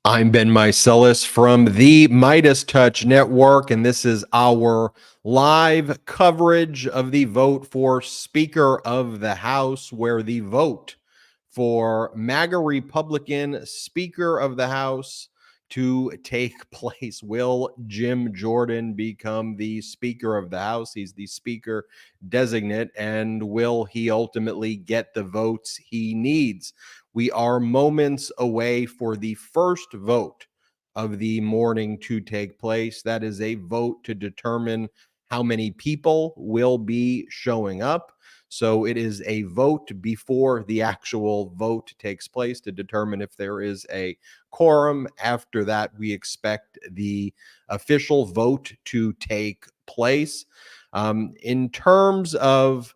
I'm Ben Meiselas from the MeidasTouch Network, and this is our live coverage of the vote for Speaker of the House, where the vote for MAGA Republican Speaker of the House to take place. Will Jim Jordan become the Speaker of the House? He's the Speaker designate, and will he ultimately get the votes he needs? We are moments away for the first vote of the morning to take place. That is a vote to determine how many people will be showing up. So it is a vote before the actual vote takes place to determine if there is a quorum. After that, we expect the official vote to take place. In terms of,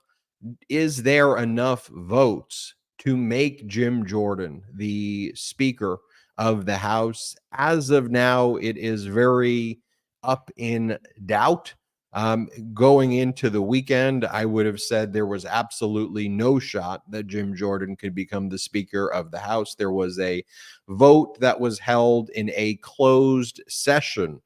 is there enough votes to make Jim Jordan the Speaker of the House? As of now, it is very up in doubt. Going into the weekend, I would have said there was absolutely no shot that Jim Jordan could become the Speaker of the House. There was a vote that was held in a closed session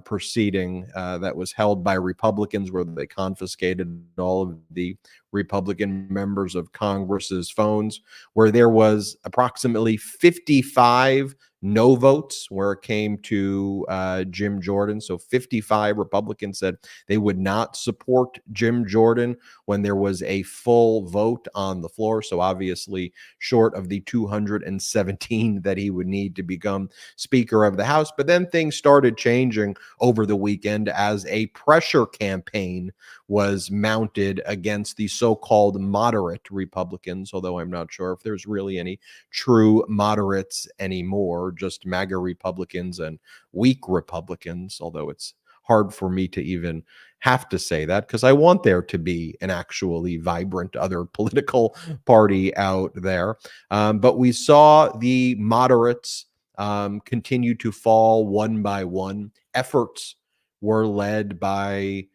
proceeding that was held by Republicans, where they confiscated all of the Republican members of Congress's phones, where there was approximately 55 no votes where it came to Jim Jordan. So 55 Republicans said they would not support Jim Jordan when there was a full vote on the floor. So obviously short of the 217 that he would need to become Speaker of the House. But then things started changing over the weekend as a pressure campaign was mounted against the so-called moderate Republicans, although I'm not sure if there's really any true moderates anymore, just MAGA Republicans and weak Republicans, although it's hard for me to even have to say that because I want there to be an actually vibrant other political party out there. But we saw the moderates continue to fall one by one. Efforts were led by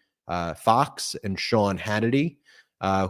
Fox and Sean Hannity,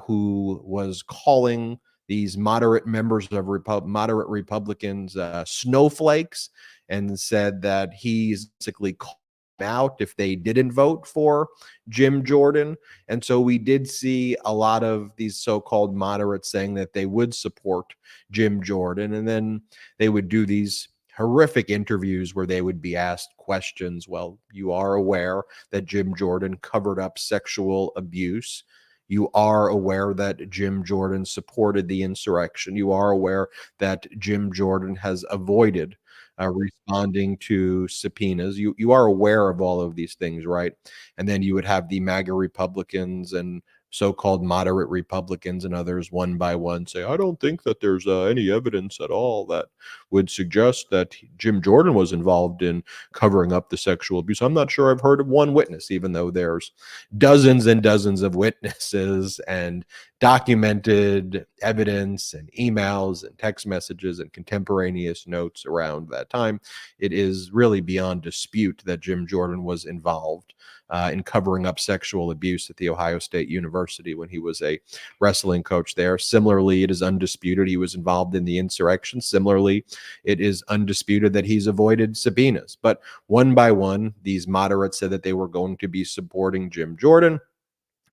who was calling these moderate members of moderate Republicans snowflakes, and said that he's basically called out if they didn't vote for Jim Jordan. And so we did see a lot of these so-called moderates saying that they would support Jim Jordan, and then they would do these horrific interviews where they would be asked questions. Well, you are aware that Jim Jordan covered up sexual abuse. You are aware that Jim Jordan supported the insurrection. You are aware that Jim Jordan has avoided responding to subpoenas. You are aware of all of these things, right? And then you would have the MAGA Republicans and so-called moderate Republicans and others one by one say, I don't think that there's any evidence at all that would suggest that Jim Jordan was involved in covering up the sexual abuse. I'm not sure I've heard of one witness, even though there's dozens and dozens of witnesses and documented evidence and emails and text messages and contemporaneous notes around that time. It is really beyond dispute that Jim Jordan was involved in covering up sexual abuse at the Ohio State University when he was a wrestling coach there. Similarly, it is undisputed he was involved in the insurrection. Similarly, it is undisputed that he's avoided subpoenas. But one by one, these moderates said that they were going to be supporting Jim Jordan.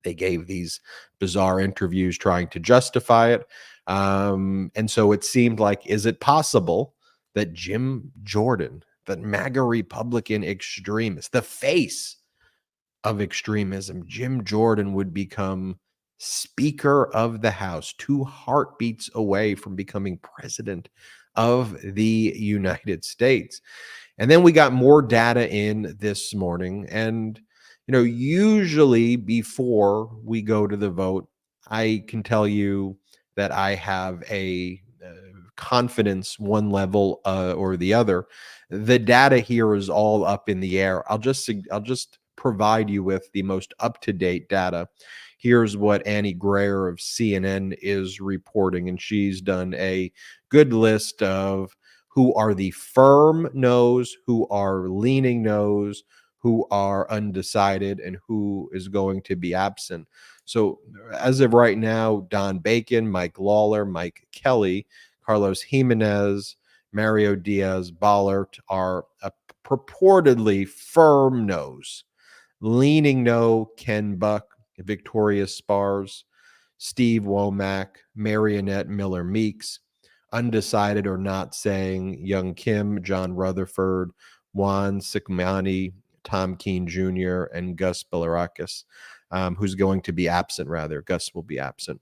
They gave these bizarre interviews trying to justify it. And so it seemed like, is it possible that Jim Jordan, that MAGA Republican extremist, the face of extremism, Jim Jordan, would become Speaker of the House, 2 heartbeats away from becoming President of the United States? And then we got more data in this morning. And, usually before we go to the vote, I can tell you that I have a confidence one level or the other. The data here is all up in the air. I'll just provide you with the most up-to-date data. Here's what Annie Grayer of CNN is reporting, and she's done a good list of who are the firm no's, who are leaning no's, who are undecided, and who is going to be absent. So as of right now, Don Bacon, Mike Lawler, Mike Kelly, Carlos Jimenez, Mario Diaz-Balart are a purportedly firm no's. Leaning no, Ken Buck, Victoria Spars, Steve Womack, Marionette Miller Meeks. Undecided or not saying Young Kim, John Rutherford, Juan Sikmani, Tom Keene Jr., and Gus Bilirakis, who's going to be absent, rather. Gus will be absent.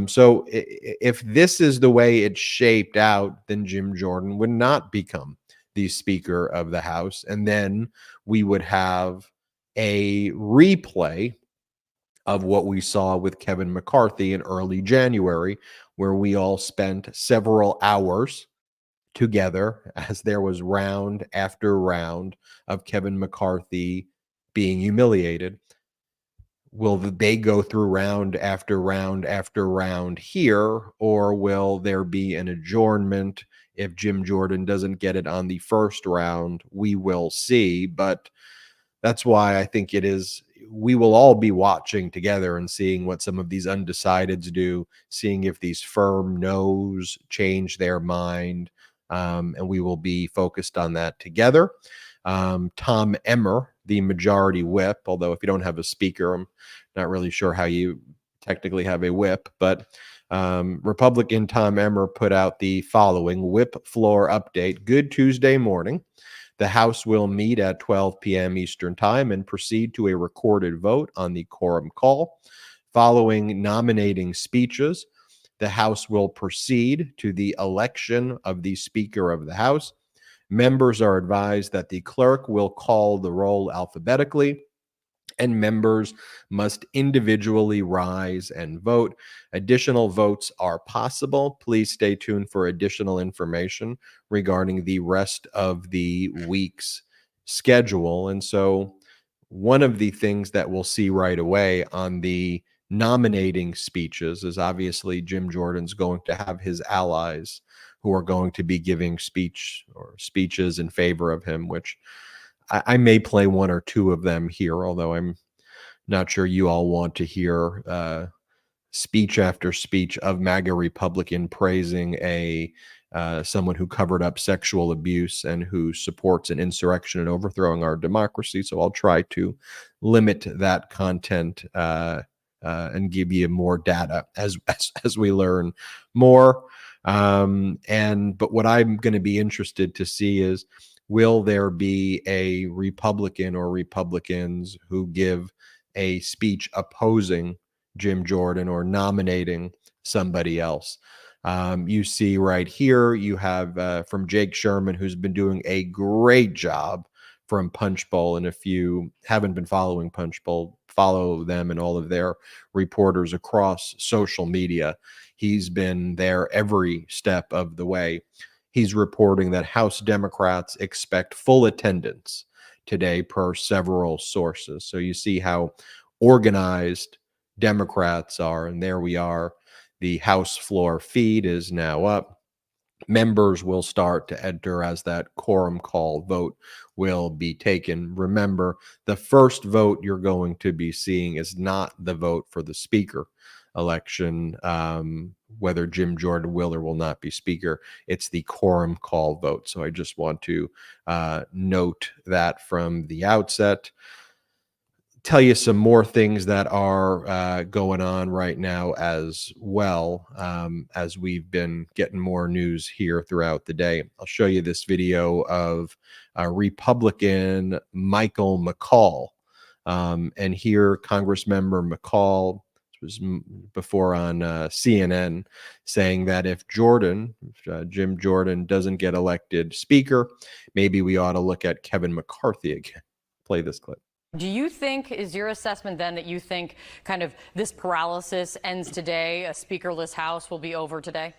So if this is the way it's shaped out, then Jim Jordan would not become the Speaker of the House. And then we would have a replay of what we saw with Kevin McCarthy in early January, where we all spent several hours together as there was round after round of Kevin McCarthy being humiliated. Will they go through round after round after round here, or will there be an adjournment if Jim Jordan doesn't get it on the first round? We will see, but that's why I think we will all be watching together and seeing what some of these undecideds do, seeing if these firm no's change their mind, and we will be focused on that together. Tom Emmer, the majority whip, although if you don't have a speaker, I'm not really sure how you technically have a whip, but Republican Tom Emmer put out the following whip floor update. Good Tuesday morning. The House will meet at 12 p.m. Eastern Time and proceed to a recorded vote on the quorum call. Following nominating speeches, the House will proceed to the election of the Speaker of the House. Members are advised that the clerk will call the roll alphabetically, and members must individually rise and vote. Additional votes are possible. Please stay tuned for additional information regarding the rest of the week's schedule. And so one of the things that we'll see right away on the nominating speeches is obviously Jim Jordan's going to have his allies who are going to be giving speeches in favor of him, which I may play one or two of them here, although I'm not sure you all want to hear speech after speech of MAGA Republican praising someone who covered up sexual abuse and who supports an insurrection and overthrowing our democracy. So I'll try to limit that content and give you more data as we learn more. But what I'm going to be interested to see is, will there be a Republican or Republicans who give a speech opposing Jim Jordan or nominating somebody else? You see right here, you have from Jake Sherman, who's been doing a great job from Punchbowl. And if you haven't been following Punchbowl, follow them and all of their reporters across social media. He's been there every step of the way. He's reporting that House Democrats expect full attendance today per several sources. So you see how organized Democrats are. And there we are. The House floor feed is now up. Members will start to enter as that quorum call vote will be taken. Remember, the first vote you're going to be seeing is not the vote for the speaker election, whether Jim Jordan will or will not be speaker. It's the quorum call vote. So I just want to note that from the outset. Tell you some more things that are going on right now as well, as we've been getting more news here throughout the day. I'll show you this video of Republican Michael McCall. And here, Congressmember McCall, was before on CNN, saying that if Jim Jordan doesn't get elected speaker, maybe we ought to look at Kevin McCarthy again. Play this clip. Do you think, is your assessment then that you think kind of this paralysis ends today, a speakerless House will be over today?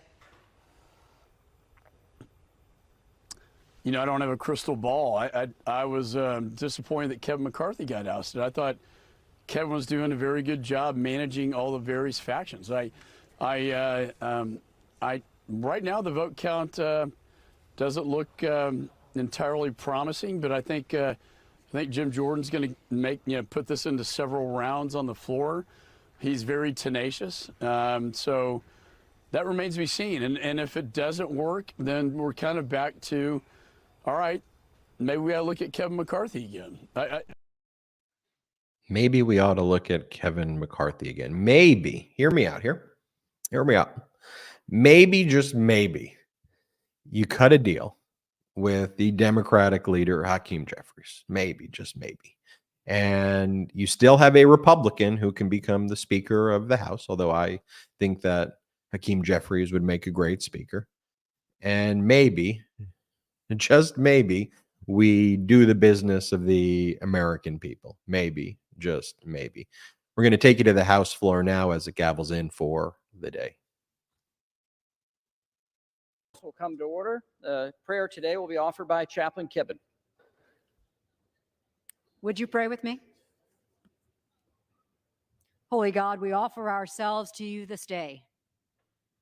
You know, I don't have a crystal ball. I was disappointed that Kevin McCarthy got ousted. I thought Kevin was doing a very good job managing all the various factions. Right now the vote count doesn't look entirely promising, but I think Jim Jordan's going to put this into several rounds on the floor. He's very tenacious. So that remains to be seen. And if it doesn't work, then we're kind of back to, all right, maybe we got to look at Kevin McCarthy again. Maybe we ought to look at Kevin McCarthy again. Maybe. Hear me out here. Hear me out. Maybe, just maybe, you cut a deal with the Democratic leader, Hakeem Jeffries. Maybe, just maybe. And you still have a Republican who can become the Speaker of the House, although I think that Hakeem Jeffries would make a great speaker. And maybe, just maybe, we do the business of the American people. Maybe, just maybe. We're going to take you to the House floor now as it gavels in for the day. Will come to order. Prayer today will be offered by Chaplain Kibben. Would you pray with me? Holy God, we offer ourselves to you this day,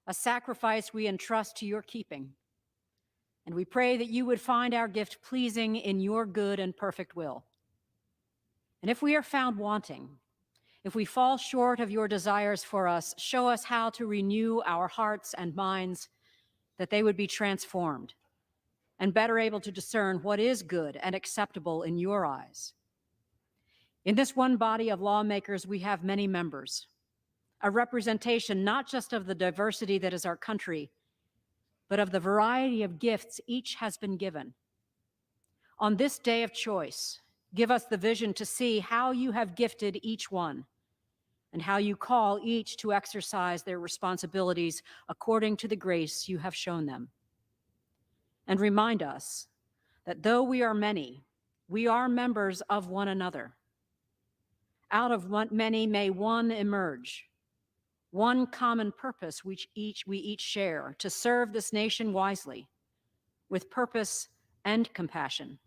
a sacrifice we entrust to your keeping. And we pray that you would find our gift pleasing in your good and perfect will. And if we are found wanting, if we fall short of your desires for us, show us how to renew our hearts and minds, that they would be transformed and better able to discern what is good and acceptable in your eyes. In this one body of lawmakers, we have many members, a representation not just of the diversity that is our country, but of the variety of gifts each has been given. On this day of choice, give us the vision to see how you have gifted each one and how you call each to exercise their responsibilities according to the grace you have shown them. And remind us that though we are many, we are members of one another. Out of many may one emerge, one common purpose which we each share, to serve this nation wisely, with purpose and compassion,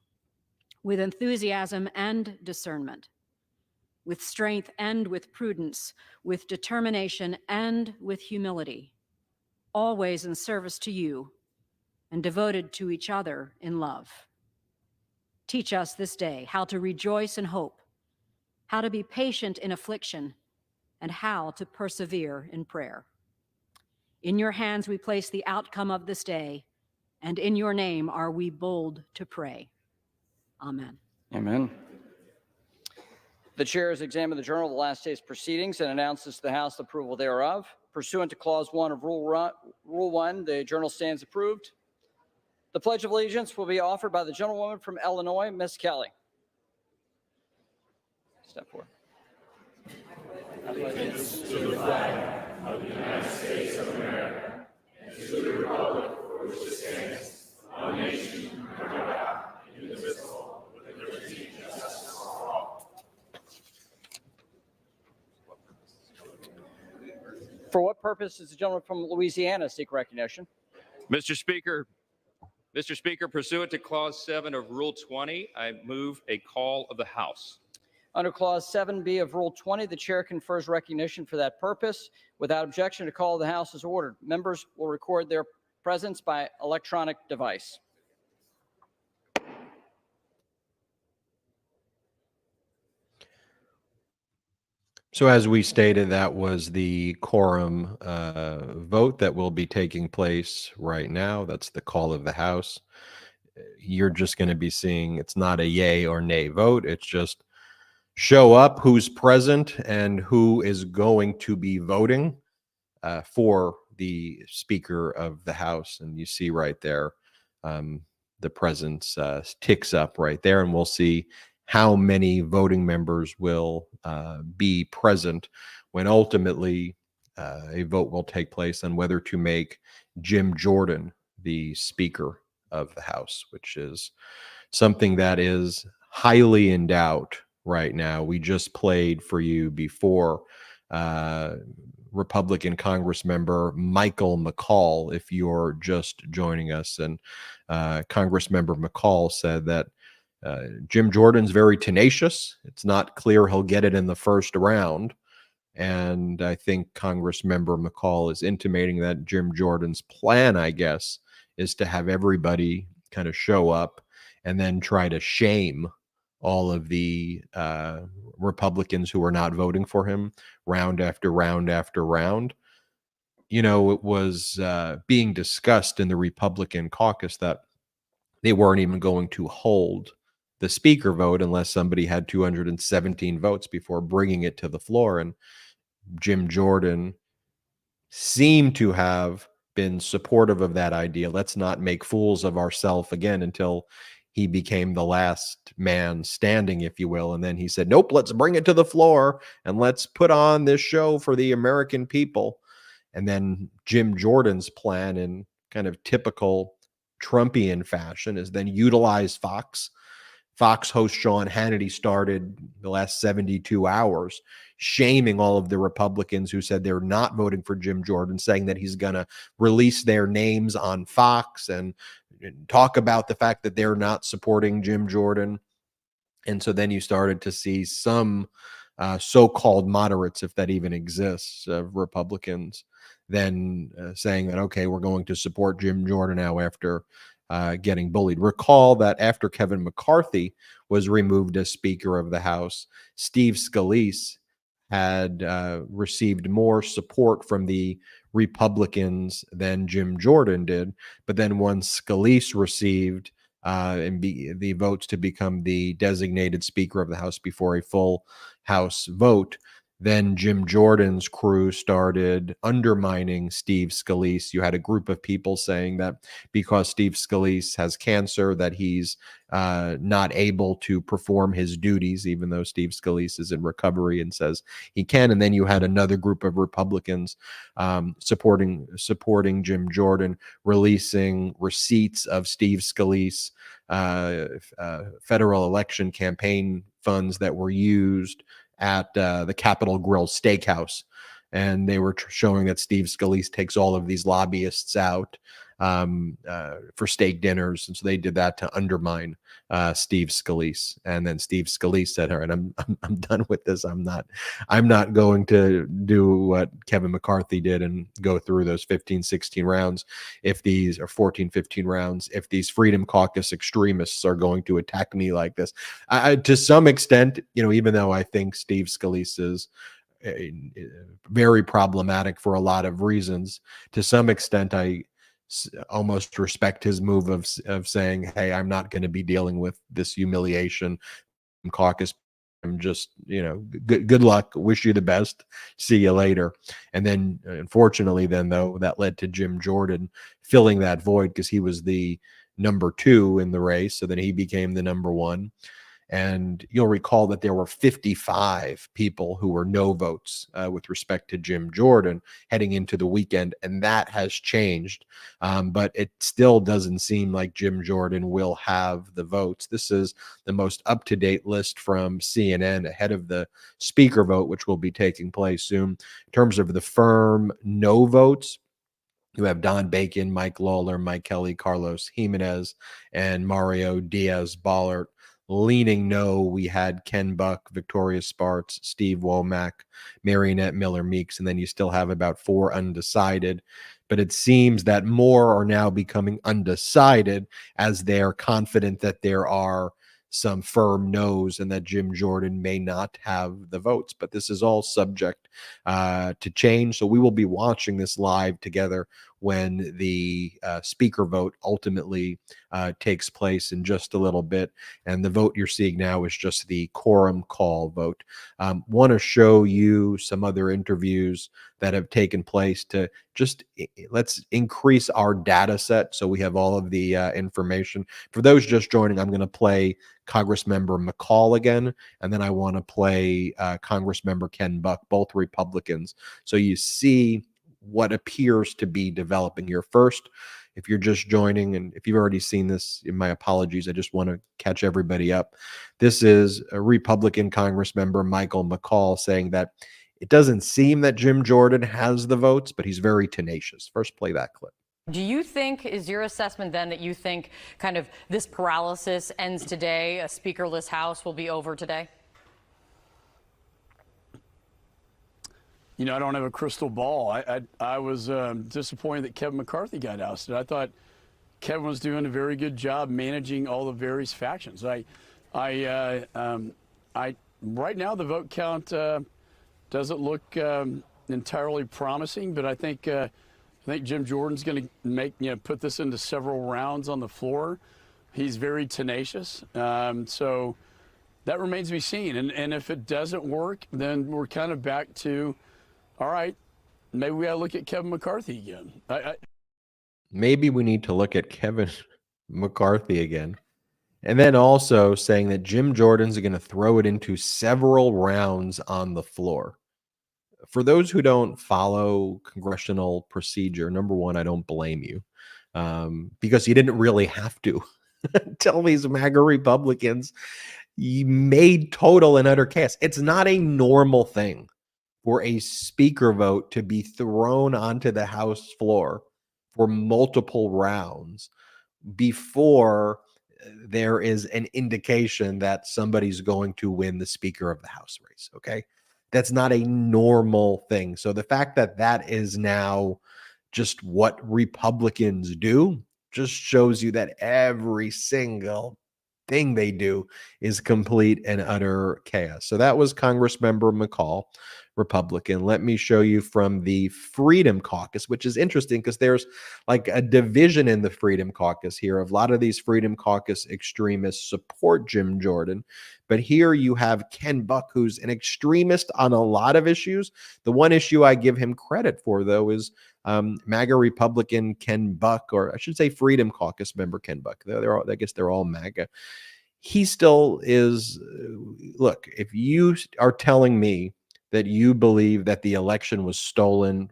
with enthusiasm and discernment, with strength and with prudence, with determination and with humility, always in service to you and devoted to each other in love. Teach us this day how to rejoice in hope, how to be patient in affliction, and how to persevere in prayer. In your hands we place the outcome of this day, and in your name are we bold to pray. Amen. Amen. The chair has examined the journal of the last day's proceedings and announces to the House approval thereof. Pursuant to Clause 1 of Rule 1, the journal stands approved. The Pledge of Allegiance will be offered by the gentlewoman from Illinois, Ms. Kelly. Step forward. Allegiance to the flag of the United States of America and to the republic for which it stands, one nation, under God, indivisible, with liberty and justice for all. For what purpose does the gentleman from Louisiana seek recognition? Mr. Speaker, pursuant to Clause 7 of Rule 20, I move a call of the House. Under Clause 7B of Rule 20, the chair confers recognition for that purpose. Without objection, a call of the House is ordered. Members will record their presence by electronic device. So as we stated, that was the quorum vote that will be taking place right now. That's the call of the House. You're just going to be seeing, it's not a yay or nay vote. It's just show up who's present and who is going to be voting for the Speaker of the House. And you see right there, the presence ticks up right there, and we'll see how many voting members will be present when ultimately a vote will take place on whether to make Jim Jordan the Speaker of the House, which is something that is highly in doubt right now. We just played for you before Republican Congress member Michael McCall, if you're just joining us. And Congress member McCall said that Jim Jordan's very tenacious. It's not clear he'll get it in the first round. And I think Congress member McCall is intimating that Jim Jordan's plan, I guess, is to have everybody kind of show up and then try to shame all of the Republicans who are not voting for him round after round after round. it was being discussed in the Republican caucus that they weren't even going to hold the speaker vote unless somebody had 217 votes before bringing it to the floor. And Jim Jordan seemed to have been supportive of that idea. Let's not make fools of ourselves again, until he became the last man standing, if you will. And then he said, nope, let's bring it to the floor and let's put on this show for the American people. And then Jim Jordan's plan, in kind of typical Trumpian fashion, is then utilize Fox. Fox host Sean Hannity started the last 72 hours shaming all of the Republicans who said they're not voting for Jim Jordan, saying that he's going to release their names on Fox and talk about the fact that they're not supporting Jim Jordan. And so then you started to see some so-called moderates, if that even exists, of Republicans, then saying that, okay, we're going to support Jim Jordan now after getting bullied. Recall that after Kevin McCarthy was removed as Speaker of the House, Steve Scalise had received more support from the Republicans than Jim Jordan did. But then once Scalise received the votes to become the designated Speaker of the House before a full House vote, then Jim Jordan's crew started undermining Steve Scalise. You had a group of people saying that because Steve Scalise has cancer, that he's not able to perform his duties, even though Steve Scalise is in recovery and says he can. And then you had another group of Republicans supporting Jim Jordan, releasing receipts of Steve Scalise federal election campaign funds that were used at the Capitol Grill Steakhouse. And they were showing that Steve Scalise takes all of these lobbyists out for steak dinners. And so they did that to undermine Steve Scalise. And then Steve Scalise said, all right, I'm done with this. I'm not going to do what Kevin McCarthy did and go through those 15, 16 rounds. If these are 14, 15 rounds, if these Freedom Caucus extremists are going to attack me like this, to some extent, even though I think Steve Scalise is very problematic for a lot of reasons, to some extent, I almost respect his move of saying, hey, I'm not going to be dealing with this humiliation caucus. I'm just, good luck, wish you the best, see you later. And then unfortunately though, that led to Jim Jordan filling that void because he was the number 2 in the race. So then he became the number 1. And you'll recall that there were 55 people who were no votes with respect to Jim Jordan heading into the weekend, and that has changed. But it still doesn't seem like Jim Jordan will have the votes. This is the most up-to-date list from CNN ahead of the speaker vote, which will be taking place soon. In terms of the firm no votes, you have Don Bacon, Mike Lawler, Mike Kelly, Carlos Jimenez, and Mario Diaz-Balart. Leaning no, we had Ken Buck, Victoria Spartz, Steve Womack, Marionette Miller-Meeks, and then you still have about 4 undecided. But it seems that more are now becoming undecided as they're confident that there are some firm no's and that Jim Jordan may not have the votes. But this is all subject to change. So we will be watching this live together when the speaker vote ultimately takes place in just a little bit. And the vote you're seeing now is just the quorum call vote. Want to show you some other interviews that have taken place to just let's increase our data set so we have all of the information. For those just joining, I'm going to play Congressmember McCall again, and then I want to play Congressmember Ken Buck, both Republicans, so you see what appears to be developing here. First, if you're just joining, and if you've already seen this, my apologies, I just want to catch everybody up. This is a Republican Congressmember Michael McCall saying that it doesn't seem that Jim Jordan has the votes, but he's very tenacious. First, play that clip. Do you think, is your assessment then that you think kind of this paralysis ends today, a speakerless House will be over today? I don't have a crystal ball. I was disappointed that Kevin McCarthy got ousted. I thought Kevin was doing a very good job managing all the various factions. Right now the vote count doesn't look entirely promising, but I think Jim Jordan's going to put this into several rounds on the floor. He's very tenacious, so that remains to be seen. And if it doesn't work, then we're kind of back to, all right, maybe we got to look at Kevin McCarthy again. Maybe we need to look at Kevin McCarthy again. And then also saying that Jim Jordan's going to throw it into several rounds on the floor. For those who don't follow congressional procedure, number one, I don't blame you, because you didn't really have to. Tell these MAGA Republicans you made total and utter chaos. It's not a normal thing for a speaker vote to be thrown onto the House floor for multiple rounds before there is an indication that somebody's going to win the Speaker of the House race. Okay. That's not a normal thing. So the fact that that is now just what Republicans do just shows you that every single thing they do is complete and utter chaos. So that was Congressmember McCall, Republican. Let me show you from the Freedom Caucus, which is interesting because there's like a division in the Freedom Caucus here. A lot of these Freedom Caucus extremists support Jim Jordan, but here you have Ken Buck, who's an extremist on a lot of issues. The one issue I give him credit for, though, is MAGA Republican Ken Buck, or I should say Freedom Caucus member Ken Buck. I guess they're all MAGA. He still is. Look, if you are telling me that you believe that the election was stolen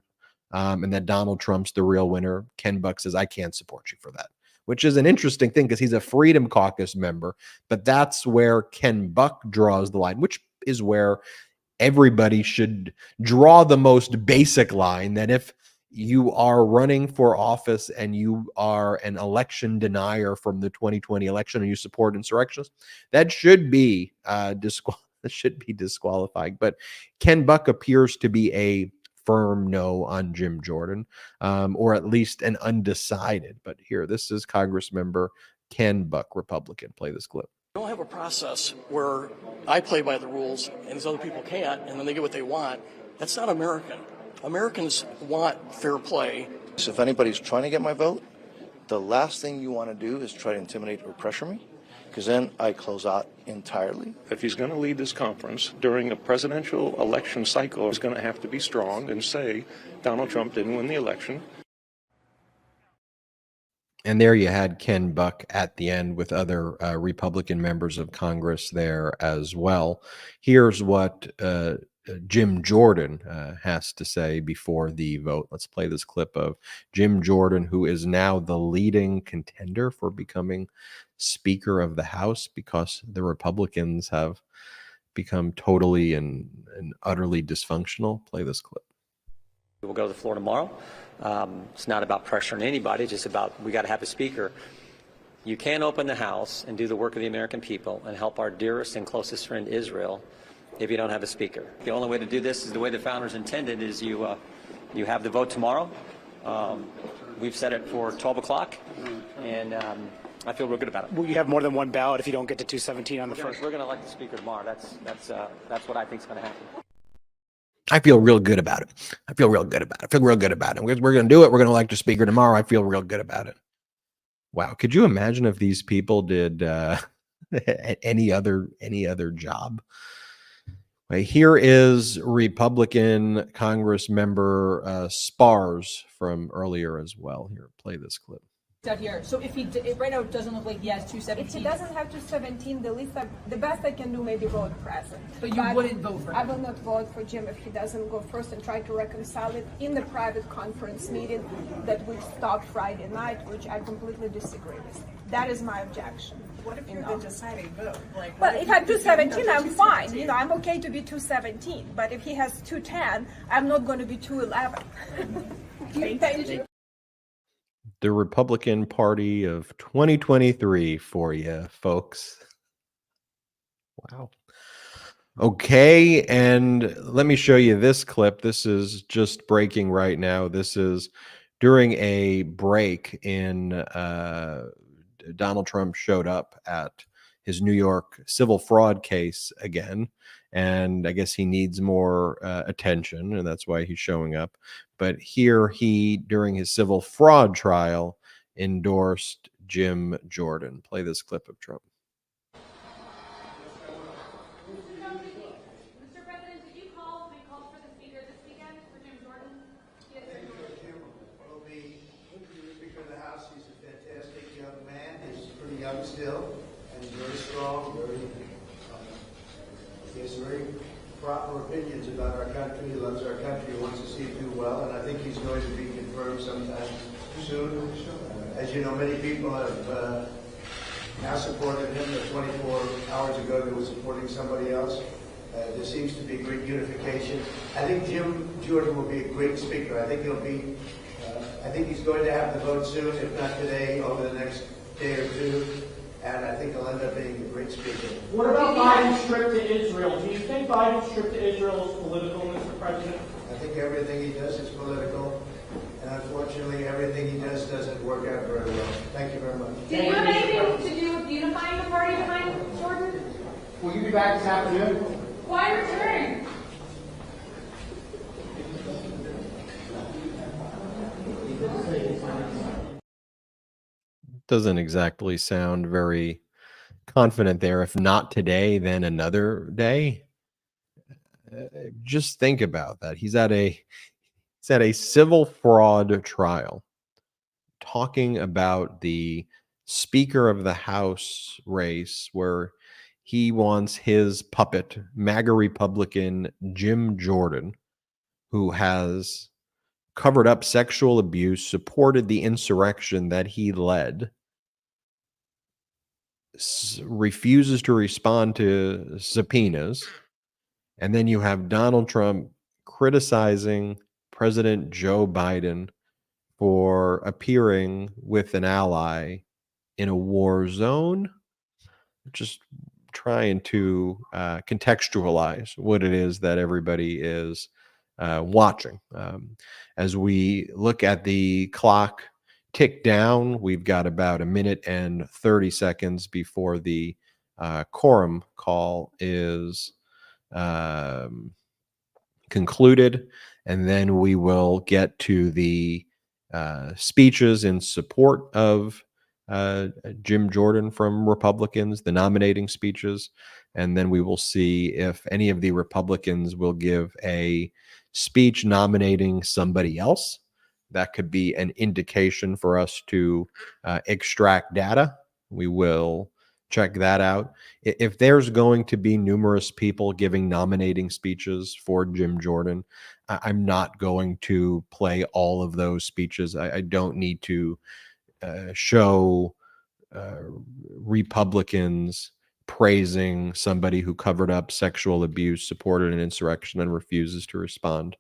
and that Donald Trump's the real winner, Ken Buck says, I can't support you for that, which is an interesting thing because he's a Freedom Caucus member. But that's where Ken Buck draws the line, which is where everybody should draw the most basic line, that if you are running for office and you are an election denier from the 2020 election and you support insurrectionists, that should be disqualifying. But Ken Buck appears to be a firm no on Jim Jordan, or at least an undecided. But here, this is Congressmember Ken Buck, Republican. Play this clip. We don't have a process where I play by the rules and these other people can't, and then they get what they want. That's not American. Americans want fair play. So if anybody's trying to get my vote, the last thing you want to do is try to intimidate or pressure me, because then I close out entirely. If he's going to lead this conference during a presidential election cycle, he's going to have to be strong and say Donald Trump didn't win the election. And there you had Ken Buck at the end with other Republican members of Congress there as well. Here's what Jim Jordan has to say before the vote. Let's play this clip of Jim Jordan, who is now the leading contender for becoming Speaker of the House because the Republicans have become totally and utterly dysfunctional. Play this clip. We'll go to the floor tomorrow. It's not about pressuring anybody, it's just about we got to have a speaker. You can't open the House and do the work of the American people and help our dearest and closest friend Israel if you don't have a speaker. The only way to do this is the way the founders intended, is you have the vote tomorrow. We've set it for 12 o'clock, and I feel real good about it. Will you have more than one ballot if you don't get to 217 on the first? We're going to elect the speaker tomorrow. That's what I think is going to happen. I feel real good about it. I feel real good about it. I feel real good about it. We're going to do it. We're going to elect a speaker tomorrow. I feel real good about it. Wow. Could you imagine if these people did any other job? Right, here is Republican Congress member Spars from earlier as well. Here, play this clip. Out here. So if right now it doesn't look like he has 217. If he doesn't have 217, the best I can do maybe vote present. But you wouldn't vote for him? I will not vote for Jim if he doesn't go first and try to reconcile it in the private conference meeting that we stopped Friday night, which I completely disagree with. That is my objection. What if you're the deciding vote? Well, if I'm 217, I'm fine. You know, I'm okay to be 217. But if he has 210, I'm not going to be 211. Thank you. The Republican Party of 2023 for you, folks. Wow. Okay, and let me show you this clip. This is just breaking right now. This is during a break in Donald Trump showed up at his New York civil fraud case again, and I guess he needs more attention, and that's why he's showing up. But here he, during his civil fraud trial, endorsed Jim Jordan. Play this clip of Trump. Mr. President, did you make calls for the speaker this weekend for Jim Jordan? Yes, sir. Jim will be the Speaker of the House. He's a fantastic young man. He's pretty young still, and he's very strong. He has very proper opinions about our country. He loves our country. He wants to see it do well, and I think he's going to be confirmed sometime soon. As you know, many people have now supported him. 24 hours ago, they were supporting somebody else. There seems to be great unification. I think Jim Jordan will be a great speaker. I think he'll be. I think he's going to have the vote soon, if not today, over the next day or two. And I think he'll end up being a great speaker. What about Biden's trip to Israel? Do you think Biden's trip to Israel is political, Mr. President? I think everything he does is political. And unfortunately, everything he does doesn't work out very well. Thank you very much. Did you have anything to do with unifying the party behind Jordan? Will you be back this afternoon? Why return? Doesn't exactly sound very confident there. If not today, then another day. Just think about that. He's at a civil fraud trial, talking about the Speaker of the House race, where he wants his puppet, MAGA Republican Jim Jordan, who has covered up sexual abuse, supported the insurrection that he led, refuses to respond to subpoenas. And then you have Donald Trump criticizing President Joe Biden for appearing with an ally in a war zone. Just trying to contextualize what it is that everybody is watching. As we look at the clock tick down, we've got about 1 minute and 30 seconds before the quorum call is concluded, and then we will get to the speeches in support of Jim Jordan from Republicans, the nominating speeches, and then we will see if any of the Republicans will give a speech nominating somebody else. That could be an indication for us to extract data. We will check that out. If there's going to be numerous people giving nominating speeches for Jim Jordan, I'm not going to play all of those speeches. I don't need to show Republicans praising somebody who covered up sexual abuse, supported an insurrection, and refuses to respond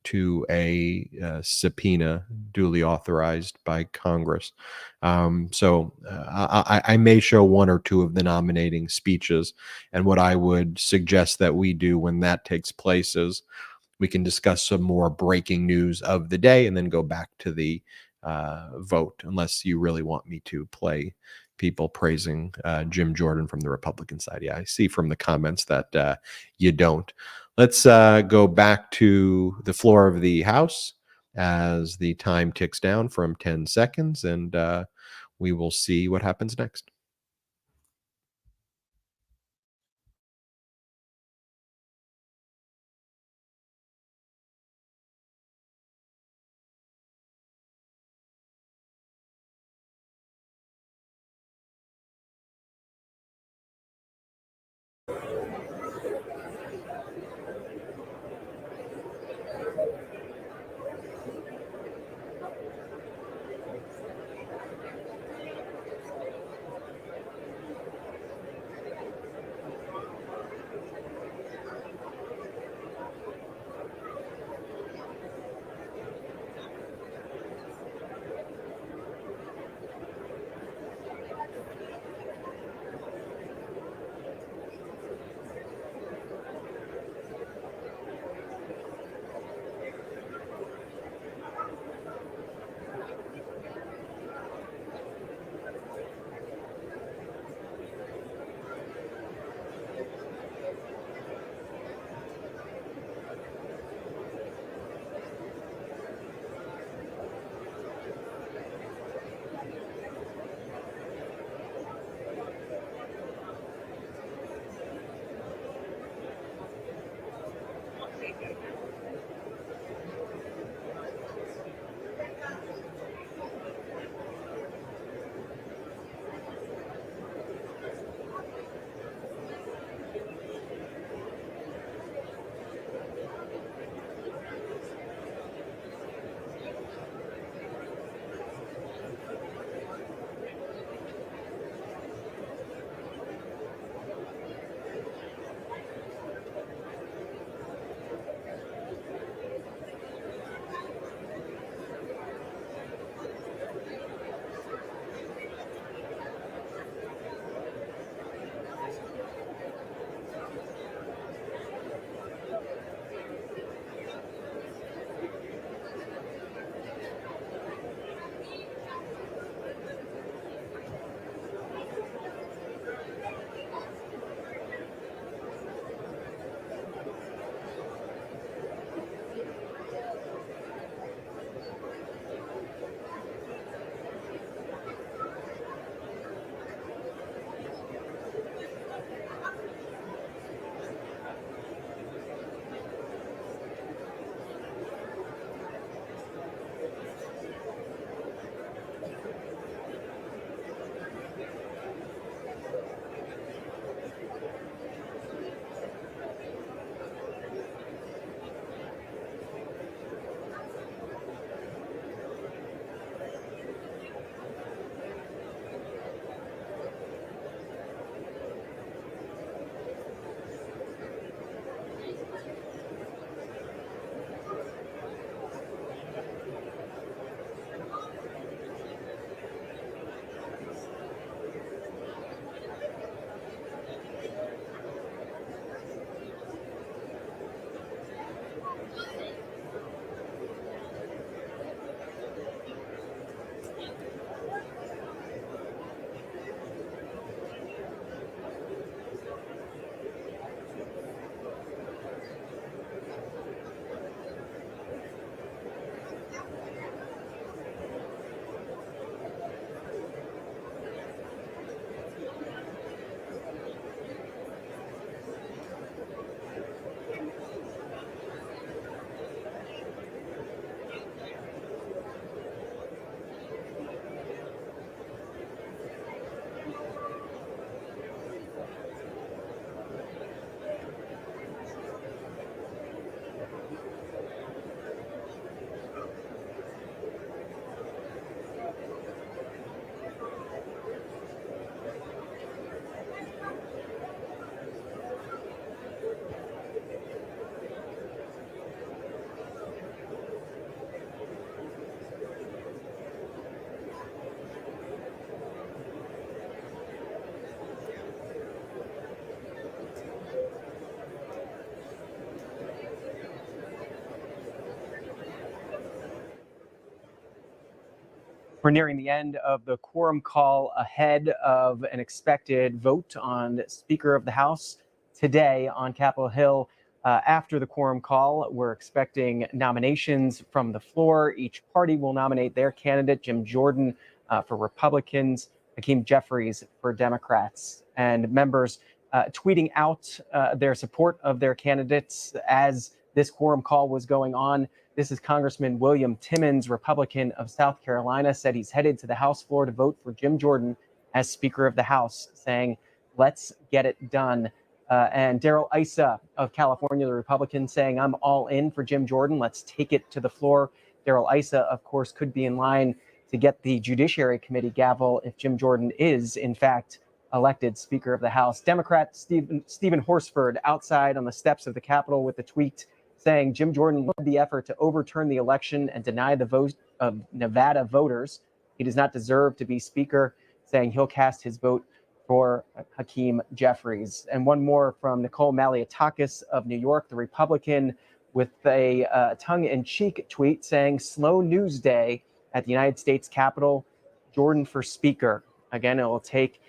to a subpoena duly authorized by Congress. So I may show 1 or 2 of the nominating speeches. And what I would suggest that we do when that takes place is we can discuss some more breaking news of the day and then go back to the vote, unless you really want me to play people praising Jim Jordan from the Republican side. Yeah, I see from the comments that you don't. Let's go back to the floor of the House as the time ticks down from 10 seconds, and we will see what happens next. We're nearing the end of the quorum call ahead of an expected vote on Speaker of the House today on Capitol Hill. After the quorum call, we're expecting nominations from the floor. Each party will nominate their candidate, Jim Jordan for Republicans, Hakeem Jeffries for Democrats, and members tweeting out their support of their candidates as this quorum call was going on. This is Congressman William Timmons, Republican of South Carolina, said he's headed to the House floor to vote for Jim Jordan as Speaker of the House, saying, let's get it done. And Darrell Issa of California, the Republican, saying, I'm all in for Jim Jordan. Let's take it to the floor. Darrell Issa, of course, could be in line to get the Judiciary Committee gavel if Jim Jordan is, in fact, elected Speaker of the House. Democrat Stephen Horsford outside on the steps of the Capitol with the tweet saying Jim Jordan led the effort to overturn the election and deny the vote of Nevada voters. He does not deserve to be Speaker, saying he'll cast his vote for Hakeem Jeffries. And one more from Nicole Malliotakis of New York, the Republican, with a tongue-in-cheek tweet saying, slow news day at the United States Capitol, Jordan for Speaker. Again, it will take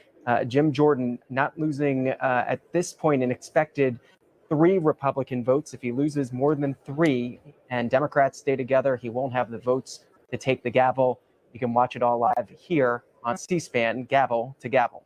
Jim Jordan not losing at this point an expected 3 Republican votes. If he loses more than 3 and Democrats stay together, he won't have the votes to take the gavel. You can watch it all live here on C-SPAN, gavel to gavel.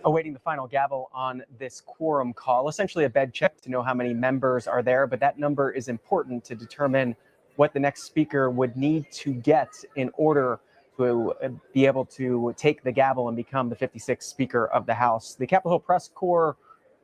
awaiting the final gavel on this quorum call, essentially a bed check to know how many members are there, but that number is important to determine what the next speaker would need to get in order to be able to take the gavel and become the 56th Speaker of the House. The Capitol Hill Press Corps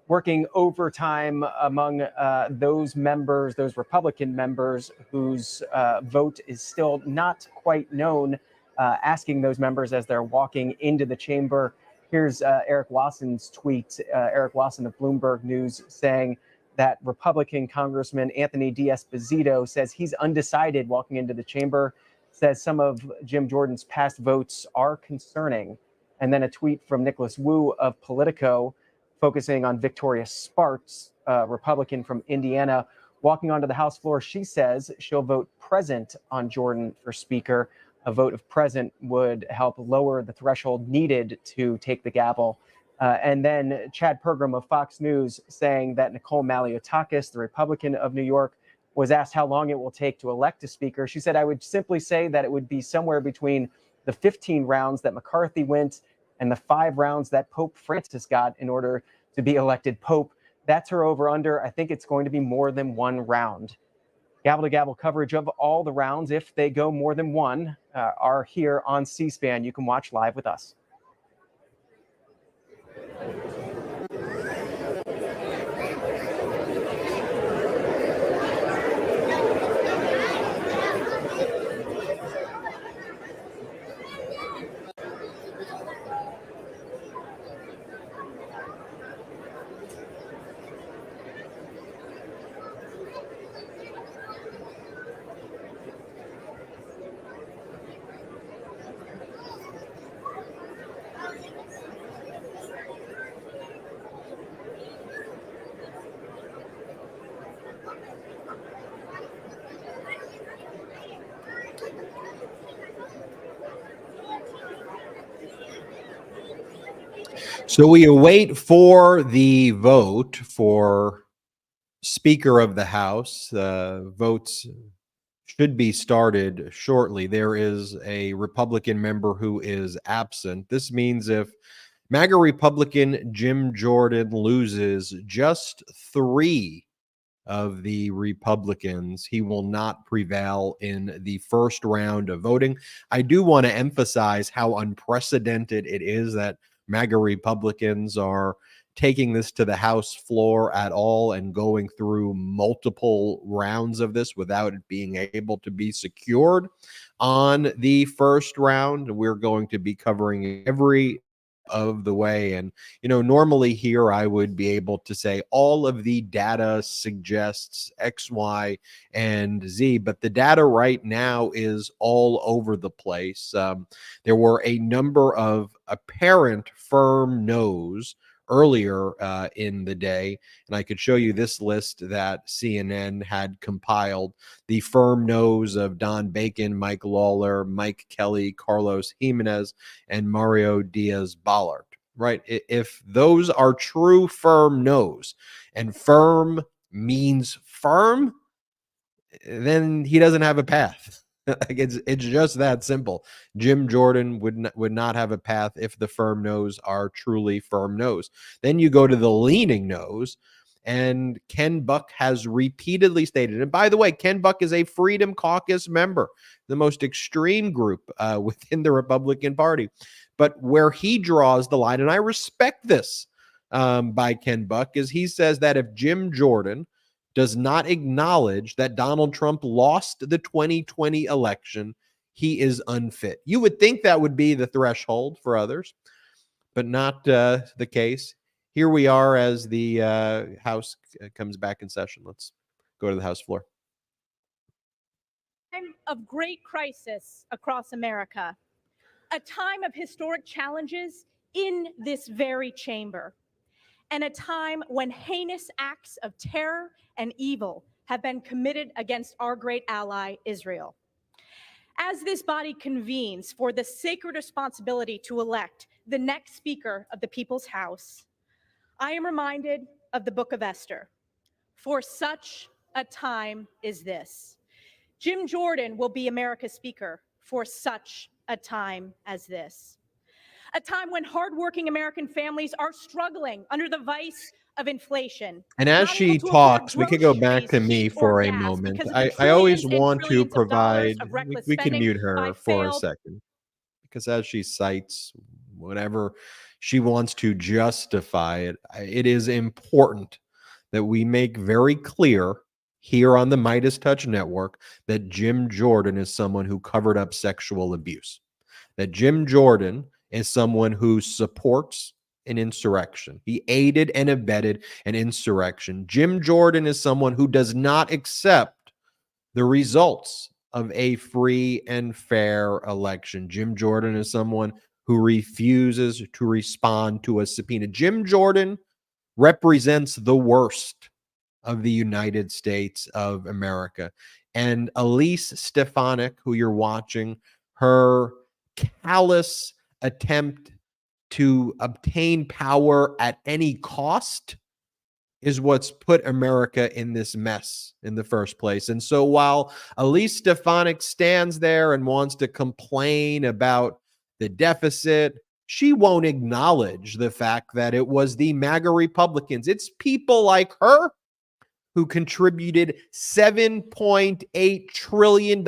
working overtime among those members, those Republican members whose vote is still not quite known, asking those members as they're walking into the chamber. Here's Eric Wasson's tweet, Eric Wasson of Bloomberg News, saying that Republican Congressman Anthony D'Esposito says he's undecided walking into the chamber, says some of Jim Jordan's past votes are concerning. And then a tweet from Nicholas Wu of Politico, focusing on Victoria Sparks, Republican from Indiana, walking onto the House floor. She says she'll vote present on Jordan for Speaker. A vote of present would help lower the threshold needed to take the gavel. And then Chad Pergram of Fox News saying that Nicole Maliotakis, the Republican of New York, was asked how long it will take to elect a speaker. She said, I would simply say that it would be somewhere between the 15 rounds that McCarthy went and the 5 rounds that Pope Francis got in order to be elected Pope. That's her over under. I think it's going to be more than 1 round. Gavel to gavel coverage of all the rounds, if they go more than 1, are here on C-SPAN. You can watch live with us. So we await for the vote for Speaker of the House. Votes should be started shortly. There is a Republican member who is absent. This means if MAGA Republican Jim Jordan loses just 3 of the Republicans, he will not prevail in the first round of voting. I do want to emphasize how unprecedented it is that MAGA Republicans are taking this to the House floor at all and going through multiple rounds of this without it being able to be secured on the first round. We're going to be covering every of the way. And, normally here I would be able to say all of the data suggests X, Y, and Z, but the data right now is all over the place. There were a number of apparent firm no's earlier in the day, and I could show you this list that CNN had compiled. The firm no's of Don Bacon, Mike Lawler, Mike Kelly, Carlos Jimenez, and Mario Diaz-Balart, right? If those are true firm no's, and firm means firm, then he doesn't have a path. Like it's just that simple. Jim Jordan would not have a path if the firm no's are truly firm no's. Then you go to the leaning no's, and Ken Buck has repeatedly stated, and by the way, Ken Buck is a Freedom Caucus member, the most extreme group within the Republican Party. But where he draws the line, and I respect this by Ken Buck, is he says that if Jim Jordan does not acknowledge that Donald Trump lost the 2020 election, he is unfit. You would think that would be the threshold for others, but not the case. Here we are as the House comes back in session. Let's go to the House floor. Time of great crisis across America, a time of historic challenges in this very chamber, and a time when heinous acts of terror and evil have been committed against our great ally, Israel. As this body convenes for the sacred responsibility to elect the next Speaker of the People's House, I am reminded of the Book of Esther. For such a time is this. Jim Jordan will be America's Speaker for such a time as this. a time when hardworking American families are struggling under the vice of inflation. And as not able she to afford talks, we could go back to groceries, me heat, or for a gas moment. because of the I always trillions and want to trillions of dollars provide, of reckless we can spending mute by her for a failed second, because as she cites whatever she wants to justify it, it is important that we make very clear here on the MeidasTouch Network that Jim Jordan is someone who covered up sexual abuse, that Jim Jordan is someone who supports an insurrection. He aided and abetted an insurrection. Jim Jordan is someone who does not accept the results of a free and fair election. Jim Jordan is someone who refuses to respond to a subpoena. Jim Jordan represents the worst of the United States of America. And Elise Stefanik, who you're watching, her callous attempt to obtain power at any cost is what's put America in this mess in the first place. And so while Elise Stefanik stands there and wants to complain about the deficit, she won't acknowledge the fact that it was the MAGA Republicans. It's people like her who contributed $7.8 trillion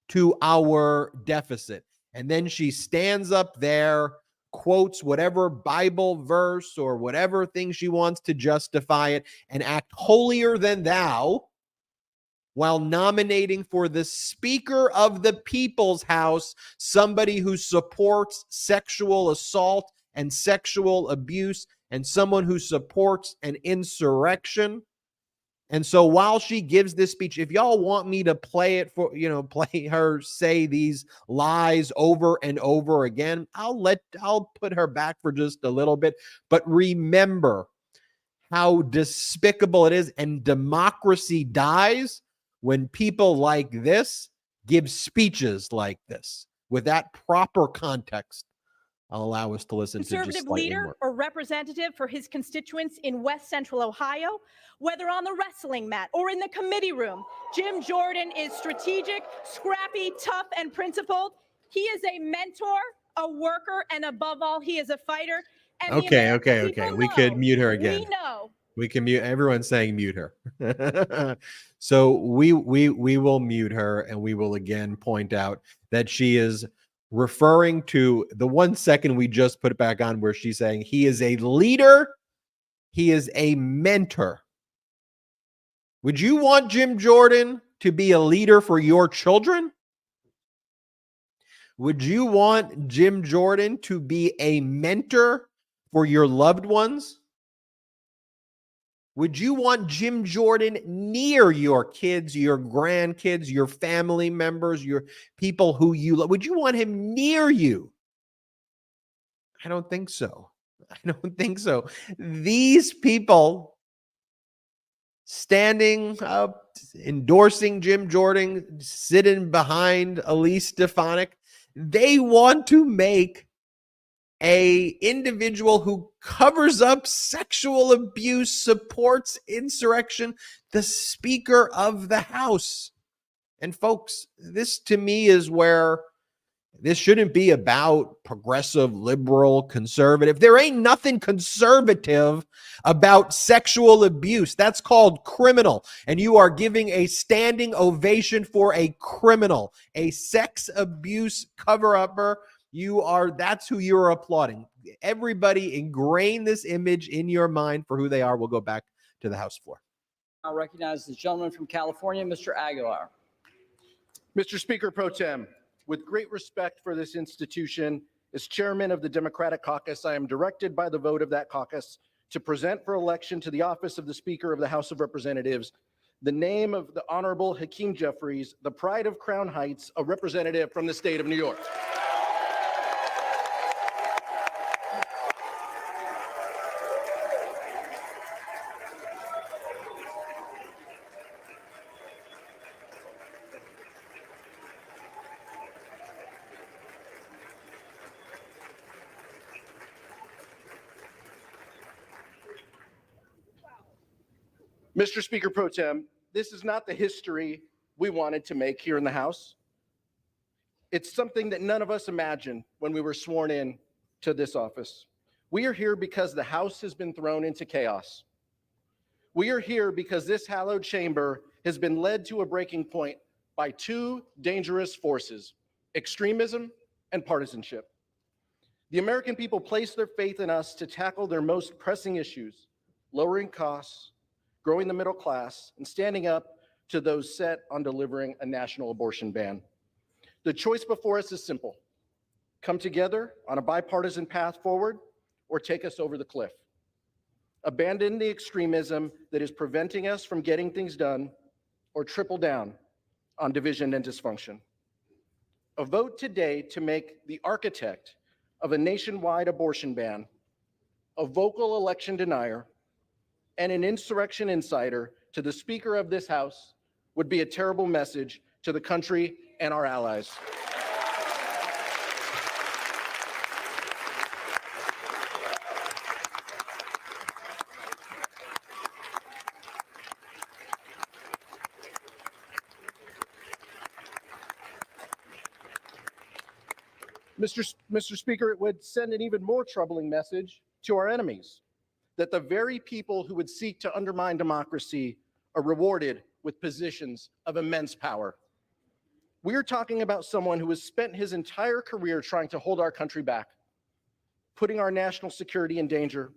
to our deficit. And then she stands up there, quotes whatever Bible verse or whatever thing she wants to justify it, and act holier than thou while nominating for the Speaker of the People's House somebody who supports sexual assault and sexual abuse and someone who supports an insurrection. And so while she gives this speech, if y'all want me to play it for, play her say these lies over and over again, I'll put her back for just a little bit. But remember how despicable it is. And democracy dies when people like this give speeches like this with that proper context. I'll allow us to listen to just conservative slightly leader more. or representative for his constituents in West Central Ohio, whether on the wrestling mat or in the committee room. Jim Jordan is strategic, scrappy, tough, and principled. He is a mentor, a worker, and above all, he is a fighter. And the Okay. American people We could know, mute her again. We know. We can mute. Everyone's saying mute her. So we will mute her, and we will again point out that she is referring to the 1 second we just put it back on where she's saying he is a leader, he is a mentor. Would you want Jim Jordan to be a leader for your children? Would you want Jim Jordan to be a mentor for your loved ones? Would you want Jim Jordan near your kids, your grandkids, your family members, your people who you love? Would you want him near you? I don't think so. I don't think so. These people standing up, endorsing Jim Jordan, sitting behind Elise Stefanik, they want to make a individual who covers up sexual abuse, supports insurrection, the Speaker of the House. And folks, this to me is where this shouldn't be about progressive, liberal, conservative. There ain't nothing conservative about sexual abuse. That's called criminal. And you are giving a standing ovation for a criminal, a sex abuse cover-upper. That's who you're applauding. Everybody ingrain this image in your mind for who they are. We'll go back to the House floor. I recognize the gentleman from California, Mr. Aguilar. Mr. Speaker Pro Tem, with great respect for this institution, as chairman of the Democratic Caucus, I am directed by the vote of that caucus to present for election to the office of the Speaker of the House of Representatives the name of the Honorable Hakeem Jeffries, the pride of Crown Heights, a representative from the state of New York. Mr. Speaker Pro Tem, this is not the history we wanted to make here in the House. It's something that none of us imagined when we were sworn in to this office. We are here because the House has been thrown into chaos. We are here because this hallowed chamber has been led to a breaking point by two dangerous forces: extremism and partisanship. The American people place their faith in us to tackle their most pressing issues: lowering costs, growing the middle class, and standing up to those set on delivering a national abortion ban. The choice before us is simple: come together on a bipartisan path forward, or take us over the cliff. Abandon the extremism that is preventing us from getting things done, or triple down on division and dysfunction. A vote today to make the architect of a nationwide abortion ban a vocal election denier and an insurrection insider to the Speaker of this House would be a terrible message to the country and our allies. Mr. Speaker, it would send an even more troubling message to our enemies, that the very people who would seek to undermine democracy are rewarded with positions of immense power. We are talking about someone who has spent his entire career trying to hold our country back, putting our national security in danger,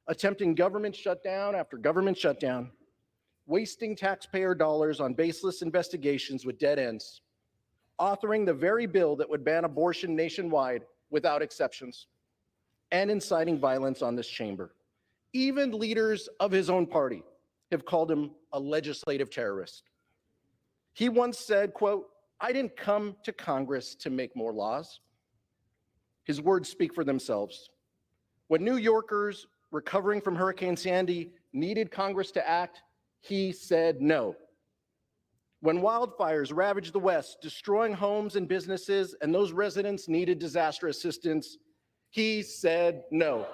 attempting government shutdown after government shutdown, wasting taxpayer dollars on baseless investigations with dead ends, authoring the very bill that would ban abortion nationwide without exceptions, and inciting violence on this chamber. Even leaders of his own party have called him a legislative terrorist. He once said, quote, "I didn't come to Congress to make more laws." His words speak for themselves. When New Yorkers recovering from Hurricane Sandy needed Congress to act, he said no. When wildfires ravaged the West, destroying homes and businesses, and those residents needed disaster assistance, he said no.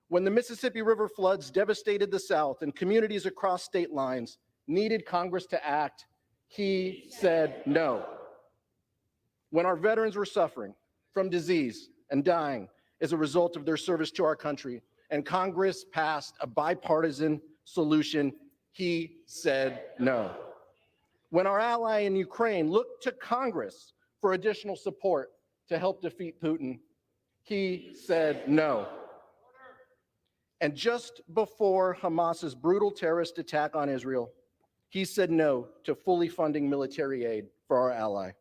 When the Mississippi River floods devastated the South and communities across state lines needed Congress to act, he said no. When our veterans were suffering from disease and dying as a result of their service to our country, and Congress passed a bipartisan solution, he said no. When our ally in Ukraine looked to Congress for additional support to help defeat Putin, he said no. And just before Hamas's brutal terrorist attack on Israel, he said no to fully funding military aid for our ally.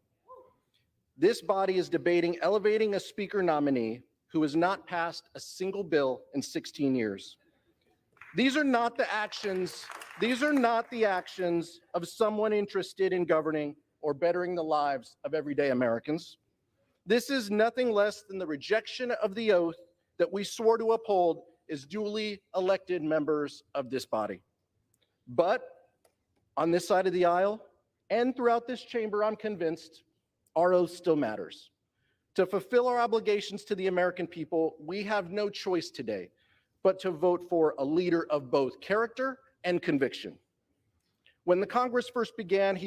This body is debating elevating a speaker nominee who has not passed a single bill in 16 years. These are not the actions of someone interested in governing or bettering the lives of everyday Americans. This is nothing less than the rejection of the oath that we swore to uphold as duly elected members of this body. But on this side of the aisle and throughout this chamber, I'm convinced our oath still matters. To fulfill our obligations to the American people, we have no choice today but to vote for a leader of both character and conviction. When the Congress first began,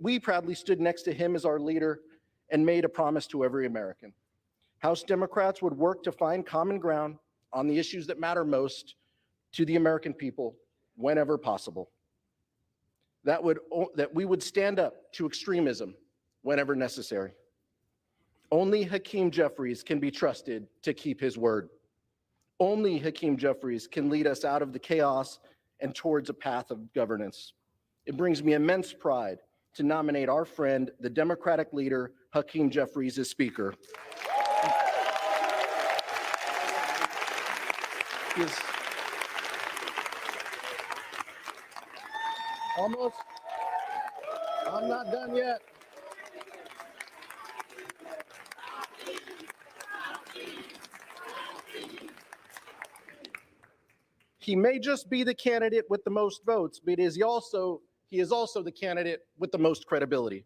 we proudly stood next to him as our leader and made a promise to every American. House Democrats would work to find common ground on the issues that matter most to the American people whenever possible. That we would stand up to extremism whenever necessary. Only Hakeem Jeffries can be trusted to keep his word. Only Hakeem Jeffries can lead us out of the chaos and towards a path of governance. It brings me immense pride to nominate our friend, the Democratic leader, Hakeem Jeffries, as Speaker. Almost. I'm not done yet. He may just be the candidate with the most votes, but he is also the candidate with the most credibility.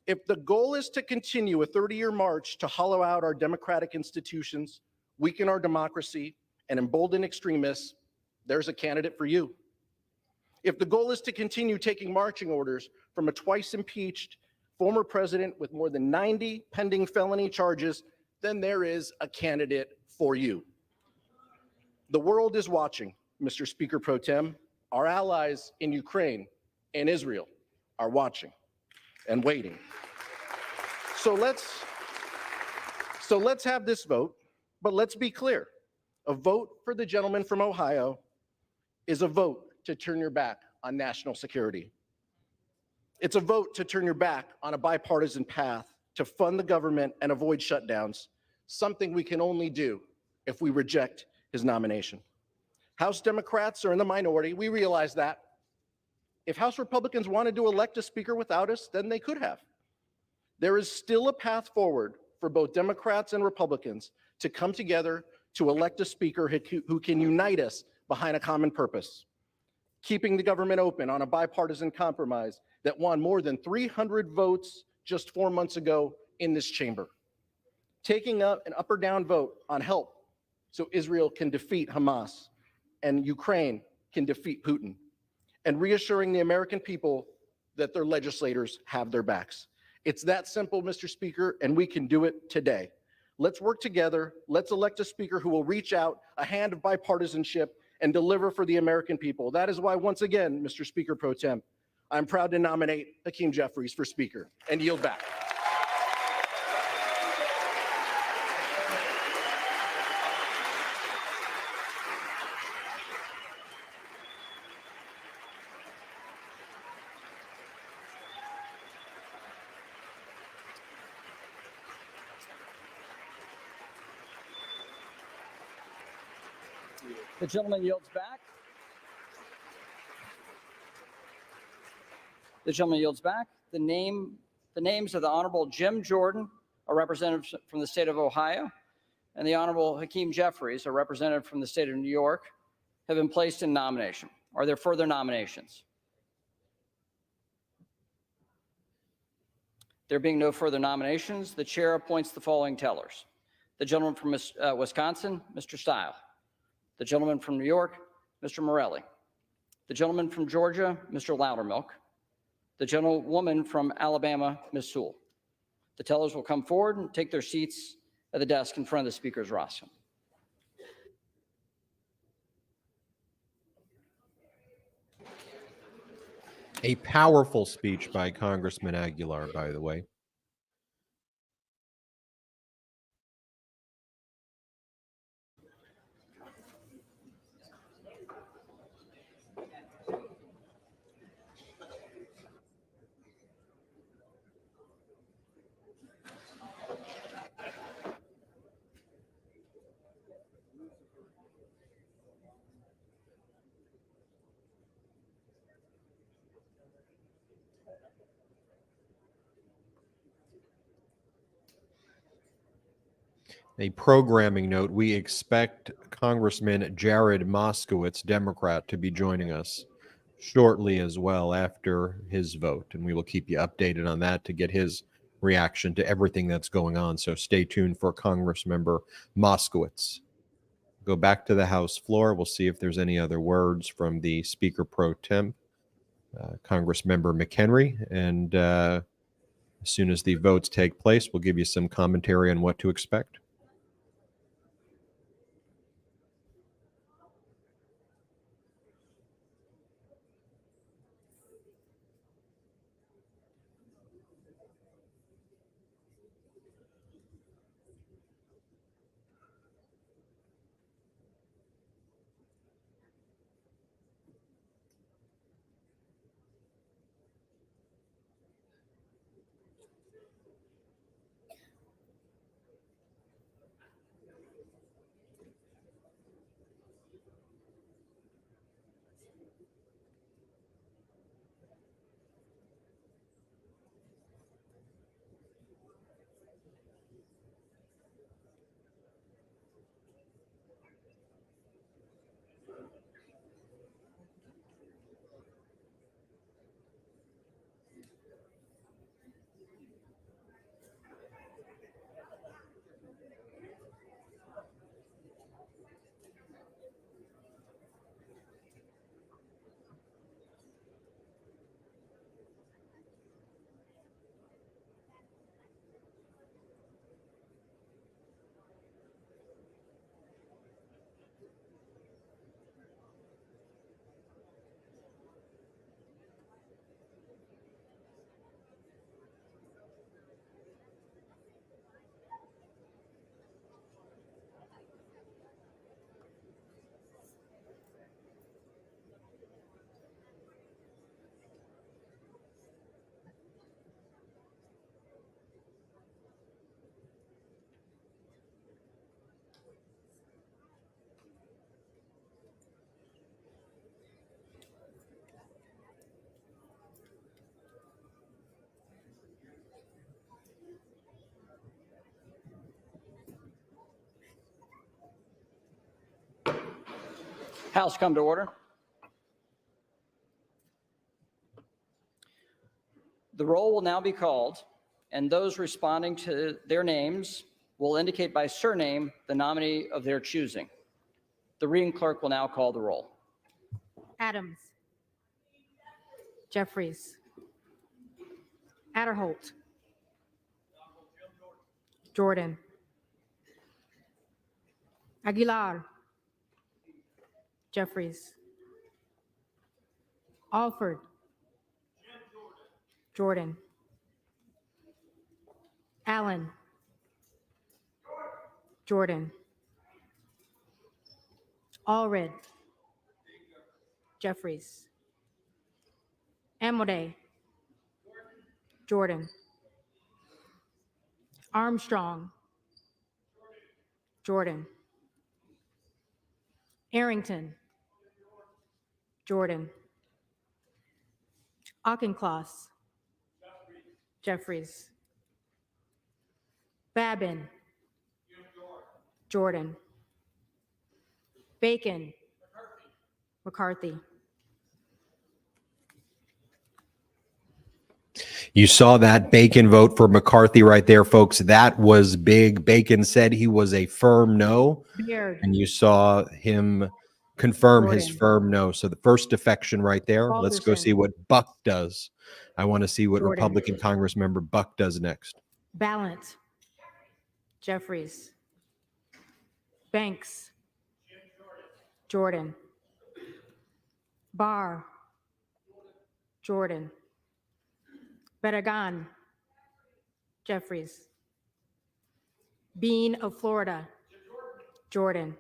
If the goal is to continue a 30-year march to hollow out our democratic institutions, weaken our democracy, and embolden extremists, there's a candidate for you. If the goal is to continue taking marching orders from a twice impeached former president with more than 90 pending felony charges, then there is a candidate for you. The world is watching, Mr. Speaker Pro Tem. Our allies in Ukraine and Israel are watching and waiting. So let's have this vote, but let's be clear. A vote for the gentleman from Ohio is a vote to turn your back on national security. It's a vote to turn your back on a bipartisan path to fund the government and avoid shutdowns, something we can only do if we reject his nomination. House Democrats are in the minority. We realize that. If House Republicans wanted to elect a speaker without us, then they could have. There is still a path forward for both Democrats and Republicans to come together to elect a speaker who can unite us behind a common purpose, keeping the government open on a bipartisan compromise that won more than 300 votes just 4 months ago in this chamber, taking up an up or down vote on help so Israel can defeat Hamas and Ukraine can defeat Putin, and reassuring the American people that their legislators have their backs. It's that simple, Mr. Speaker, and we can do it today. Let's work together. Let's elect a speaker who will reach out a hand of bipartisanship and deliver for the American people. That is why, once again, Mr. Speaker Pro Tem, I'm proud to nominate Hakeem Jeffries for Speaker and yield back. The gentleman yields back. The gentleman yields back. The names of the Honorable Jim Jordan, a representative from the state of Ohio, and the Honorable Hakeem Jeffries, a representative from the state of New York, have been placed in nomination. Are there further nominations? There being no further nominations, the chair appoints the following tellers. The gentleman from Wisconsin, Mr. Stile. The gentleman from New York, Mr. Morelli. The gentleman from Georgia, Mr. Loudermilk. The gentlewoman from Alabama, Ms. Sewell. The tellers will come forward and take their seats at the desk in front of the speaker's rostrum. A powerful speech by Congressman Aguilar, by the way. A programming note, we expect Congressman Jared Moskowitz, Democrat, to be joining us shortly as well after his vote, and we will keep you updated on that to get his reaction to everything that's going on. So stay tuned for Congressmember Moskowitz. Go back to the House floor. We'll see if there's any other words from the Speaker Pro Tem, Congressmember McHenry, and as soon as the votes take place, we'll give you some commentary on what to expect. House come to order. The roll will now be called, and those responding to their names will indicate by surname the nominee of their choosing. The reading clerk will now call the roll. Adams. Jeffries. Adderholt. Jordan. Aguilar. Jeffries. Alford. Jordan. Allen. Jordan. Allred. Jeffries. Amode. Jordan. Armstrong. Jordan. Arrington. Jordan. Auchincloss. Jeffries. Babin. Jordan. Bacon. McCarthy. You saw that Bacon vote for McCarthy right there, folks. That was big. Bacon said he was a firm no, Beard. and you saw him confirm his Jordan. firm no. So the first defection right there. Let's go Alderson. see what Buck does. I want to see what Jordan. Republican Congress member Buck does next. Ballant. Jeffries. Banks. Jordan. Barr. Jordan. Bedagan. Jeffries. Bean of Florida. Jordan.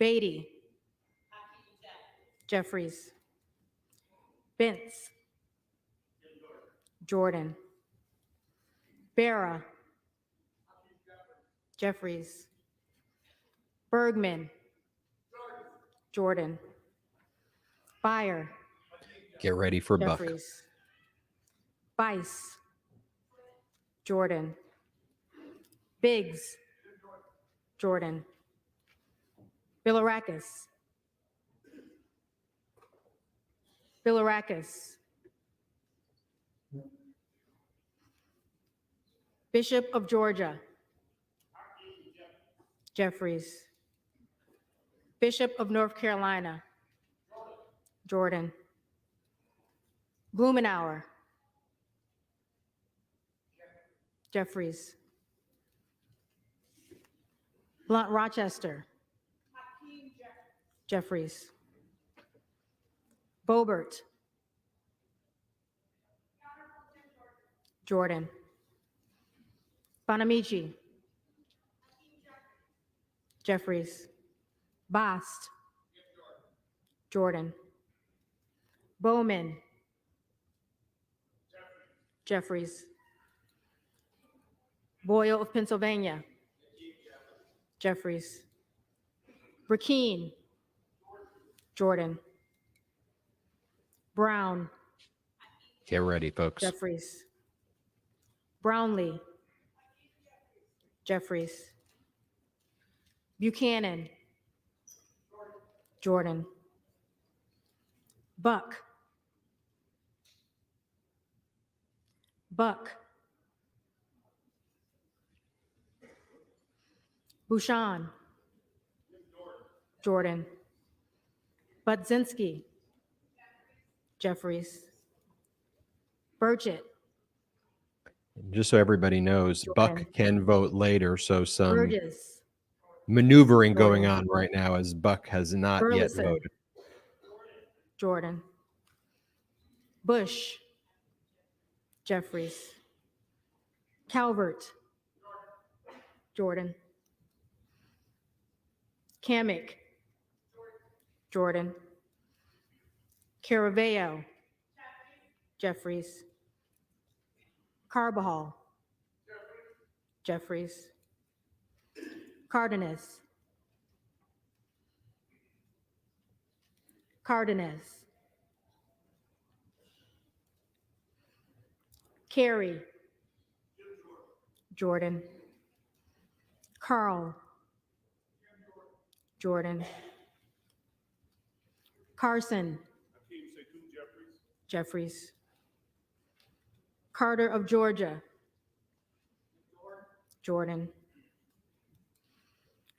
Beatty. Jeffries. Bentz. Jordan. Barra. Jeffries. Bergman. Jordan. Byer. Get ready for Buck. Jeffries. Bice. Jordan. Biggs. Jordan. Bilirakis. Bilirakis. Bishop of Georgia. Jeffries. Bishop of North Carolina. Jordan. Blumenauer. Jeffries. Blunt Rochester. Jeffries. Bobert. Jordan. Bonamici. Jeffries. Bast. Jordan. Bowman. Jeffries. Boyle of Pennsylvania. Jeffries. Burkeen. Jordan. Brown. Get ready, folks. Jeffries. Brownlee. Jeffries. Buchanan. Jordan. Buck. Buck. Bouchon. Jordan. Budzinski. Jeffries. Burchett. Just so everybody knows, Jordan. Buck can vote later. So some Burgess. maneuvering going Jordan. on right now as Buck has not yet Burleson. voted. Jordan. Bush. Jeffries. Calvert. Jordan. Kamick. Jordan. Caraveo. Jeffries. Carbajal. Jeffries. Cardenas. Cardenas. Carey. Jordan. Carl. Jordan. Carson. Jeffries. Carter of Georgia. Jordan.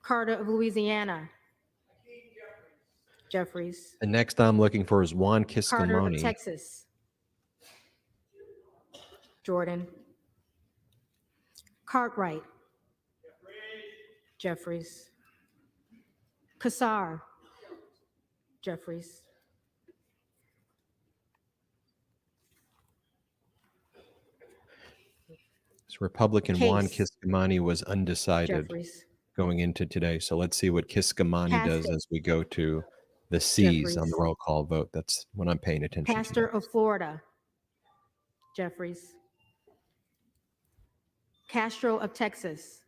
Carter of Louisiana. Jeffries. The next I'm looking for is Juan Carter of Kiscomani. Texas. Jordan. Cartwright. Jeffries. Kassar. Jeffries. This Republican Juan Case. Kiscomani was undecided Jeffries. going into today. So let's see what Kiscomani does Pastor. as we go to the C's on the Jeffries. roll call vote. That's when I'm paying attention Pastor to. of Florida. Jeffries. Castro of Texas.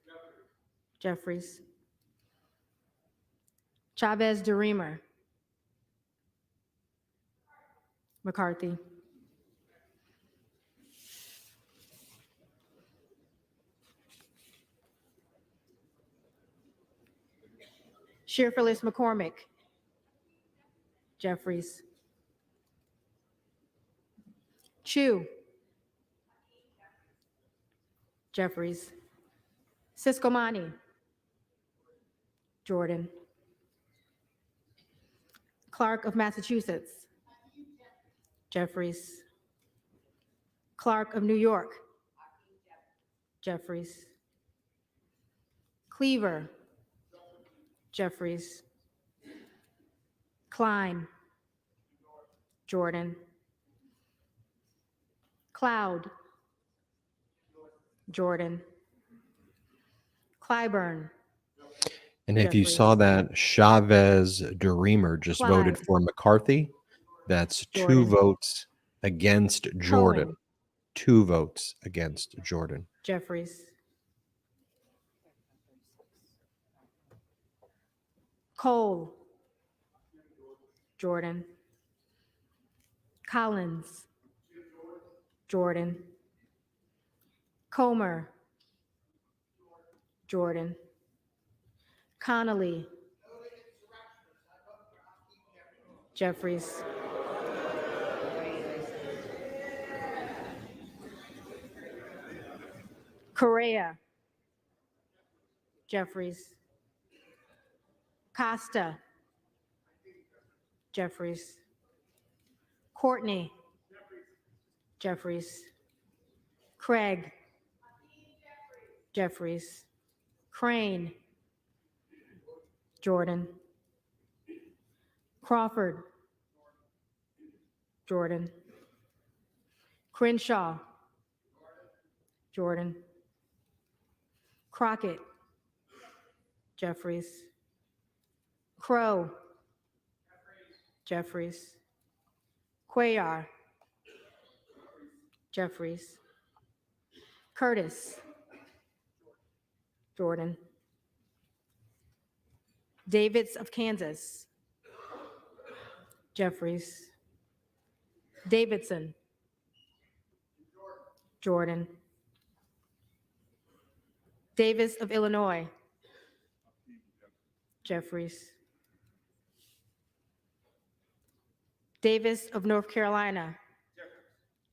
Jeffries. Chavez DeRemer. McCarthy. Shearfillis McCormick. Jeffries. Chu. Jeffries. Siscomani. Jordan. Clark of Massachusetts. Jeffries. Clark of New York. Jeffries. Cleaver. Jeffries. Klein. Jordan. Cloud. Jordan. Clyburn. And if you saw that, Chavez DeRemer just voted Clyde. for McCarthy. That's Jordan. 2 votes against Jordan. Cohen. 2 votes against Jordan. Jeffries. Cole. Jordan. Collins. Jordan. Comer. Jordan. Connolly. Jeffries. Correa. Jeffries. Costa. Jeffries. Courtney. Jeffries. Craig. Jeffries. Crane. Jordan. Crawford. Jordan. Crenshaw. Jordan. Crockett. Jeffries. Crow. Jeffries. Cuellar. Jeffries. Curtis. Jordan. Davids of Kansas. Jeffries. Davidson. Jordan. Davis of Illinois. Jeffries. Davis of North Carolina.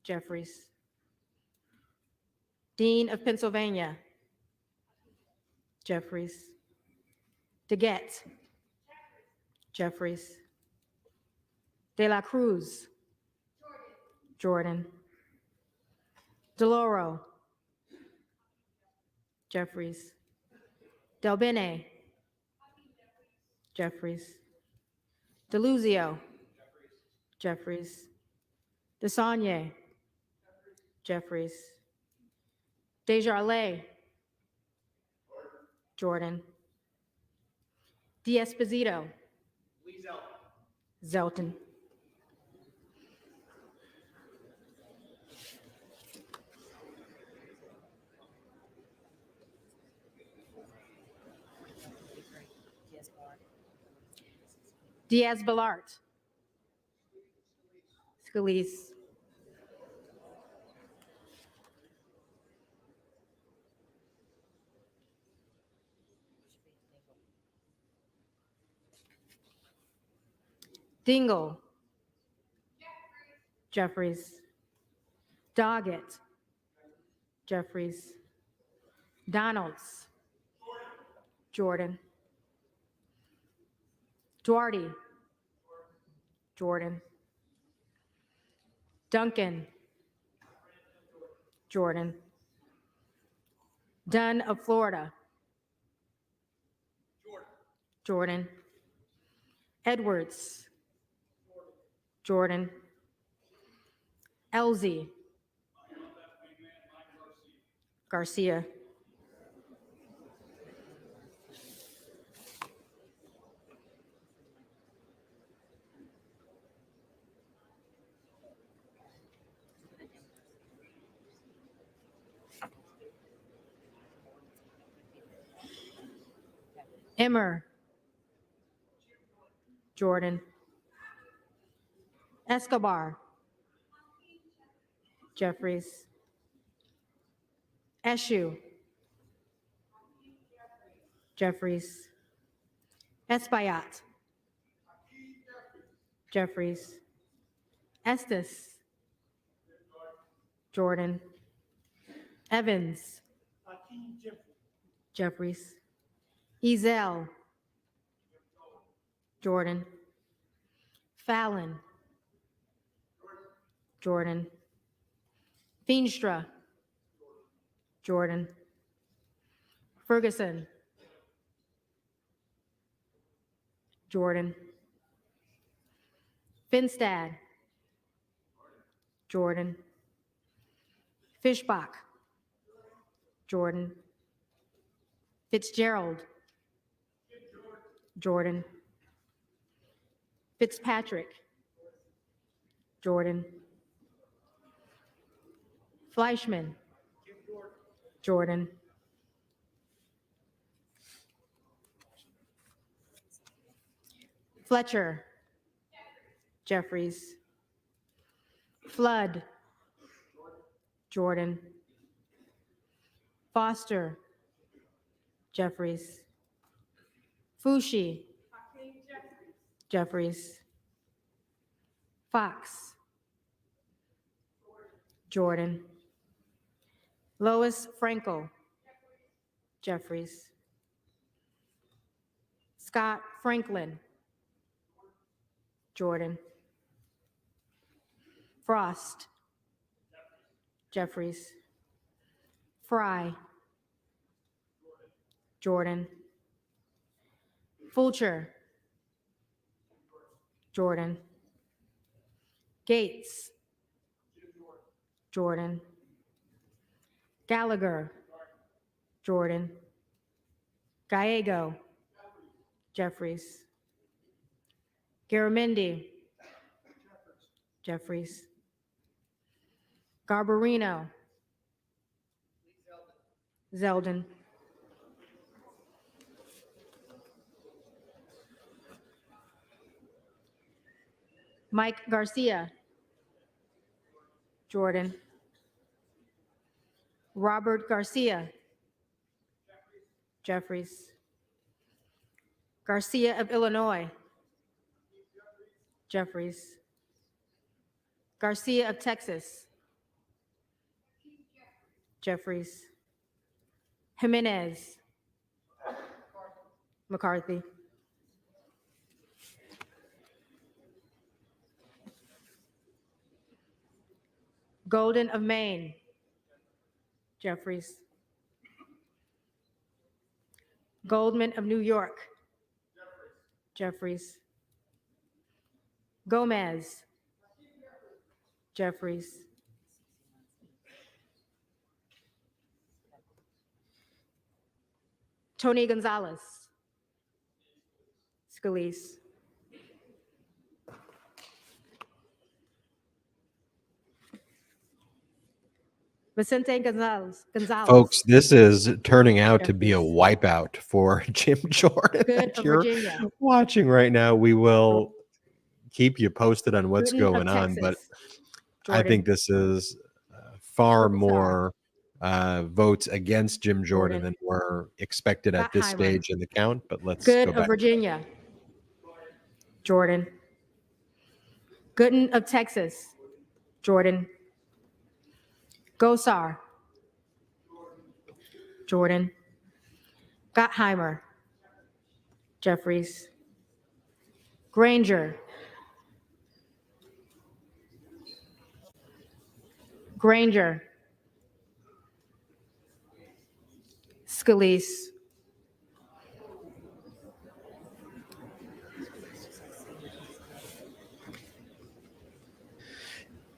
Jeffries. Dean of Pennsylvania. Jeffries. DeGette. Jeffries. De La Cruz. Jordan. DeLauro. Jeffries. Del Bene. Jeffries. DeLuzio. Jeffries. DeSaulnier. Jeffries. Desjardins. Jordan. D'Esposito. Zelton. Diaz-Balart. Scalise. Dingle. Jeffries. Doggett. Jeffries. Donalds. Jordan. Duarte. Jordan. Duncan. Jordan. Dunn of Florida. Jordan. Edwards. Jordan. Elsie. Garcia. Emmer. Jordan. Escobar. Jeffries. Eshu. Jeffries. Espaillat. Jeffries. Estes. Jordan. Evans. Jeffries. Ezel. Jordan. Fallon. Jordan. Feenstra. Jordan. Ferguson. Jordan. Finstad. Jordan. Fishbach. Jordan. Fitzgerald. Jordan. Fitzpatrick. Jordan. Fleischman. Jordan. Fletcher. Jeffries. Flood. Jordan. Foster. Jeffries. Fushi. Jeffries. Fox. Jordan. Lois Frankel. Jeffries. Scott Franklin. Jordan. Frost. Jeffries. Fry. Jordan. Fulcher. Jordan. Gates. Jordan. Gallagher. Jordan. Gallego. Jeffries. Garamendi. Jeffries. Garbarino. Zeldin. Mike Garcia. Jordan. Robert Garcia. Jeffries. Garcia of Illinois. Jeffries. Garcia of Texas. Jeffries. Jimenez. McCarthy. Golden of Maine. Jeffries. Goldman of New York. Jeffries. Gomez. Jeffries. Tony Gonzalez. Scalise. Vicente Gonzalez. Folks, this is turning out to be a wipeout for Jim Jordan Good that of you're Virginia. watching right now. We will keep you posted on what's Britain of going on, but Texas. I Jordan. think this is far Purple more votes against Jim Jordan Jordan. than were expected at this Gottheimer. stage in the count, but let's Good go of back. Virginia. Jordan. Gooden of Texas, Jordan. Gosar, Jordan. Gottheimer, Jeffries. Granger, Granger. Scalise.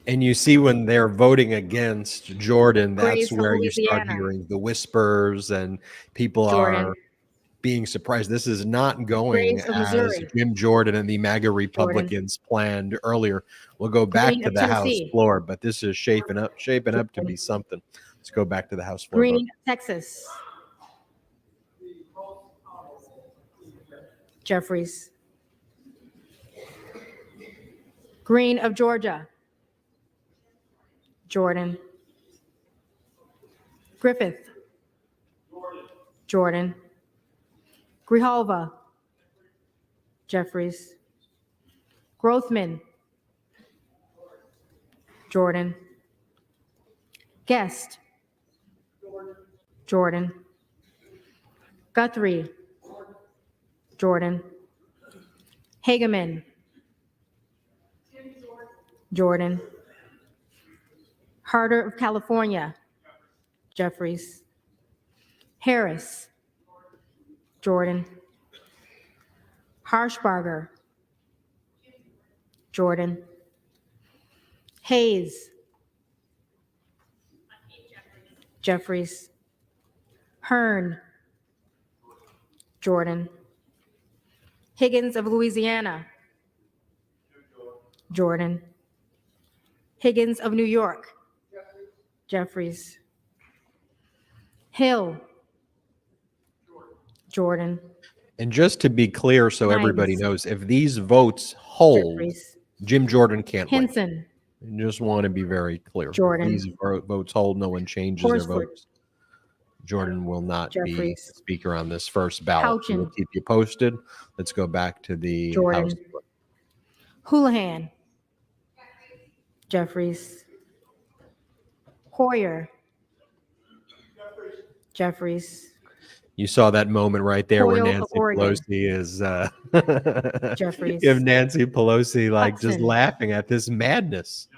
And you see when they're voting against Jordan, that's Graves of where you start Louisiana, hearing the whispers and people Jordan. are being surprised. This is not going Graves of as Missouri, Jim Jordan and the MAGA Republicans planned earlier. We'll go back Green to of the House Tennessee, floor, but this is shaping up to Jordan. be something. Let's go back to the House floor vote. Green of Texas, Jeffries. Green of Georgia, Jordan. Griffith, Jordan. Grijalva, Jeffries. Grothman, Jordan. Guest, Jordan. Guthrie, Jordan. Hageman, Jordan. Harder of California, Jeffries. Harris, Jordan. Harshbarger, Jordan. Hayes, Jeffries. Hearn, Jordan. Higgins of Louisiana, Jordan. Higgins of New York, Jeffries. Hill, Jordan. And just to be clear, so everybody Hines, knows, if these votes hold, Jeffries. Jim Jordan can't win. Henson, I just want to be very clear. If Jordan. these votes hold, no one changes their Horsford, votes. Jordan will not be Jeffries. speaker on this first ballot. We'll Houchin, keep you posted. Let's go back to the Jordan. House. Houlihan, Jeffries. Hoyer, Jeffries. You saw that moment right there where Hoyle of Nancy Oregon, Pelosi is Jeffries. you have Nancy Pelosi like just Hudson, laughing at this madness.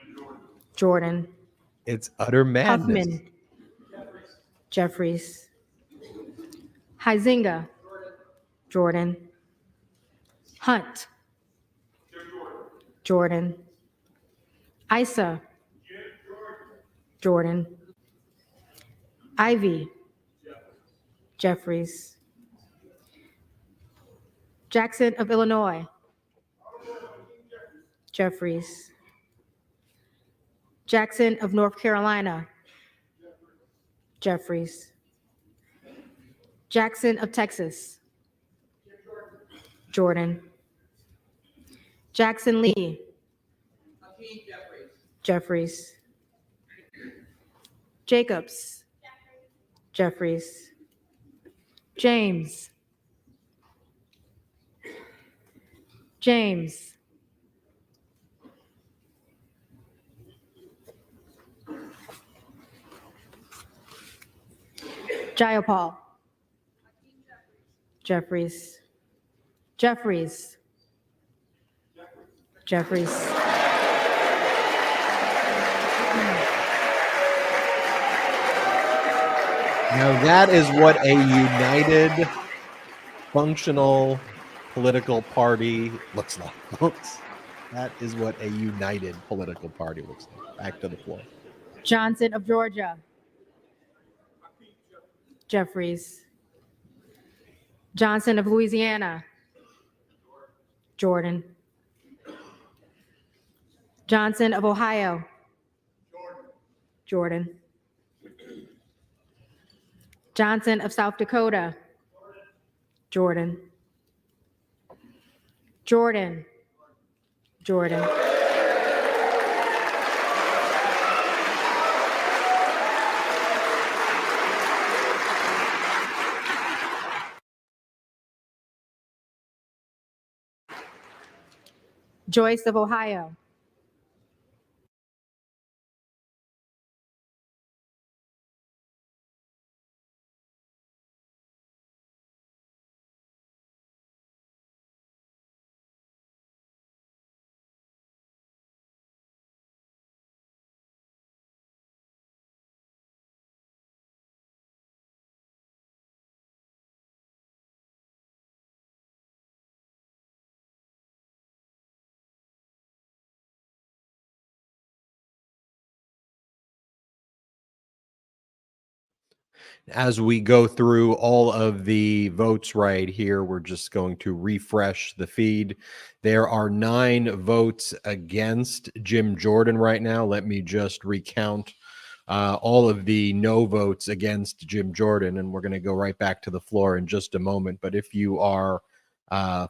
Jordan. It's utter madness. Huffman, Jeffries. Huizinga, Jordan. Hunt, Jordan. Isa, Jordan. Ivy, Jeffries. Jackson of Illinois, Jeffries. Jackson of North Carolina, Jeffries. Jackson of Texas, Jordan. Jackson Lee, Jeffries. Jacobs, Jeffries. James, James. Jayapal, Jeffries. Jeffries, Jeffries. Now that is what a united, functional political party looks like, folks. That is what a united political party looks like. Back to the floor. Johnson of Georgia, Jeffries. Johnson of Louisiana, Jordan. Johnson of Ohio, Jordan. Johnson of South Dakota, Jordan. Jordan, Jordan. Joyce of Ohio, As we go through all of the votes right here, we're just going to refresh the feed. There are 9 votes against Jim Jordan right now. Let me just recount all of the no votes against Jim Jordan, and we're going to go right back to the floor in just a moment. But if you are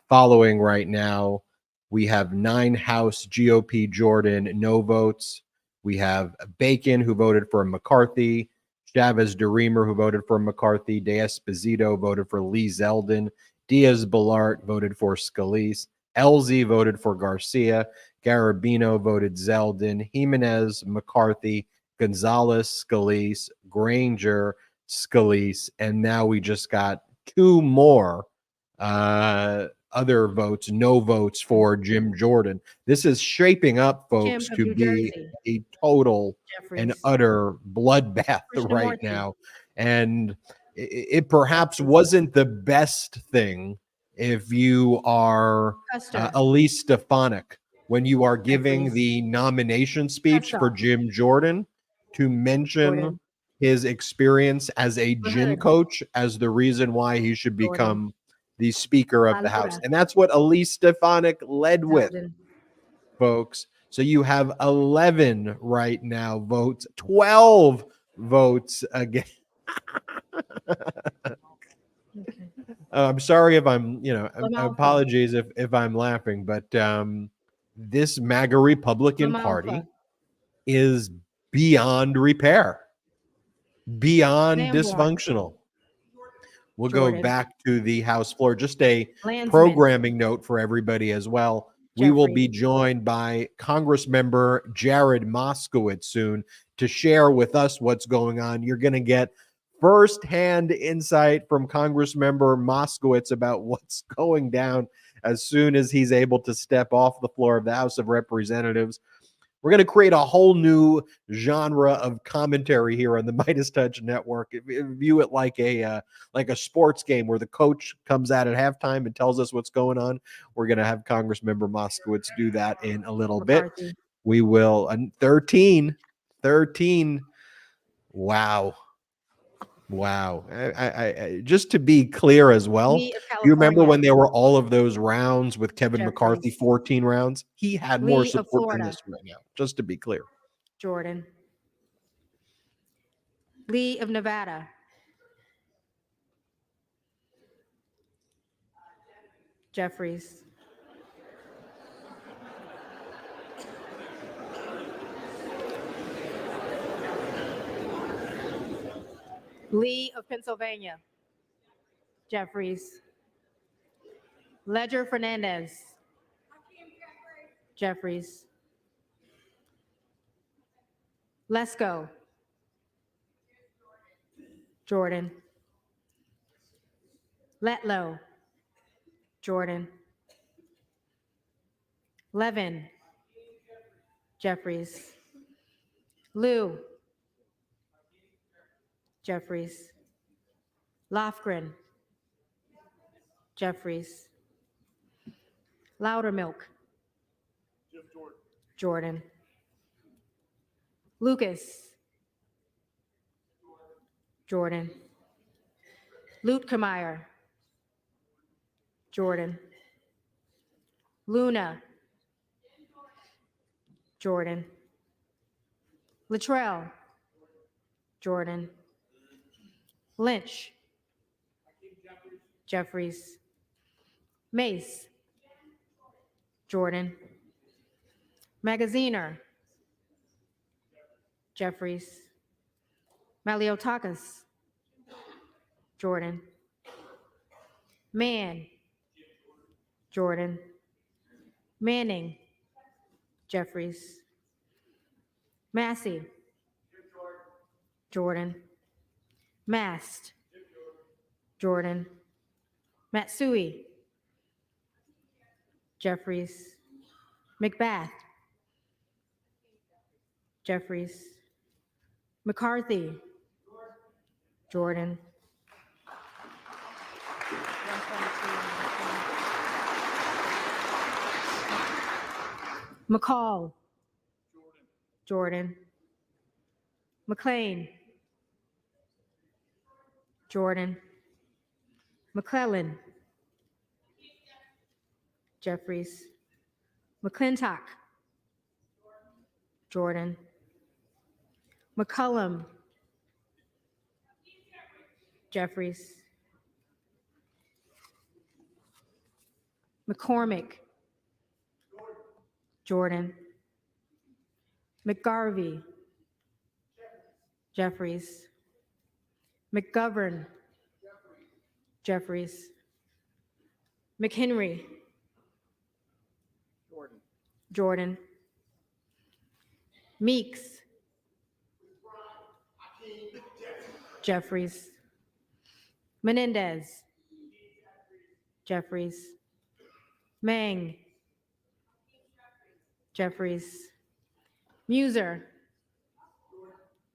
following right now, we have 9 House GOP Jordan no votes. We have Bacon, who voted for McCarthy, Chavez DeReamer, who voted for McCarthy, De Esposito voted for Lee Zeldin, Diaz-Balart voted for Scalise, Elzy voted for Garcia, Garabino voted Zeldin, Jimenez, McCarthy, Gonzalez, Scalise, Granger, Scalise, and now we just got 2 more other votes, no votes for Jim Jordan. This is shaping up, folks, Jim of to New be Jersey. a total and Jeffries. utter bloodbath right Krishnamurti. now. And it perhaps wasn't the best thing if you are Custer. Elise Stefanik when you are giving Jeffries. the nomination speech for Cutoff. Jim Jordan to mention Jordan. his experience as a gym Lahood. coach as the reason why he should Jordan. become the Speaker of the House. Laura. And that's what Elise Stefanik led with, Zeldin. folks. So you have 11 right now votes, 12 votes again. I'm sorry if I'm, apologies if I'm laughing, but this MAGA Republican Party is beyond repair, beyond Lamborn. dysfunctional. We'll go Jordan. back to the House floor. Just a Landsman. programming note for everybody as well. We will be Jeffries. joined by Congressmember Jared Moskowitz soon to share with us what's going on. You're going to get firsthand insight from Congressmember Moskowitz about what's going down as soon as he's able to step off the floor of the House of Representatives. We're going to create a whole new genre of commentary here on the MeidasTouch Network. View it like a sports game where the coach comes out at halftime and tells us what's going on. We're going to have Congressmember Moskowitz do that in a little McCarthy. bit. We will 13. Wow. I just to be clear as well, Lee of you remember California. when there were all of those rounds with Kevin McCarthy, Jeffries. 14 rounds? He had more Lee of support than Florida. this right now, just to be clear. Jordan. Lee of Nevada. Jeffries. Lee of Pennsylvania. Jeffries. Ledger Fernandez. Jeffries. Lesko. Jordan. Letlow. Jordan. Levin. Jeffries. Liu. Jeffries. Lofgren. Jeffries. Loudermilk. Jordan. Lucas. Jordan. Lutkemeyer. Jordan. Luna. Jordan. Luttrell. Jordan. Lynch. Jeffries. Mace. Jordan. Magaziner. Jeffries. Maliotakis. Jordan. Mann. Jordan. Manning. Jeffries. Massey. Jordan. Mast. Jordan. Matsui. Jeffries. McBath. Jeffries. McCarthy. Jordan. McCall. Jordan. McLean. Jordan. McClellan. Jeffries. McClintock. Jordan. McCullum. Jeffries. McCormick. Jordan. McGarvey. Jeffries. McGovern. Jeffries. McHenry. Jordan. Meeks. Jeffries. Menendez. Jeffries. Mang. Jeffries. Muser.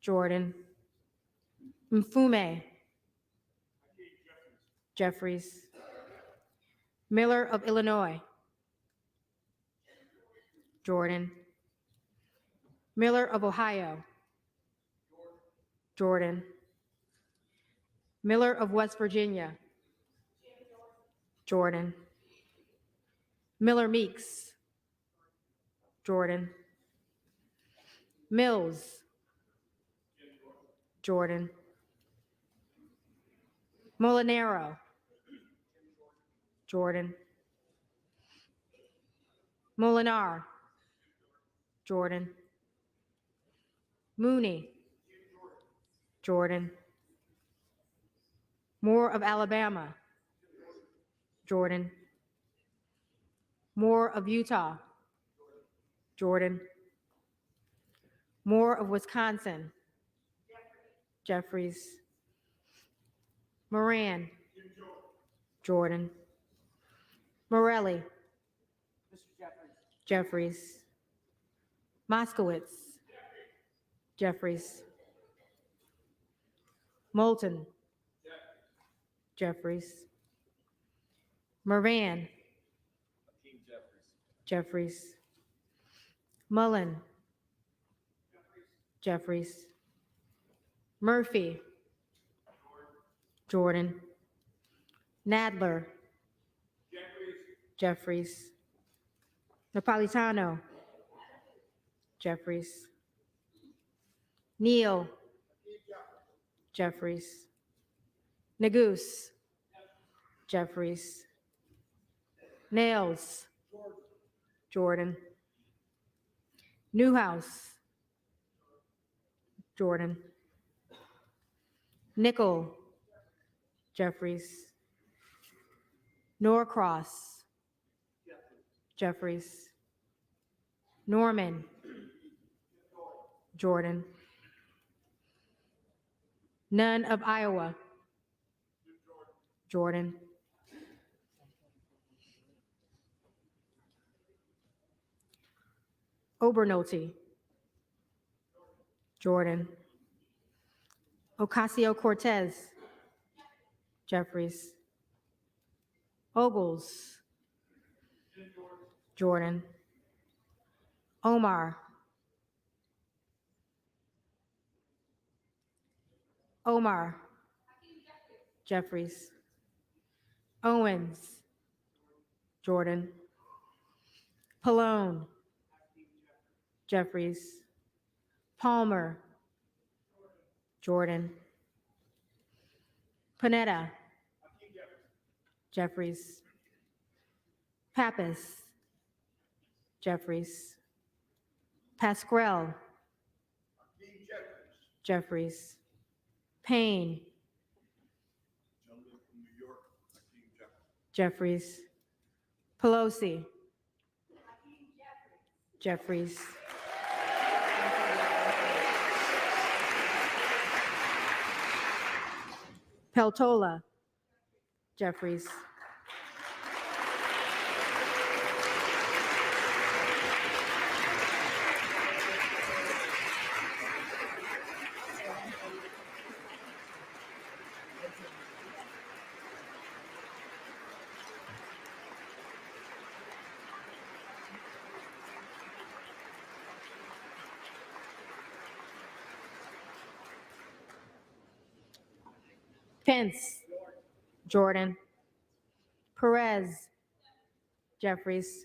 Jordan. Mfume. Jeffries. Miller of Illinois. Jordan. Miller of Ohio. Jordan. Miller of West Virginia. Jordan. Miller Meeks. Jordan. Mills. Jordan. Molinaro. Jordan. Molinar. Jordan. Mooney. Jordan. Moore of Alabama. Jordan. Moore of Utah. Jordan. Moore of Wisconsin. Jeffries. Moran. Jordan. Morelli. Jeffries. Moskowitz. Jeffries. Moulton. Jeffries. Moran. Jeffries. Mullen. Jeffries. Murphy. Jordan. Nadler. Jeffries. Napolitano. Jeffries. Neal. Jeffries. Neguse. Jeffries. Nails. Jordan. Newhouse. Jordan. Nickel. Jeffries. Norcross. Jeffries. Norman. Jordan. None of Iowa. Jordan. Obernolte. Jordan. Ocasio-Cortez. Jeffries. Ogles. Jordan. Omar. Omar. Jeffries. Owens. Jordan. Pallone. Jeffries. Palmer. Jordan. Panetta. Jeffries. Pappas. Jeffries. Pasquale. Jeffries. Payne. Jeffries. Pelosi. Jeffries. Peltola. Jeffries. Pence, Jordan. Perez, Jeffries.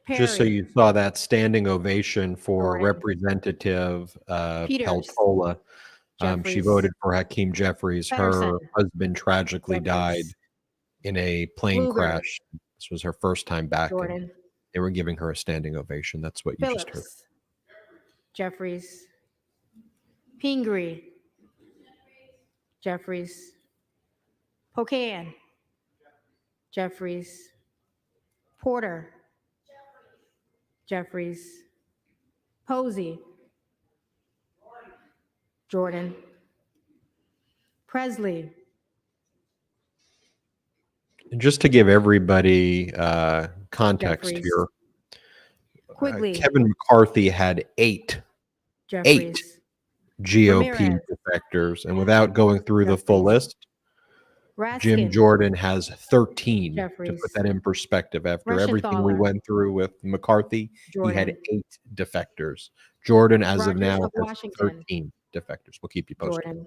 Just so Perry, you saw that standing ovation for Jordan. Representative Peters, Peltola. She Jeffries. voted for Hakeem Jeffries. Her Fetterson, husband tragically died Jeffries. in a plane Lugar, crash. This was her first time back, and Jordan. they were giving her a standing ovation. That's what you just heard. Phillips, Jeffries. Pingree, Jeffries. Pocan, Jeffries. Porter, Jeffries. Posey, Jordan. Presley, And just to give everybody context Jeffries. here, Quigley, Kevin McCarthy had eight Jeffries. GOP Ramirez, defectors, and without going through the full list, Jim Raskin, Jordan has 13. To Jeffries. put that in perspective, after everything we Reschenthaler, went through with McCarthy, he had Jordan. 8 defectors. Jordan, as of Rogers now, of has Washington, 13 defectors. We'll keep you posted. Jordan.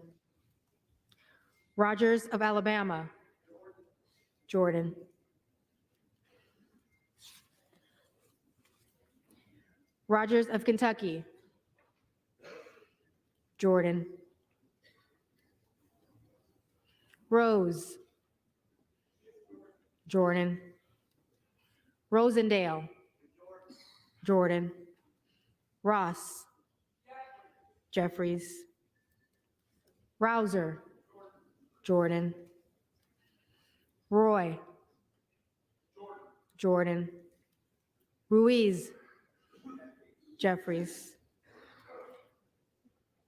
Rogers of Alabama, Jordan. Rogers of Kentucky, Jordan. Rose, Jordan. Rosendale, Jordan. Ross, Jeffries. Rouser, Jordan. Roy, Jordan. Ruiz, Jeffries.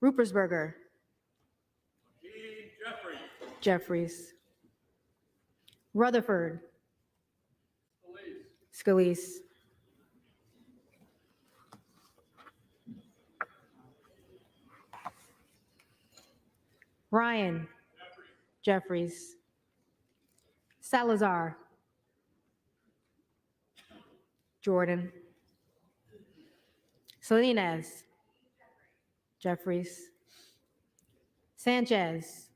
Rupersberger, Jeffries. Rutherford, Scalise. Ryan, Jeffries. Salazar, Jordan. Salinas, Jeffries. Sanchez,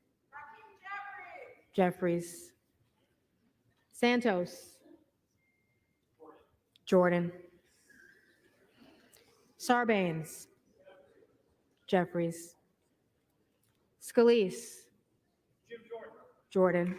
Jeffries. Santos, Jordan. Sarbanes, Jeffries. Scalise, Jordan.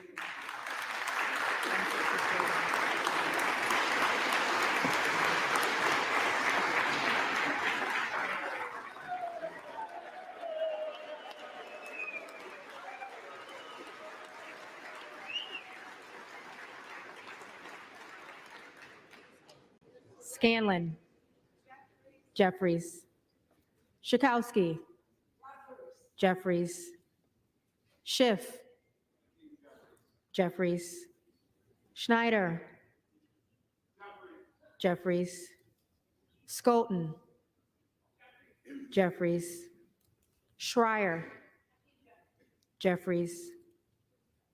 Scanlon, Jeffries. Schakowsky, Jeffries. Schiff, Jeffries. Schneider, Jeffries. Skolton, Jeffries. Schreier, Jeffries.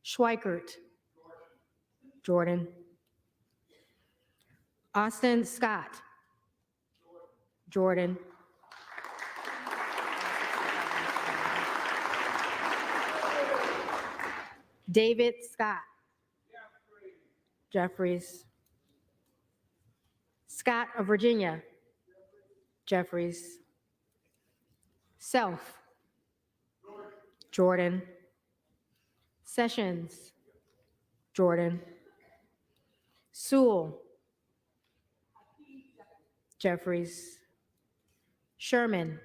Schweikert, Jordan. Austin Scott, Jordan. David Scott, Jeffries. Scott of Virginia, Jeffries. Self, Jordan. Sessions, Jordan. Sewell, Jeffries. Sherman,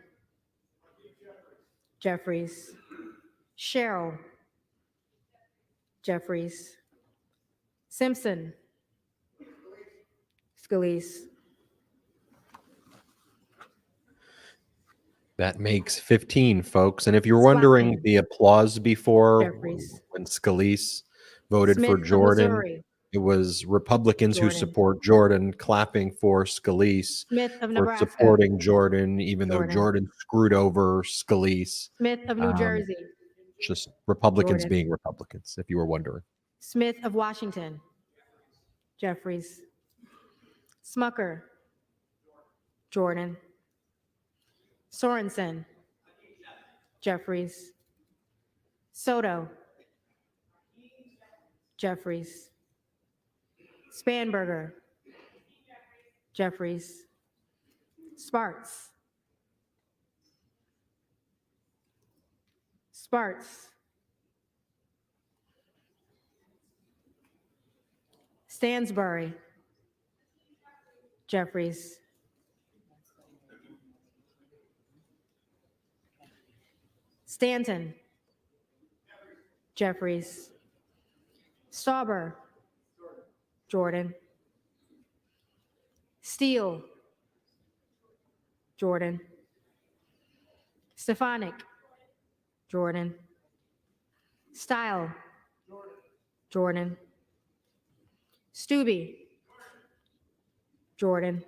Jeffries. Sherrill, Jeffries. Simpson, Scalise. That makes 15, folks. And if you're wondering Swain, the applause before Jeffries. when Scalise voted Smith for of Jordan, Missouri, it was Republicans who Jordan. support Jordan clapping for Scalise Smith of for Nebraska, supporting Jordan, even though Jordan. Jordan screwed over Scalise. Smith of New Jersey, Just Republicans Jordan. being Republicans, if you were wondering. Smith of Washington, Jeffries. Smucker, Jordan. Sorensen, Jeffries. Soto, Jeffries. Spanberger. Jeffries. Sparks. Sparks. Stansbury. Jeffries. Stanton. Jeffries. Stauber. Jordan. Steele. Jordan. Stefanik. Jordan. Style. Jordan. Stubbe. Jordan.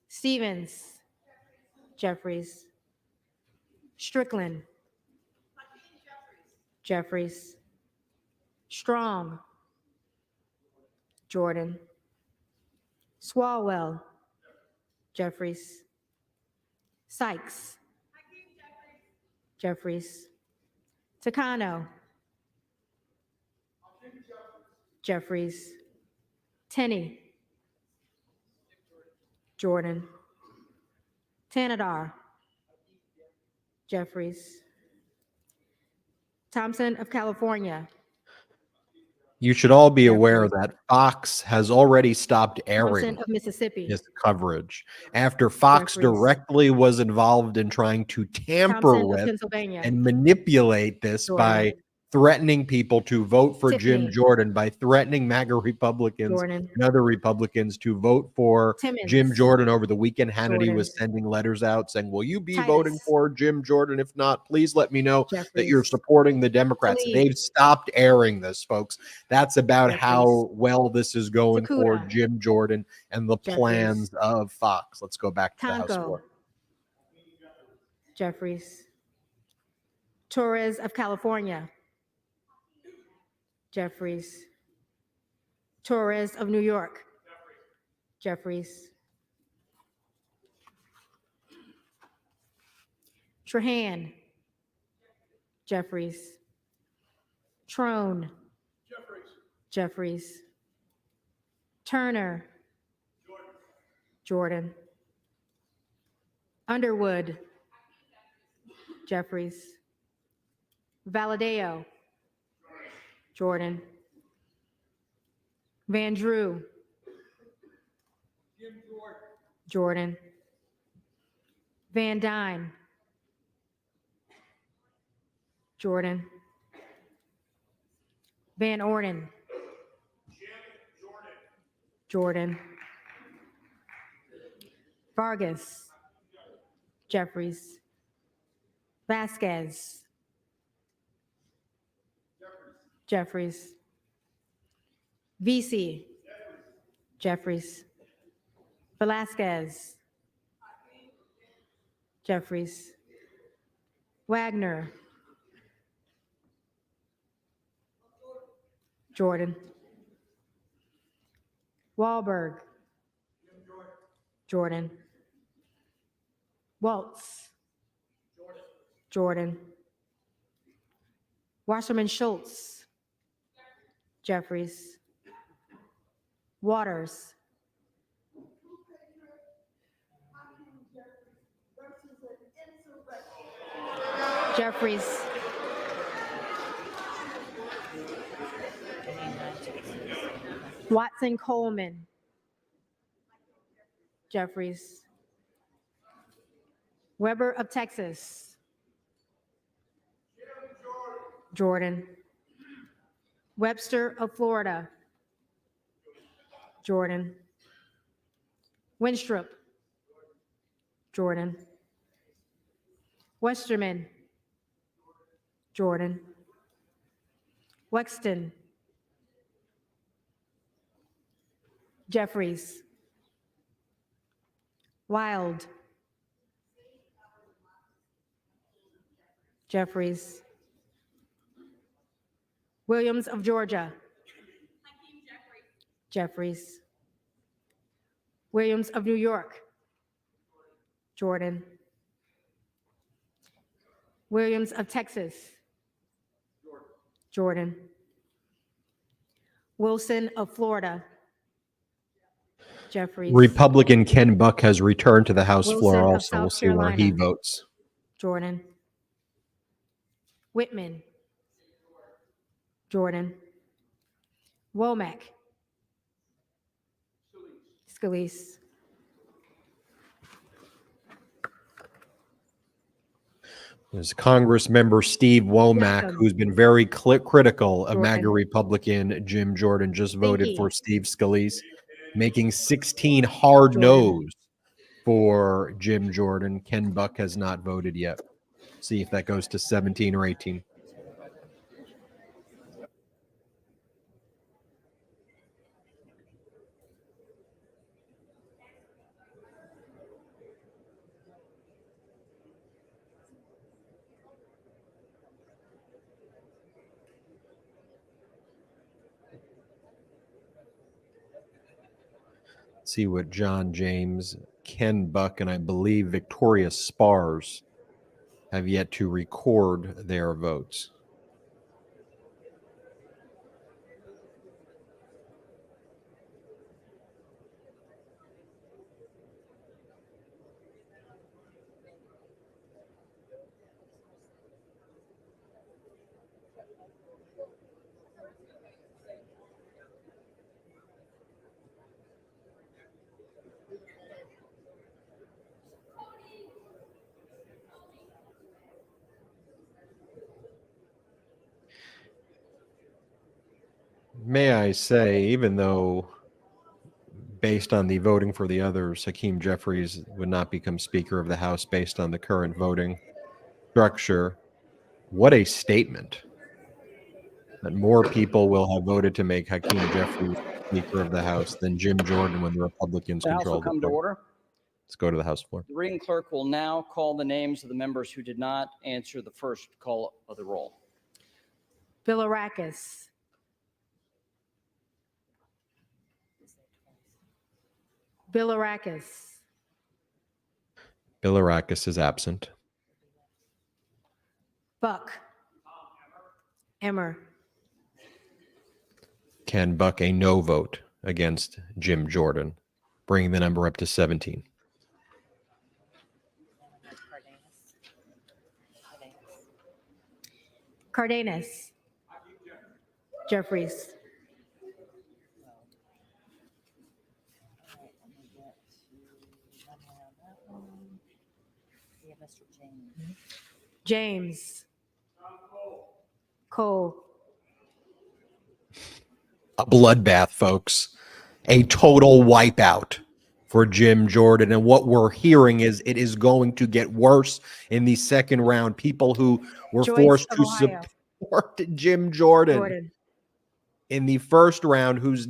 Stevens. Jeffries. Strickland. Jeffries. Strong. Jordan. Swalwell. Jeffries. Sykes. Jeffries. Takano. Jeffries. Tenney. Jordan. Tanadar. Jeffries. Thompson of California. You should all be aware that Fox has already stopped airing Thompson of Mississippi. his coverage after Fox Jeffries. directly was involved in trying to tamper Thompson of with Pennsylvania. and manipulate this by Jordan. threatening people to vote for Jim Tiffany. Jordan, by threatening MAGA Republicans Jordan. and other Republicans to vote for Timmons. Jim Jordan over the weekend. Hannity Jordan. was sending letters out saying, will you be Titus. voting for Jim Jordan? If not, please let me know that Jeffries. you're supporting the Democrats. Tlaib. They've stopped airing this, folks. That's about Jeffries. how well this is going for Takuda. Jim Jordan and the Jeffries. plans of Fox. Let's go back to the House Tonko. floor. Jeffries. Torres of California. Jeffries. Torres of New York. Jeffries. Trahan. Jeffries. Trone. Jeffries. Turner. Jordan. Underwood. Jeffries. Valadeo. Jordan. Van Drew. Jordan. Van Dyne. Jordan. Van Orden. Jordan. Vargas. Jeffries. Vasquez. Jeffries. VC. Jeffries. Velasquez. Jeffries. Wagner. Jordan. Wahlberg. Jordan. Waltz. Jordan. Wasserman Schultz. Jeffries. Waters. Jeffries. Watson Coleman. Jeffries. Weber of Texas. Jordan. Webster of Florida. Jordan. Winstrup. Jordan. Westerman. Jordan. Wexton. Jeffries. Wild. Jeffries. Williams of Georgia. Jeffries. Williams of New York. Jordan. Williams of Texas. Jordan. Wilson of Florida. Jeffries. Republican Ken Buck has returned to the House floor Wilson of also. We'll South see where he Carolina. votes. Jordan. Whitman. Jordan. Womack. Scalise. There's Congress member Steve Womack, Yackham. who's been very critical of MAGA Jordan. Republican Jim Jordan, just voted Finke. for Steve Scalise, making 16 hard Jordan. no's for Jim Jordan. Ken Buck has not voted yet. See if that goes to 17 or 18. See what John James, Ken Buck, and I believe Victoria Spars have yet to record their votes. May I say, even though based on the voting for the others, Hakeem Jeffries would not become Speaker of the House based on the current voting structure, what a statement that more people will have voted to make Hakeem Jeffries Speaker of the House than Jim Jordan when the Republicans The House will controlled the come to floor. order. Let's go to the House floor. The reading clerk will now call the names of the members who did not answer the first call of the roll. Bilirakis. Bilirakis. Bilirakis is absent. Buck. Emmer. Ken Buck, a no vote against Jim Jordan, bringing the number up to 17. Cardenas. Jeffries. James. Cole. A bloodbath, folks. A total wipeout for Jim Jordan. And what we're hearing is it is going to get worse in the second round. People who were Joyce forced of to Ohio. support Jim Jordan Jordan. in the first round, who's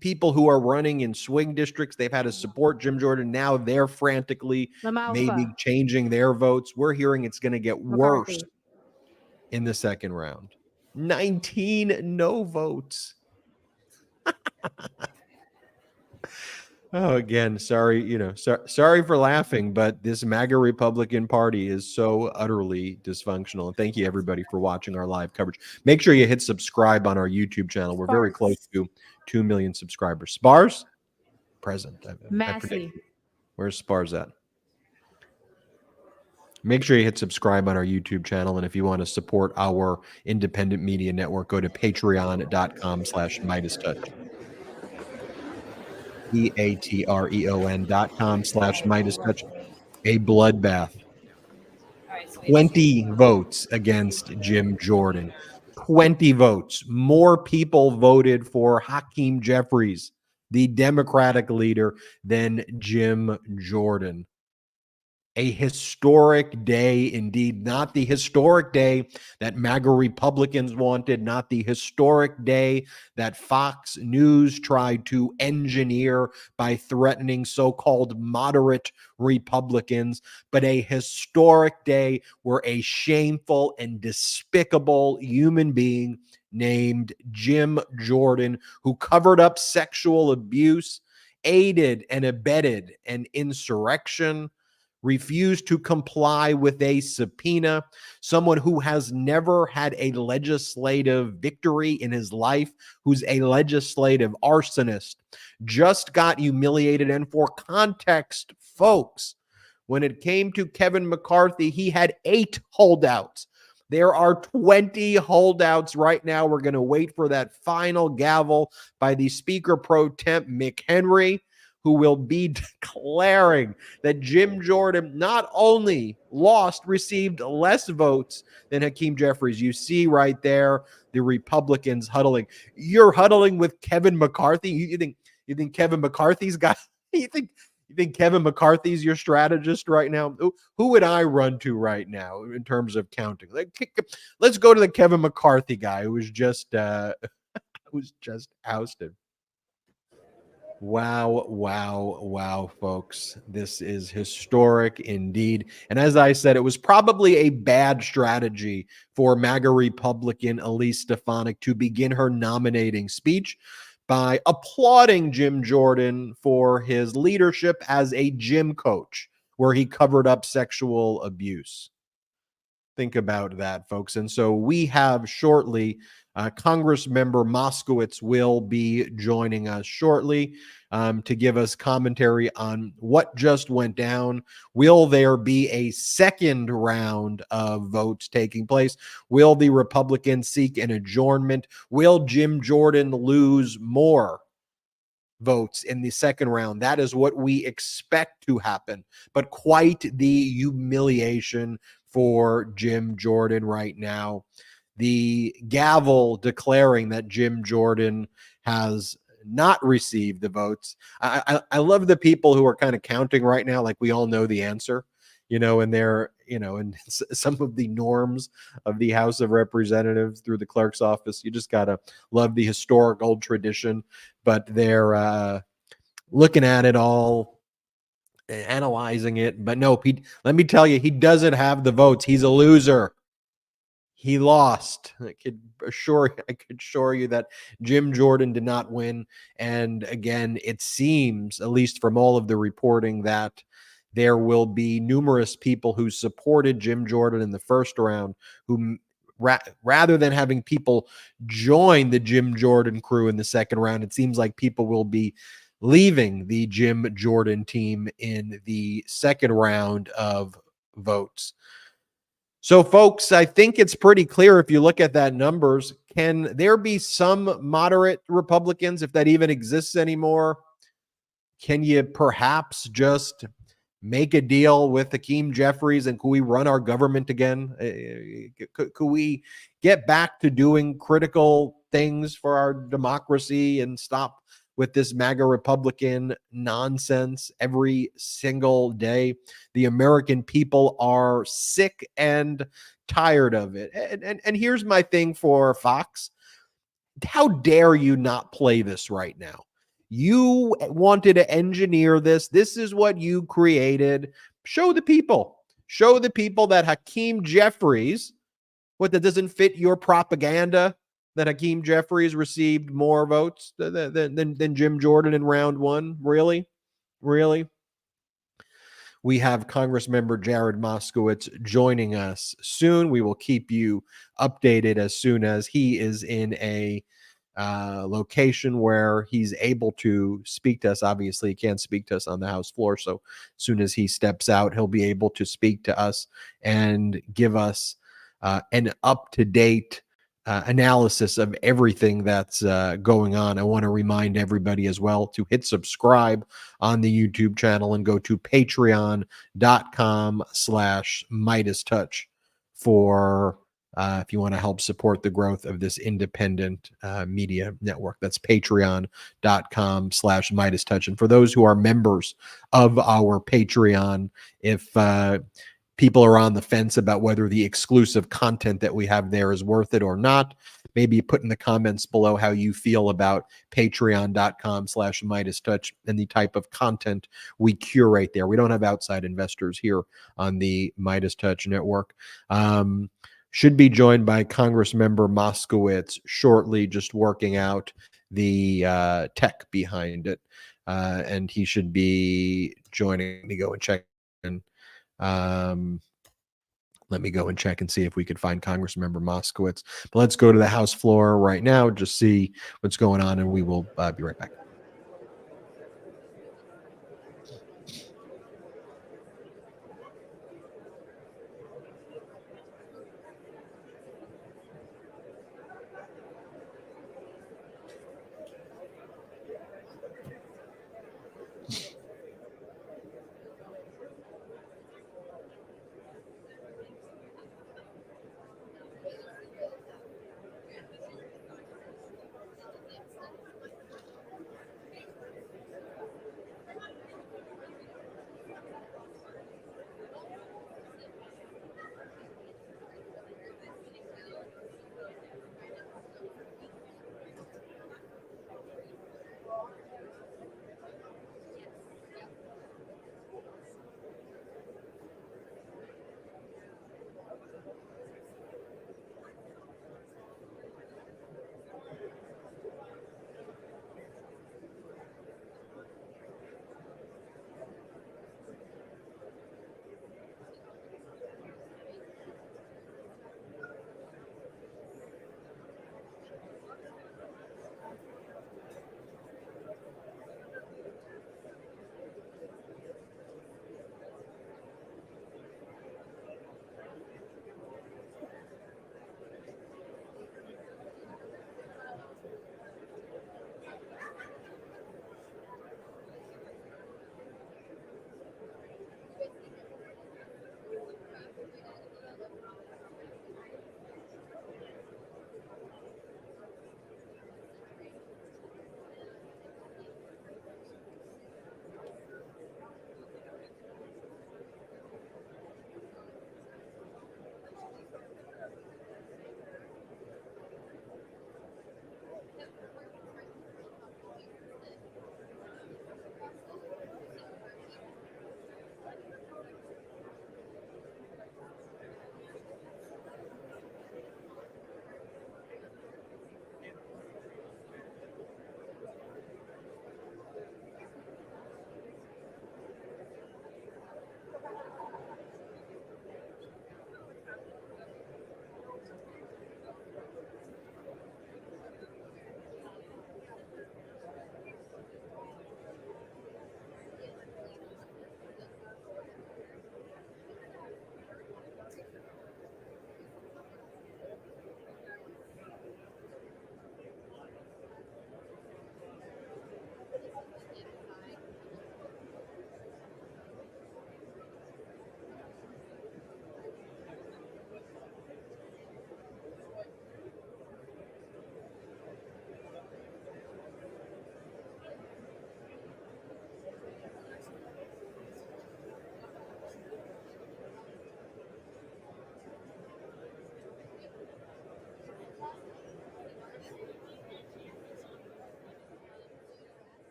people who are running in swing districts, they've had to support Jim Jordan. Now they're frantically LaMalfa. maybe changing their votes. We're hearing it's going to get worse McCarthy. in the second round. 19 no votes. Oh, again, sorry, sorry for laughing, but this MAGA Republican Party is so utterly dysfunctional. And thank you, everybody, for watching our live coverage. Make sure you hit subscribe on our YouTube channel. We're very close to 2 million subscribers. Spars? Present. I Massey. predict. Where's Spars at? Make sure you hit subscribe on our YouTube channel. And if you want to support our independent media network, go to patreon.com/MeidasTouch. patreon.com/MeidasTouch. A bloodbath. 20 votes against Jim Jordan. 20 votes. More people voted for Hakeem Jeffries, the Democratic leader, than Jim Jordan. A historic day indeed. Not the historic day that MAGA Republicans wanted, not the historic day that Fox News tried to engineer by threatening so-called moderate Republicans, but a historic day where a shameful and despicable human being named Jim Jordan, who covered up sexual abuse, aided and abetted an insurrection, refused to comply with a subpoena, someone who has never had a legislative victory in his life, who's a legislative arsonist, just got humiliated. And for context, folks, when it came to Kevin McCarthy, he had 8 holdouts. There are 20 holdouts right now. We're going to wait for that final gavel by the Speaker Pro Temp, Mick Henry, who will be declaring that Jim Jordan not only received less votes than Hakeem Jeffries. You see right there the Republicans huddling. You're huddling with Kevin McCarthy. You think Kevin McCarthy's got? You think Kevin McCarthy's your strategist right now? Who would I run to right now in terms of counting? Let's go to the Kevin McCarthy guy who was just ousted. Wow, folks. This is historic indeed. And as I said, it was probably a bad strategy for MAGA Republican Elise Stefanik to begin her nominating speech by applauding Jim Jordan for his leadership as a gym coach, where he covered up sexual abuse. Think about that, folks. And so we have shortly, Congressmember Moskowitz will be joining us shortly to give us commentary on what just went down. Will there be a second round of votes taking place? Will the Republicans seek an adjournment? Will Jim Jordan lose more votes in the second round? That is what we expect to happen. But quite the humiliation for Jim Jordan right now. The gavel declaring that Jim Jordan has not received the votes. I love the people who are kind of counting right now, like we all know the answer, and they're, and some of the norms of the House of Representatives through the clerk's office. You just got to love the historic old tradition, but they're looking at it all, analyzing it. But no, let me tell you, he doesn't have the votes. He's a loser. He lost. I could assure you that Jim Jordan did not win. And again, it seems, at least from all of the reporting, that there will be numerous people who supported Jim Jordan in the first round who, rather than having people join the Jim Jordan crew in the second round, it seems like people will be leaving the Jim Jordan team in the second round of votes. So, folks, I think it's pretty clear if you look at that numbers. Can there be some moderate Republicans, if that even exists anymore? Can you perhaps just make a deal with Hakeem Jeffries and could we run our government again? Could we get back to doing critical things for our democracy and stop with this MAGA Republican nonsense every single day? The American people are sick and tired of it. And here's my thing for Fox. How dare you not play this right now? You wanted to engineer this. This is what you created. Show the people that Hakeem Jeffries, that doesn't fit your propaganda, that Hakeem Jeffries received more votes than Jim Jordan in round one. Really? We have Congressmember Jared Moskowitz joining us soon. We will keep you updated as soon as he is in a location where he's able to speak to us. Obviously, he can't speak to us on the House floor. So as soon as he steps out, he'll be able to speak to us and give us an up-to-date analysis of everything that's going on. I want to remind everybody as well to hit subscribe on the YouTube channel and go to patreon.com/MeidasTouch for if you want to help support the growth of this independent media network. That's patreon.com/MeidasTouch. And for those who are members of our Patreon, if people are on the fence about whether the exclusive content that we have there is worth it or not, maybe put in the comments below how you feel about patreon.com/MeidasTouch and the type of content we curate there. We don't have outside investors here on the MeidasTouch network. Should be joined by Congressmember Moskowitz shortly, just working out the tech behind it. And he should be joining me. Go and check in. Let me go and check and see if we could find Congressmember Moskowitz. But let's go to the House floor right now, just see what's going on, and we will be right back.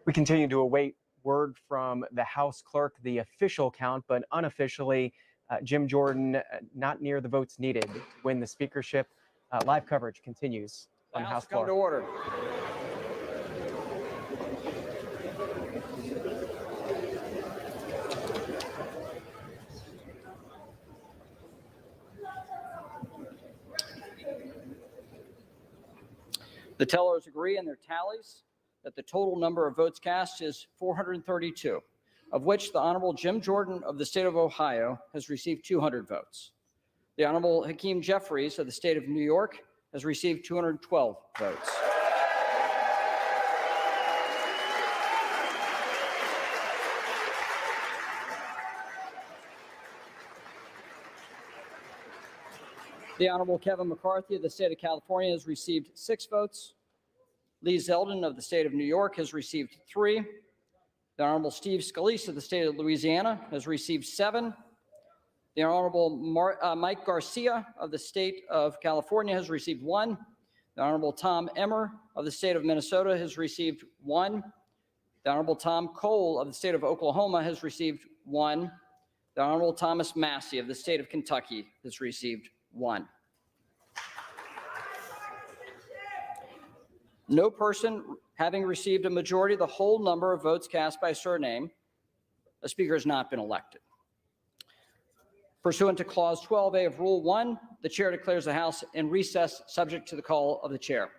We continue to await word from the House clerk, the official count, but unofficially, Jim Jordan not near the votes needed to win the speakership. Live coverage continues on the House floor. Come to order. The tellers agree in their tallies that the total number of votes cast is 432, of which the Honorable Jim Jordan of the state of Ohio has received 200 votes. The Honorable Hakeem Jeffries of the state of New York has received 212 votes. The Honorable Kevin McCarthy of the state of California has received 6 votes. Lee Zeldin of the state of New York has received 3. The Honorable Steve Scalise of the state of Louisiana has received 7. The Honorable Mike Garcia of the state of California has received 1. The Honorable Tom Emmer of the state of Minnesota has received 1. The Honorable Tom Cole of the state of Oklahoma has received 1. The Honorable Thomas Massey of the state of Kentucky has received 1. No person having received a majority of the whole number of votes cast by surname A speaker has not been elected. Pursuant to Clause 12A of Rule 1, the chair declares the House in recess subject to the call of the chair.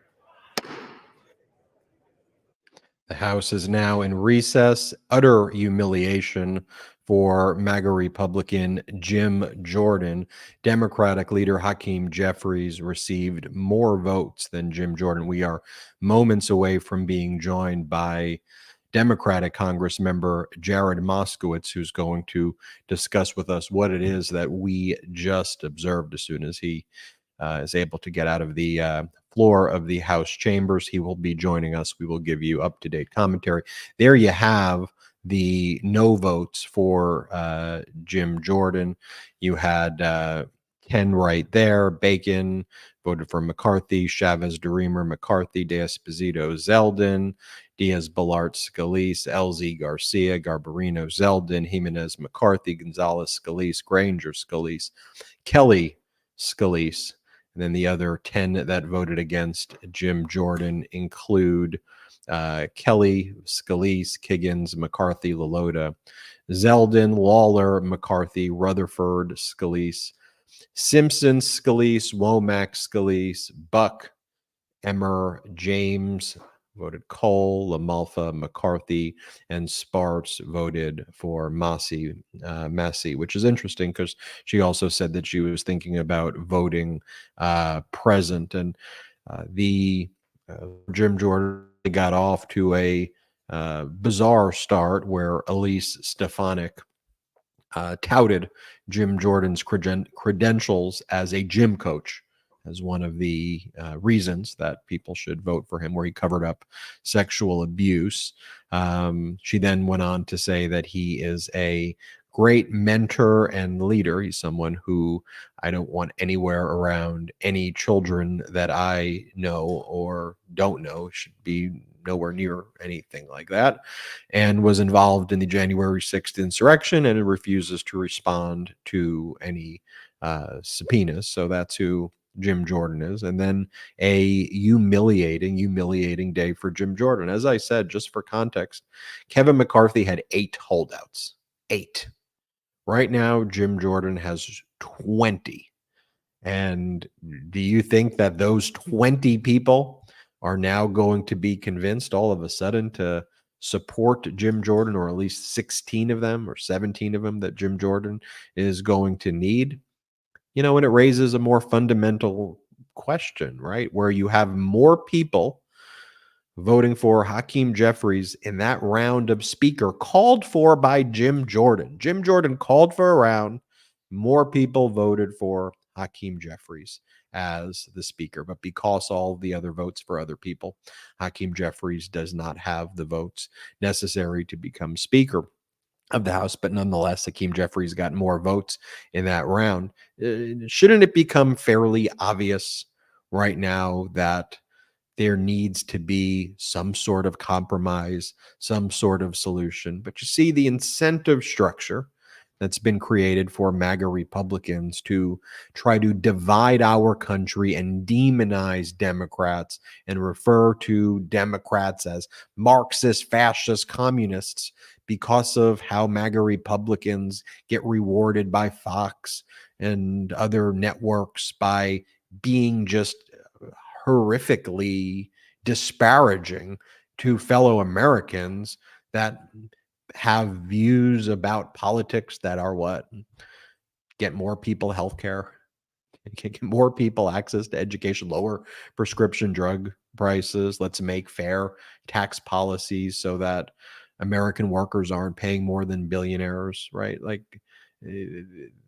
The House is now in recess. Utter humiliation for MAGA Republican Jim Jordan. Democratic leader Hakeem Jeffries received more votes than Jim Jordan. We are moments away from being joined by Democratic Congress member Jared Moskowitz, who's going to discuss with us what it is that we just observed. As soon as he is able to get out of the floor of the House chambers, he will be joining us. We will give you up-to-date commentary. There you have the no votes for Jim Jordan. You had 10 right there. Bacon voted for McCarthy, Chavez, DeRemer, McCarthy, De-Esposito, Zeldin, Diaz-Balart, Scalise, LZ, Garcia, Garbarino, Zeldin, Jimenez, McCarthy, Gonzalez, Scalise, Granger, Scalise, Kelly, Scalise. And then the other 10 that voted against Jim Jordan include Kelly, Scalise, Kiggins, McCarthy, Lalota, Zeldin, Lawler, McCarthy, Rutherford, Scalise, Simpson, Scalise, Womack, Scalise, Buck, Emmer, James voted Cole, LaMalfa, McCarthy, and Sparks voted for Massey, which is interesting because she also said that she was thinking about voting present. And Jim Jordan got off to a bizarre start where Elise Stefanik touted Jim Jordan's credentials as a gym coach as one of the reasons that people should vote for him, where he covered up sexual abuse. She then went on to say that he is a great mentor and leader. He's someone who I don't want anywhere around any children that I know or don't know. Should be nowhere near anything like that, and was involved in the January 6th insurrection and refuses to respond to any subpoenas. So that's who Jim Jordan is. And then a humiliating day for Jim Jordan. As I said, just for context, Kevin McCarthy had 8 holdouts. 8. Right now, Jim Jordan has 20. And do you think that those 20 people are now going to be convinced all of a sudden to support Jim Jordan, or at least 16 of them or 17 of them that Jim Jordan is going to need? You know, and it raises a more fundamental question, right? Where you have more people voting for Hakeem Jeffries in that round of speaker called for by Jim Jordan. Jim Jordan called for a round. More people voted for Hakeem Jeffries as the speaker. But because all the other votes for other people, Hakeem Jeffries does not have the votes necessary to become speaker of the House. But nonetheless, Hakeem Jeffries got more votes in that round. Shouldn't it become fairly obvious right now that there needs to be some sort of compromise, some sort of solution? But you see the incentive structure that's been created for MAGA Republicans to try to divide our country and demonize Democrats and refer to Democrats as Marxist, fascist, communists because of how MAGA Republicans get rewarded by Fox and other networks by being just horrifically disparaging to fellow Americans that have views about politics that are what? Get more people health care, get more people access to education, lower prescription drug prices. Let's make fair tax policies so that American workers aren't paying more than billionaires, right? Like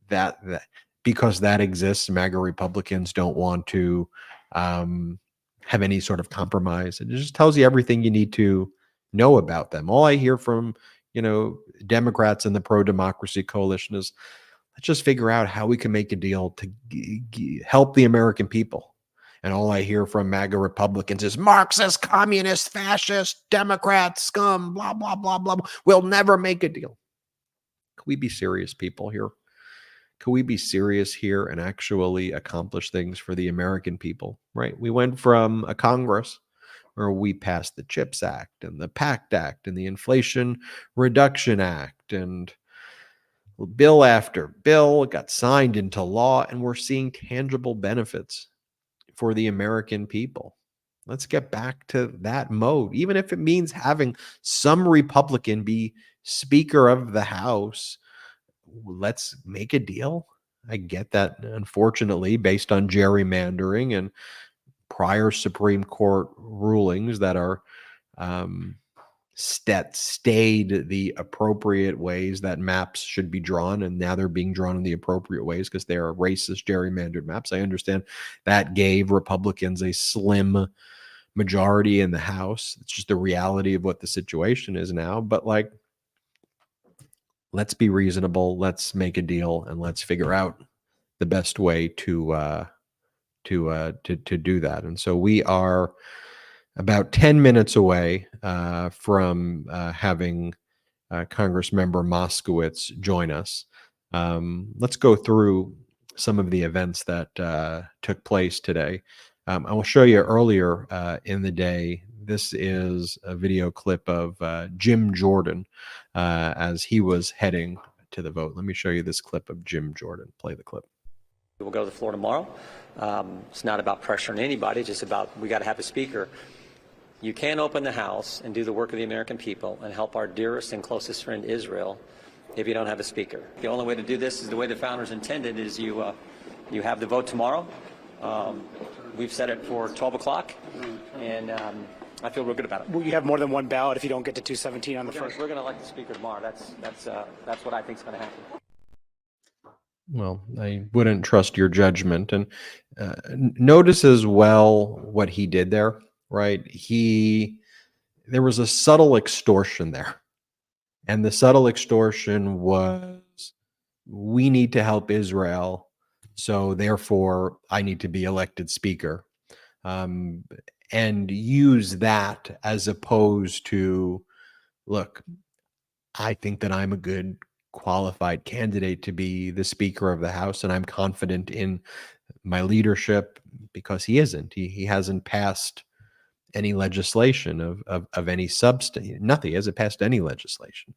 that because that exists, MAGA Republicans don't want to have any sort of compromise. It just tells you everything you need to know about them. All I hear from, Democrats and the pro-democracy coalition is, let's just figure out how we can make a deal to help the American people. And all I hear from MAGA Republicans is Marxist, communist, fascist, Democrat, scum, blah, blah, blah, blah. We'll never make a deal. Can we be serious, people, here? Can we be serious here and actually accomplish things for the American people, right? We went from a Congress where we passed the CHIPS Act and the PACT Act and the Inflation Reduction Act, and bill after bill got signed into law, and we're seeing tangible benefits for the American people. Let's get back to that mode, even if it means having some Republican be Speaker of the House. Let's make a deal. I get that, unfortunately, based on gerrymandering and prior Supreme Court rulings that are stayed the appropriate ways that maps should be drawn, and now they're being drawn in the appropriate ways because they are racist gerrymandered maps. I understand that gave Republicans a slim majority in the House. It's just the reality of what the situation is now. But like, let's be reasonable. Let's make a deal, and let's figure out the best way to do that. And so we are about 10 minutes away from having Congressmember Moskowitz join us. Let's go through some of the events that took place today. I will show you earlier in the day. This is a video clip of Jim Jordan as he was heading to the vote. Let me show you this clip of Jim Jordan. Play the clip. We'll go to the floor tomorrow. It's not about pressuring anybody, just about we got to have a speaker. You can't open the House and do the work of the American people and help our dearest and closest friend Israel if you don't have a speaker. The only way to do this is the way the founders intended, is you have the vote tomorrow. We've set it for 12 o'clock, and I feel real good about it. Will you have more than one ballot if you don't get to 217 on the first? We're going to elect the speaker tomorrow. That's what I think is going to happen. Well, I wouldn't trust your judgment. And notice as well what he did there, right? There was a subtle extortion there. And the subtle extortion was, we need to help Israel, so therefore I need to be elected speaker. And use that as opposed to, look, I think that I'm a good qualified candidate to be the Speaker of the House, and I'm confident in my leadership, because he isn't. He hasn't passed any legislation of any substance. Nothing. He hasn't passed any legislation.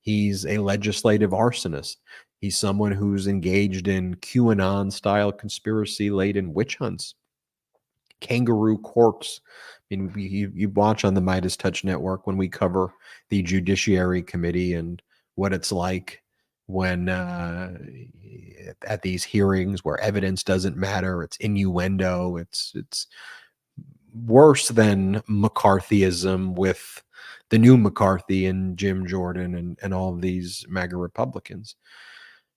He's a legislative arsonist. He's someone who's engaged in QAnon-style conspiracy-laden witch hunts, kangaroo courts. I mean, you watch on the MeidasTouch network when we cover the Judiciary Committee and what it's like when at these hearings where evidence doesn't matter, it's innuendo, it's worse than McCarthyism with the new McCarthy and Jim Jordan and all of these MAGA Republicans.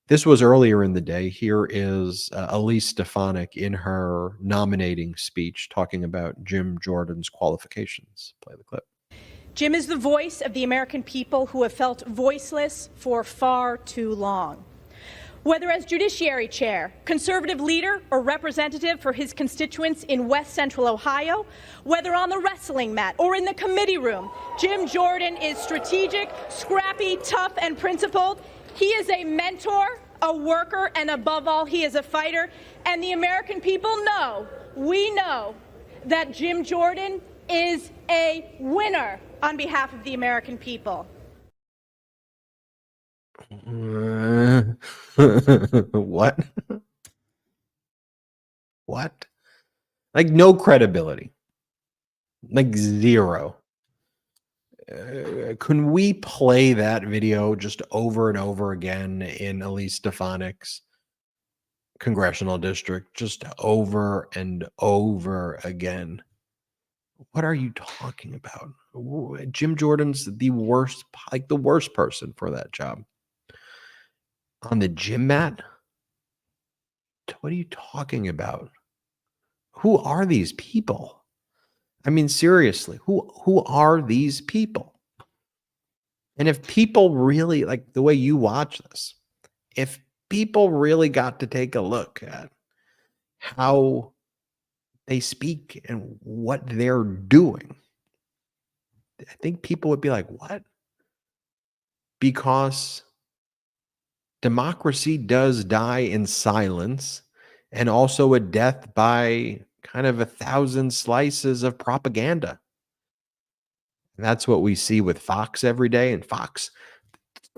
This was earlier in the day. Here is Elise Stefanik in her nominating speech talking about Jim Jordan's qualifications. Play the clip. Jim is the voice of the American people who have felt voiceless for far too long. Whether as Judiciary Chair, conservative leader, or representative for his constituents in West Central Ohio, whether on the wrestling mat or in the committee room, Jim Jordan is strategic, scrappy, tough, and principled. He is a mentor, a worker, and above all, he is a fighter. And the American people know, we know, that Jim Jordan is a winner on behalf of the American people. What? What? Like, no credibility. Like, zero. Can we play that video just over and over again in Elise Stefanik's congressional district? Just over and over again. What are you talking about? Jim Jordan's the worst, like the worst person for that job. On the gym mat? What are you talking about? Who are these people? I mean, seriously, who are these people? And if people really, like the way you watch this, if people really got to take a look at how they speak and what they're doing, I think people would be like, what? Because democracy does die in silence, and also a death by kind of 1,000 slices of propaganda. And that's what we see with Fox every day. And Fox,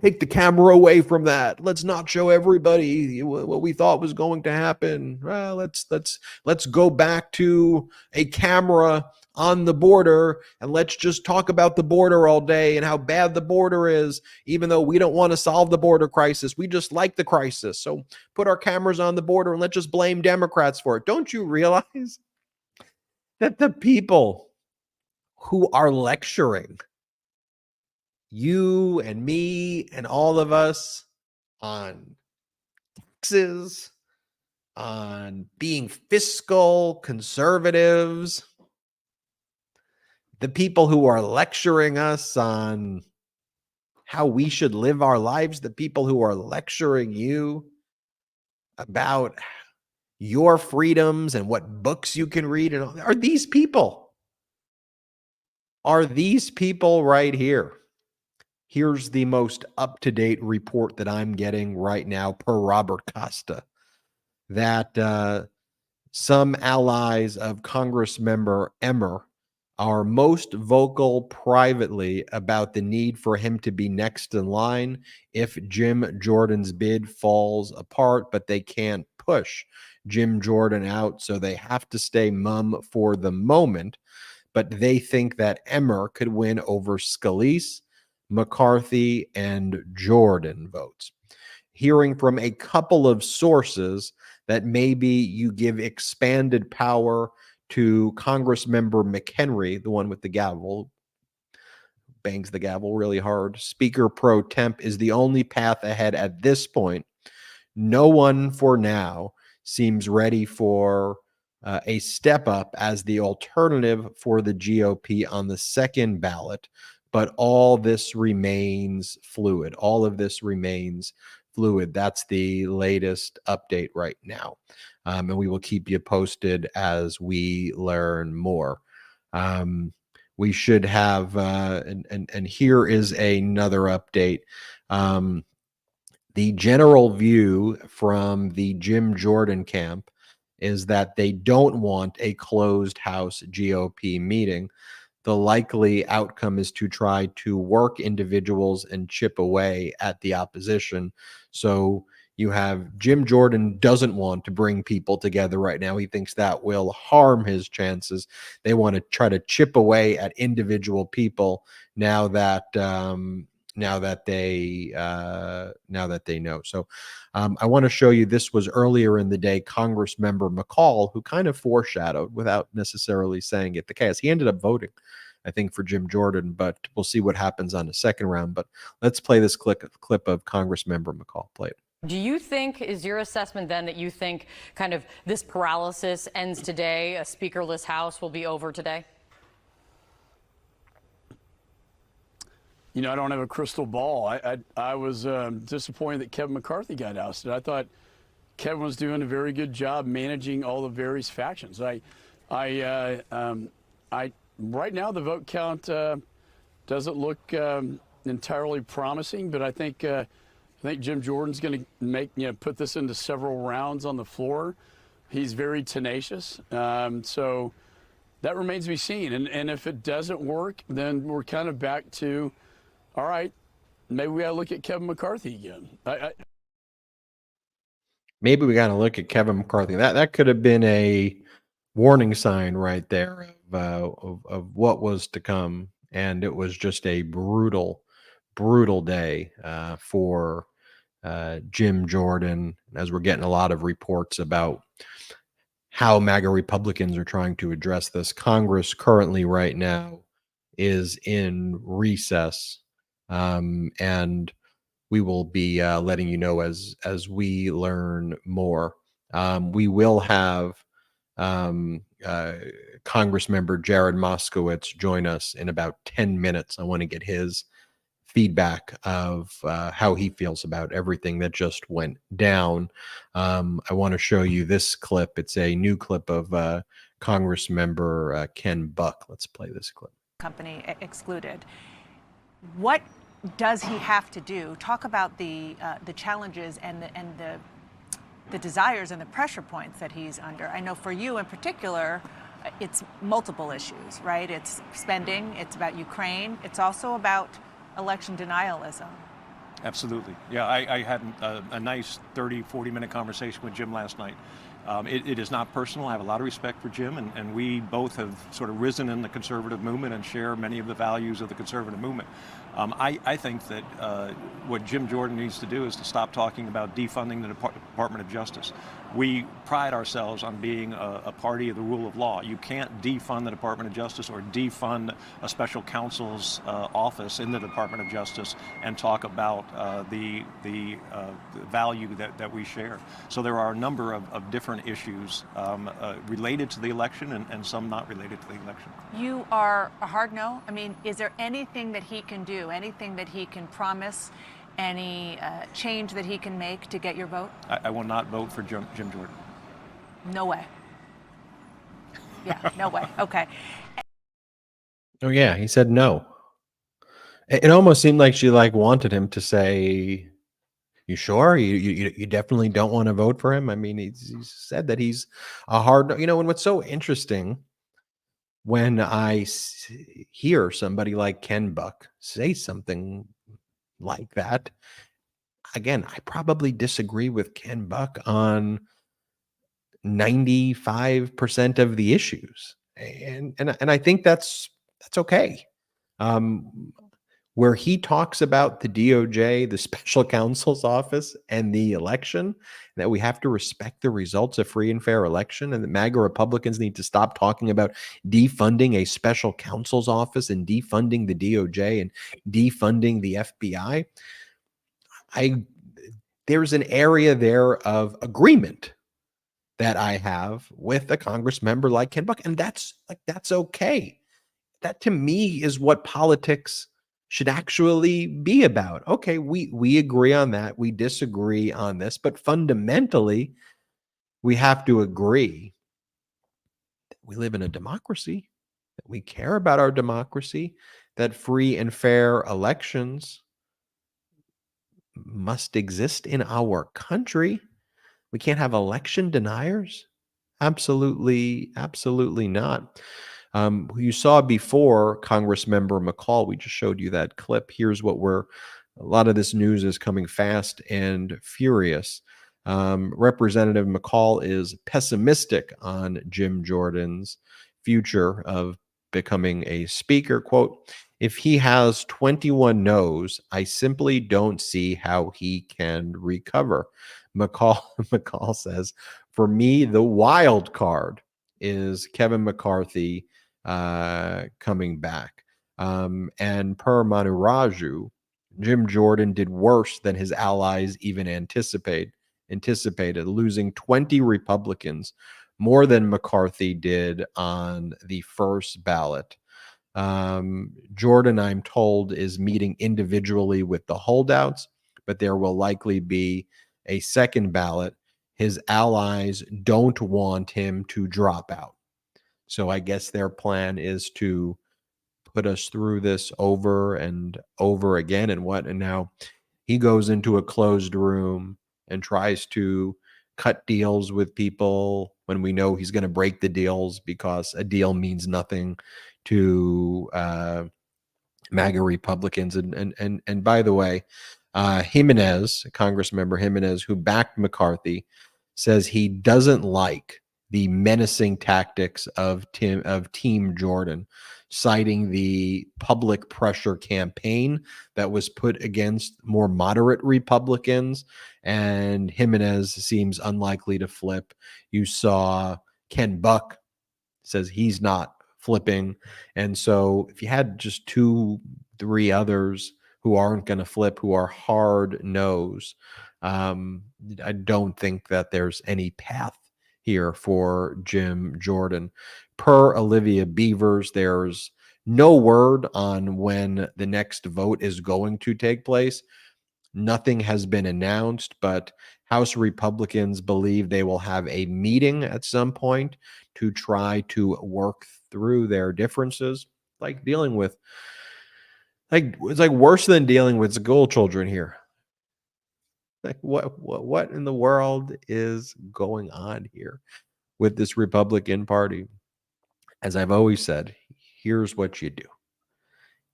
take the camera away from that. Let's not show everybody what we thought was going to happen. Well, let's go back to a camera on the border and let's just talk about the border all day and how bad the border is, even though we don't want to solve the border crisis. We just like the crisis. So put our cameras on the border and let's just blame Democrats for it. Don't you realize that the people who are lecturing you and me and all of us on taxes, on being fiscal conservatives, the people who are lecturing us on how we should live our lives, the people who are lecturing you about your freedoms and what books you can read, and all, are these people right here. Here's the most up-to-date report that I'm getting right now per Robert Costa, that some allies of Congressmember Emmer are most vocal privately about the need for him to be next in line if Jim Jordan's bid falls apart, but they can't push Jim Jordan out, so they have to stay mum for the moment. But they think that Emmer could win over Scalise, McCarthy, and Jordan votes. Hearing from a couple of sources that maybe you give expanded power to Congressmember McHenry, the one with the gavel, bangs the gavel really hard. Speaker pro temp is the only path ahead at this point. No one for now seems ready for a step up as the alternative for the GOP on the second ballot, but all this remains fluid. All of this remains fluid. That's the latest update right now. And we will keep you posted as we learn more. We should have, and here is another update. The general view from the Jim Jordan camp is that they don't want a closed house GOP meeting. The likely outcome is to try to work individuals and chip away at the opposition. So you have Jim Jordan doesn't want to bring people together right now. He thinks that will harm his chances. They want to try to chip away at individual people now that they know. So I want to show you, this was earlier in the day, Congressmember McCall, who kind of foreshadowed without necessarily saying it, the chaos. He ended up voting, I think, for Jim Jordan, but we'll see what happens on the second round. But let's play this clip of Congressmember McCall. Play it. Do you think, is your assessment then that you think kind of this paralysis ends today, a speakerless House will be over today? You know, I don't have a crystal ball. I was disappointed that Kevin McCarthy got ousted. I thought Kevin was doing a very good job managing all the various factions. Right now the vote count doesn't look entirely promising, but I think Jim Jordan's going to put this into several rounds on the floor. He's very tenacious, so that remains to be seen. And if it doesn't work, then we're kind of back to, all right, maybe we got to look at Kevin McCarthy again. Maybe we got to look at Kevin McCarthy. That could have been a warning sign right there of what was to come. And it was just a brutal day for Jim Jordan, as we're getting a lot of reports about how MAGA Republicans are trying to address this. Congress currently right now is in recess, and we will be letting you know as we learn more. We will have Congressmember Jared Moskowitz join us in about 10 minutes. I want to get his feedback of how he feels about everything that just went down. I want to show you this clip. It's a new clip of Congressmember Ken Buck. Let's play this clip. Company excluded. What does he have to do? Talk about the challenges and the desires and the pressure points that he's under. I know for you in particular, it's multiple issues, right? It's spending, it's about Ukraine, it's also about election denialism. Absolutely. Yeah, I had a nice 30, 40-minute conversation with Jim last night. It is not personal. I have a lot of respect for Jim, and we both have sort of risen in the conservative movement and share many of the values of the conservative movement. I think that what Jim Jordan needs to do is to stop talking about defunding the Department of Justice. We pride ourselves on being a party of the rule of law. You can't defund the Department of Justice or defund a special counsel's office in the Department of Justice and talk about the value that we share. So there are a number of different issues related to the election and some not related to the election. You are a hard no? I mean, is there anything that he can do, anything that he can promise, any change that he can make to get your vote? I will not vote for Jim Jordan. No way. Yeah, no way. Okay. Oh yeah, he said no. It almost seemed like she wanted him to say, "You sure? You definitely don't want to vote for him?" I mean, he's said that he's a hard no. And what's so interesting when I hear somebody like Ken Buck say something like that, again, I probably disagree with Ken Buck on 95% of the issues, and I think that's okay. Where he talks about the DOJ, the special counsel's office, and the election, that we have to respect the results of free and fair election, and that MAGA Republicans need to stop talking about defunding a special counsel's office and defunding the DOJ and defunding the FBI. There's an area there of agreement that I have with a Congress member like Ken Buck, and that's okay. That to me is what politics should actually be about. Okay, we agree on that. We disagree on this, but fundamentally, we have to agree that we live in a democracy, that we care about our democracy, that free and fair elections must exist in our country. We can't have election deniers. Absolutely not. You saw before Congressmember McCall, we just showed you that clip. Here's a lot of this news is coming fast and furious. Representative McCall is pessimistic on Jim Jordan's future of becoming a speaker. Quote, "If he has 21 no's, I simply don't see how he can recover." McCall says, "For me, the wild card is Kevin McCarthy coming back." And per Manu Raju, Jim Jordan did worse than his allies even anticipated, losing 20 Republicans, more than McCarthy did on the first ballot. Jordan, I'm told, is meeting individually with the holdouts, but there will likely be a second ballot. His allies don't want him to drop out. So I guess their plan is to put us through this over and over again. And now he goes into a closed room and tries to cut deals with people when we know he's going to break the deals, because a deal means nothing to MAGA Republicans. And by the way, Jimenez, Congress member Jimenez, who backed McCarthy, says he doesn't like the menacing tactics of Team Jordan, citing the public pressure campaign that was put against more moderate Republicans. And Jimenez seems unlikely to flip. You saw Ken Buck says he's not flipping. And so if you had just 2-3 others who aren't going to flip, who are hard no's, I don't think that there's any path here for Jim Jordan. Per Olivia Beavers, there's no word on when the next vote is going to take place. Nothing has been announced, but House Republicans believe they will have a meeting at some point to try to work through their differences. Like dealing with, it's like worse than dealing with school children here. Like what in the world is going on here with this Republican Party? as I've always said, here's what you do.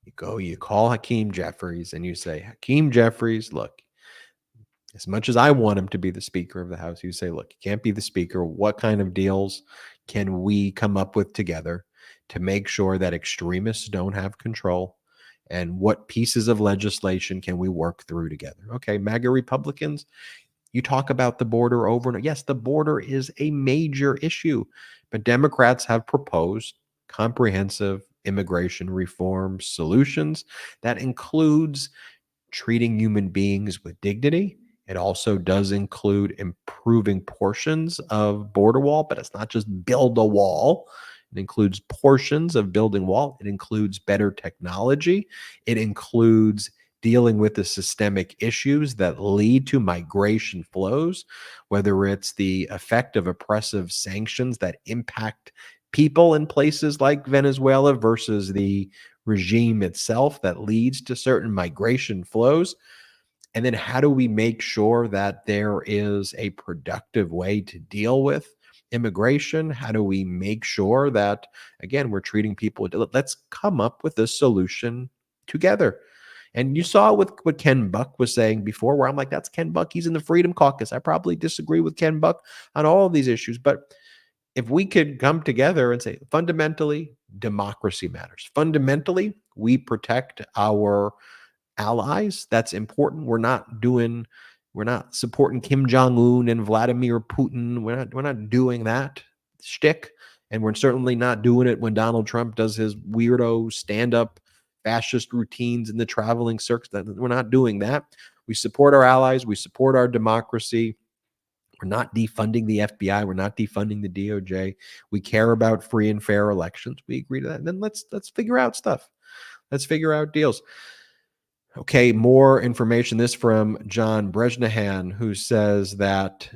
You call Hakeem Jeffries and you say, Hakeem Jeffries, look, as much as I want him to be the Speaker of the House, you say, look, you can't be the Speaker. What kind of deals can we come up with together to make sure that extremists don't have control? And what pieces of legislation can we work through together? Okay, MAGA Republicans, you talk about the border over and yes, the border is a major issue, but Democrats have proposed comprehensive immigration reform solutions that includes treating human beings with dignity. It also does include improving portions of border wall, but it's not just build a wall. It includes portions of building wall. It includes better technology. It includes dealing with the systemic issues that lead to migration flows, whether it's the effect of oppressive sanctions that impact people in places like Venezuela versus the regime itself that leads to certain migration flows. And then how do we make sure that there is a productive way to deal with immigration? How do we make sure that, again, we're treating people? Let's come up with a solution together. And you saw with what Ken Buck was saying before, where I'm like, that's Ken Buck. He's in the Freedom Caucus. I probably disagree with Ken Buck on all of these issues. But if we could come together and say, fundamentally, democracy matters. Fundamentally, we protect our allies. That's important. We're not supporting Kim Jong-un and Vladimir Putin. We're not doing that shtick. And we're certainly not doing it when Donald Trump does his weirdo stand-up fascist routines in the traveling circus. We're not doing that. We support our allies. We support our democracy. We're not defunding the FBI. We're not defunding the DOJ. We care about free and fair elections. We agree to that. And then let's figure out stuff. Let's figure out deals. Okay, more information. This from John Bresnahan, who says that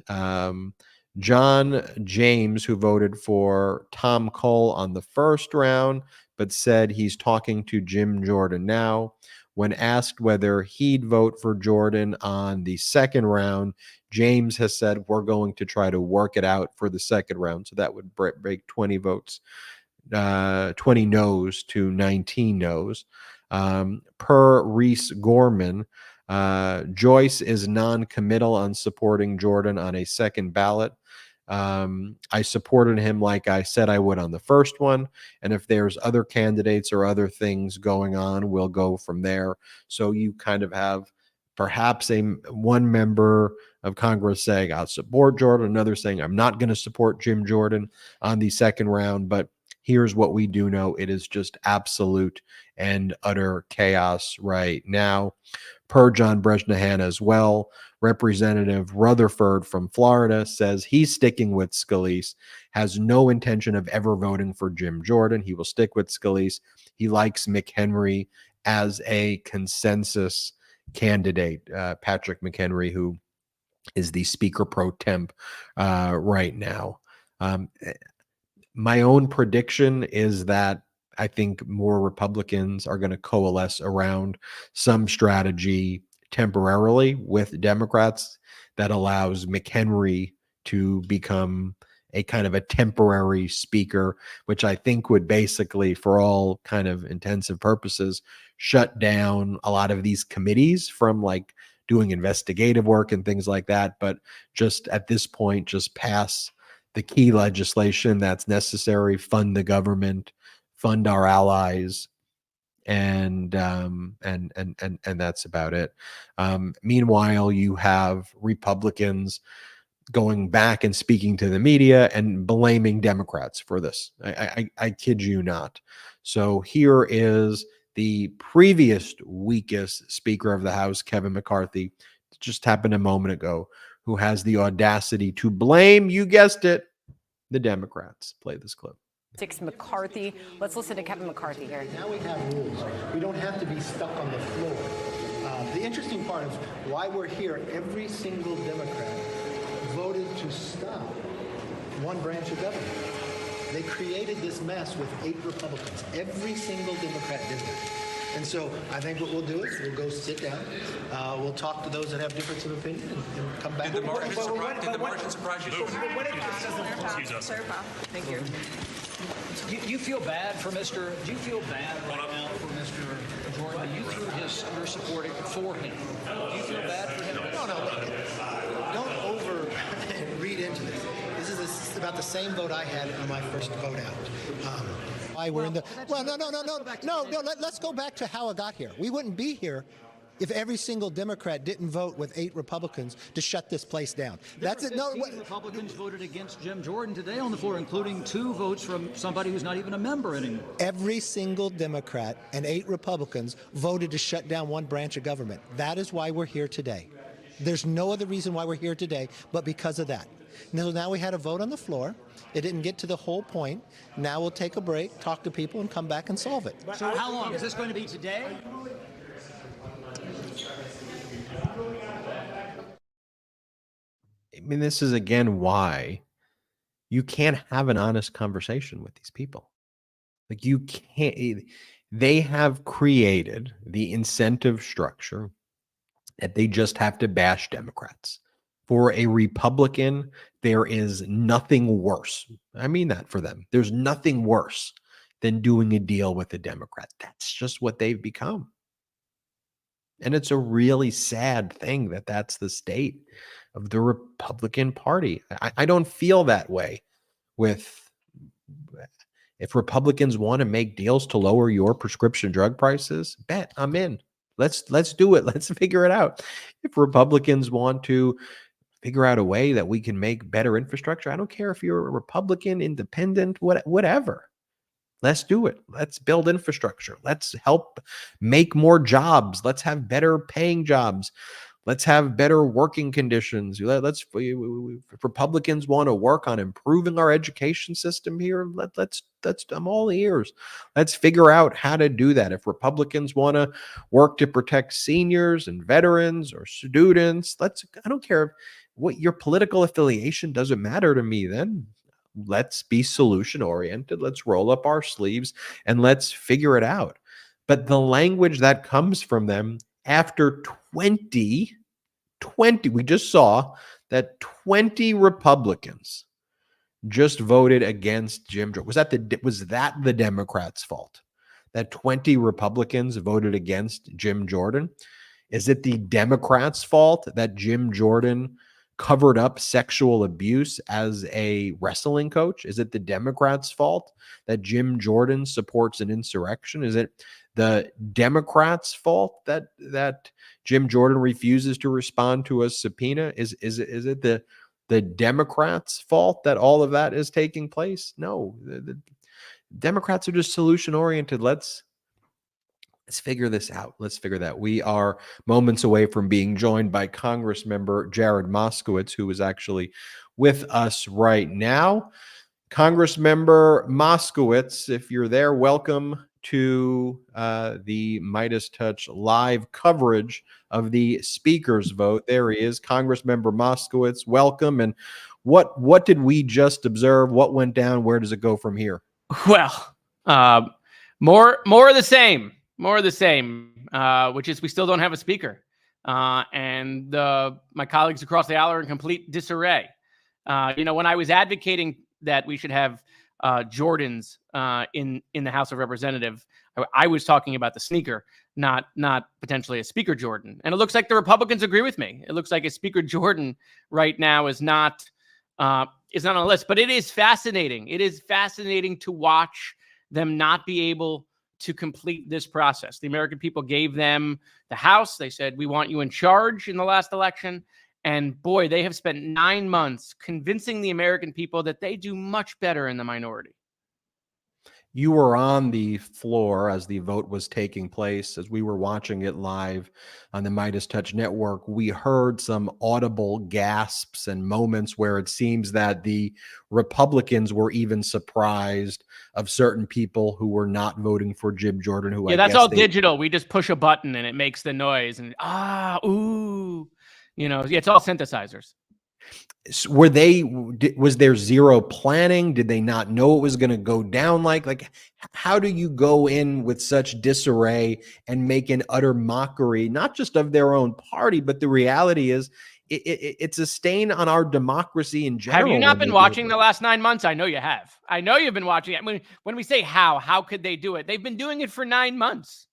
John James, who voted for Tom Cole on the first round, but said he's talking to Jim Jordan now. When asked whether he'd vote for Jordan on the second round, James has said, we're going to try to work it out for the second round. So that would break 20 votes, 20 no's to 19 no's. Per Reese Gorman, Joyce is non-committal on supporting Jordan on a second ballot. I supported him like I said I would on the first one. And if there's other candidates or other things going on, we'll go from there. So you kind of have perhaps one member of Congress saying, I'll support Jordan, another saying, I'm not going to support Jim Jordan on the second round. But here's what we do know. It is just absolute and utter chaos right now. Per John Bresnahan as well, Representative Rutherford from Florida says he's sticking with Scalise, has no intention of ever voting for Jim Jordan. He will stick with Scalise. He likes McHenry as a consensus candidate. Patrick McHenry, who is the Speaker pro temp right now. My own prediction is that I think more Republicans are going to coalesce around some strategy temporarily with Democrats that allows McHenry to become a kind of a temporary speaker, which I think would basically, for all kind of intensive purposes, shut down a lot of these committees from like doing investigative work and things like that. But just at this point, just pass the key legislation that's necessary, fund the government, fund our allies, and that's about it. Meanwhile, you have Republicans going back and speaking to the media and blaming Democrats for this. I kid you not. So here is the previous weakest Speaker of the House, Kevin McCarthy, just happened a moment ago, who has the audacity to blame, you guessed it, the Democrats. Play this clip. McCarthy. Let's listen to Kevin McCarthy here. Now we have rules. We don't have to be stuck on the floor. The interesting part is why we're here. Every single Democrat voted to stop one branch of government. They created this mess with 8 Republicans. Every single Democrat did that. And so I think what we'll do is we'll go sit down. We'll talk to those that have difference of opinion and come back. Did the margin surprise you? Thank you. Do you feel bad for Mr. Do you feel bad right now for Mr. Jordan? You threw your support for him. Do you feel bad for him? No. Don't over read into this. This is about the same vote I had on my first vote out. We're in the no. Let's go back to how it got here. We wouldn't be here if every single Democrat didn't vote with 8 Republicans to shut this place down. That's it. No, Republicans voted against Jim Jordan today on the floor, including 2 votes from somebody who's not even a member anymore. Every single Democrat and 8 Republicans voted to shut down one branch of government. That is why we're here today. There's no other reason why we're here today but because of that. Now we had a vote on the floor. It didn't get to the whole point. Now we'll take a break, talk to people, and come back and solve it. So how long? Is this going to be today? I mean, this is again why you can't have an honest conversation with these people. Like, you can't. They have created the incentive structure that they just have to bash Democrats. For a Republican, there is nothing worse. I mean that for them. There's nothing worse than doing a deal with a Democrat. That's just what they've become. And it's a really sad thing that that's the state of the Republican Party. I don't feel that way with, if Republicans want to make deals to lower your prescription drug prices, bet I'm in. Let's do it. Let's figure it out. If Republicans want to figure out a way that we can make better infrastructure, I don't care if you're a Republican, independent, whatever. Let's do it. Let's build infrastructure. Let's help make more jobs. Let's have better paying jobs. Let's have better working conditions. If Republicans want to work on improving our education system here, let's I'm all ears. Let's figure out how to do that. If Republicans want to work to protect seniors and veterans or students, I don't care what your political affiliation, doesn't matter to me then. Let's be solution oriented. Let's roll up our sleeves and let's figure it out. But the language that comes from them after 20, we just saw that 20 Republicans just voted against Jim Jordan. Was that the Democrats' fault? That 20 Republicans voted against Jim Jordan? Is it the Democrats' fault that Jim Jordan covered up sexual abuse as a wrestling coach? Is it the Democrats' fault that Jim Jordan supports an insurrection? Is it the Democrats' fault that Jim Jordan refuses to respond to a subpoena? Is it the Democrats' fault that all of that is taking place? No, the Democrats are just solution oriented. Let's figure this out. Let's figure that. We are moments away from being joined by Congress member Jared Moskowitz, who is actually with us right now. Congress member Moskowitz, if you're there, welcome to the MeidasTouch live coverage of the speaker's vote. There he is, Congress member Moskowitz. Welcome. And what did we just observe? What went down? Where does it go from here? Well, more of the same. More of the same, which is we still don't have a speaker. And my colleagues across the aisle are in complete disarray. When I was advocating that we should have Jordans in the House of Representatives, I was talking about the sneaker, not potentially a Speaker Jordan. And it looks like the Republicans agree with me. It looks like a Speaker Jordan right now is not on the list. But it is fascinating. It is fascinating to watch them not be able to complete this process. The American people gave them the House. They said, we want you in charge in the last election. And boy, they have spent 9 months convincing the American people that they do much better in the minority. You were on the floor as the vote was taking place. As we were watching it live on the MeidasTouch network, we heard some audible gasps and moments where it seems that the Republicans were even surprised of certain people who were not voting for Jim Jordan. Yeah, that's all digital. We just push a button and it makes the noise and ooh, it's all synthesizers. Was there zero planning? Did they not know it was going to go down? Like how do you go in with such disarray and make an utter mockery, not just of their own party, but the reality is it's a stain on our democracy in general. Have you not when been they do watching it. the last 9 months? I know you have. I know you've been watching it. When we say how could they do it? They've been doing it for 9 months.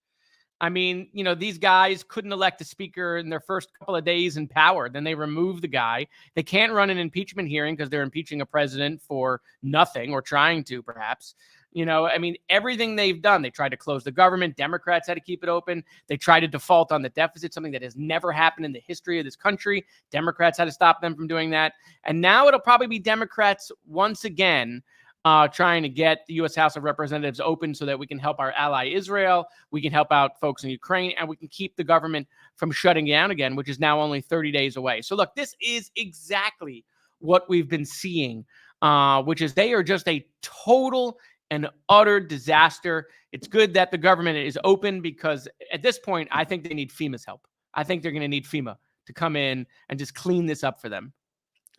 I mean, these guys couldn't elect a speaker in their first couple of days in power. Then they remove the guy. They can't run an impeachment hearing because they're impeaching a president for nothing, or trying to, perhaps. I mean, everything they've done, they tried to close the government. Democrats had to keep it open. They tried to default on the deficit, something that has never happened in the history of this country. Democrats had to stop them from doing that. And now it'll probably be Democrats once again trying to get the U.S. House of Representatives open so that we can help our ally Israel, we can help out folks in Ukraine, and we can keep the government from shutting down again, which is now only 30 days away. So look, this is exactly what we've been seeing, which is they are just a total and utter disaster. It's good that the government is open, because at this point, I think they need FEMA's help. I think they're going to need FEMA to come in and just clean this up for them.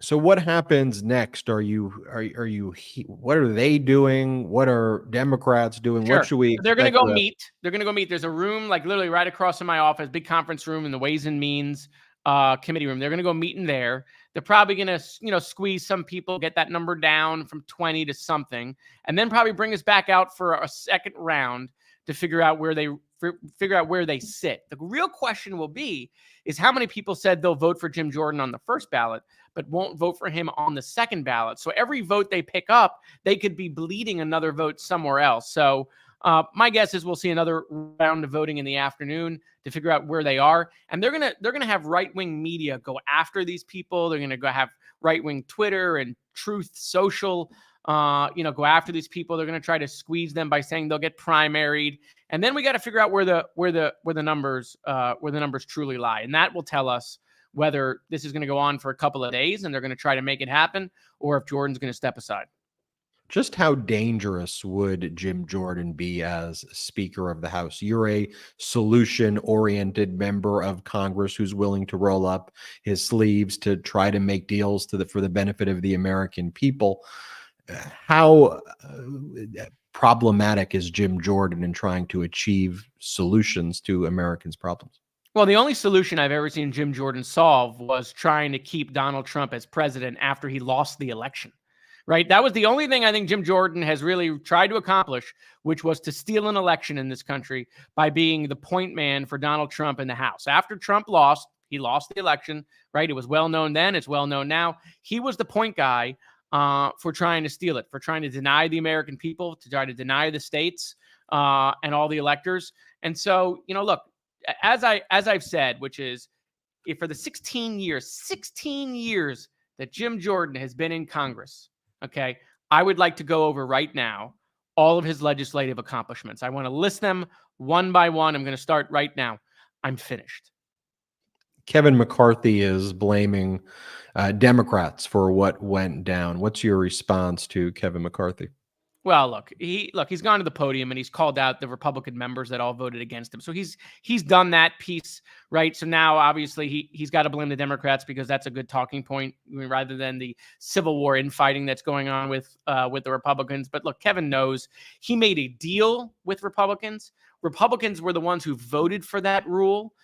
So what happens next? What are they doing? What are Democrats doing? Sure. What should we They're going to expect go meet. They're going to go meet. There's a room like literally right across from my office, big conference room in the Ways and Means committee room. They're going to go meet in there. They're probably going to, squeeze some people, get that number down from 20 to something, and then probably bring us back out for a second round to figure out where they sit. The real question will be is how many people said they'll vote for Jim Jordan on the first ballot, but won't vote for him on the second ballot. So every vote they pick up, they could be bleeding another vote somewhere else. So my guess is we'll see another round of voting in the afternoon to figure out where they are. And they're gonna have right-wing media go after these people. They're gonna go have right-wing Twitter and Truth Social, go after these people. They're gonna try to squeeze them by saying they'll get primaried. And then we got to figure out where the numbers truly lie, and that will tell us whether this is going to go on for a couple of days and they're going to try to make it happen, or if Jordan's going to step aside. Just how dangerous would Jim Jordan be as Speaker of the House? You're a solution-oriented member of Congress who's willing to roll up his sleeves to try to make deals for the benefit of the American people. How problematic is Jim Jordan in trying to achieve solutions to Americans' problems? Well, the only solution I've ever seen Jim Jordan solve was trying to keep Donald Trump as president after he lost the election, right? That was the only thing I think Jim Jordan has really tried to accomplish, which was to steal an election in this country by being the point man for Donald Trump in the House. After Trump lost, he lost the election, right? It was well known then. It's well known now. He was the point guy for trying to steal it, for trying to deny the American people, to try to deny the states and all the electors. And so, look, as I've said, which is if for the 16 years that Jim Jordan has been in Congress, okay, I would like to go over right now all of his legislative accomplishments. I want to list them one by one. I'm going to start right now. I'm finished. Kevin McCarthy is blaming Democrats for what went down. What's your response to Kevin McCarthy? Well, look, he's gone to the podium and he's called out the Republican members that all voted against him. So he's done that piece, right? So now obviously he's got to blame the Democrats because that's a good talking point rather than the Civil War infighting that's going on with the Republicans. But look, Kevin knows he made a deal with Republicans. Republicans were the ones who voted for that rule,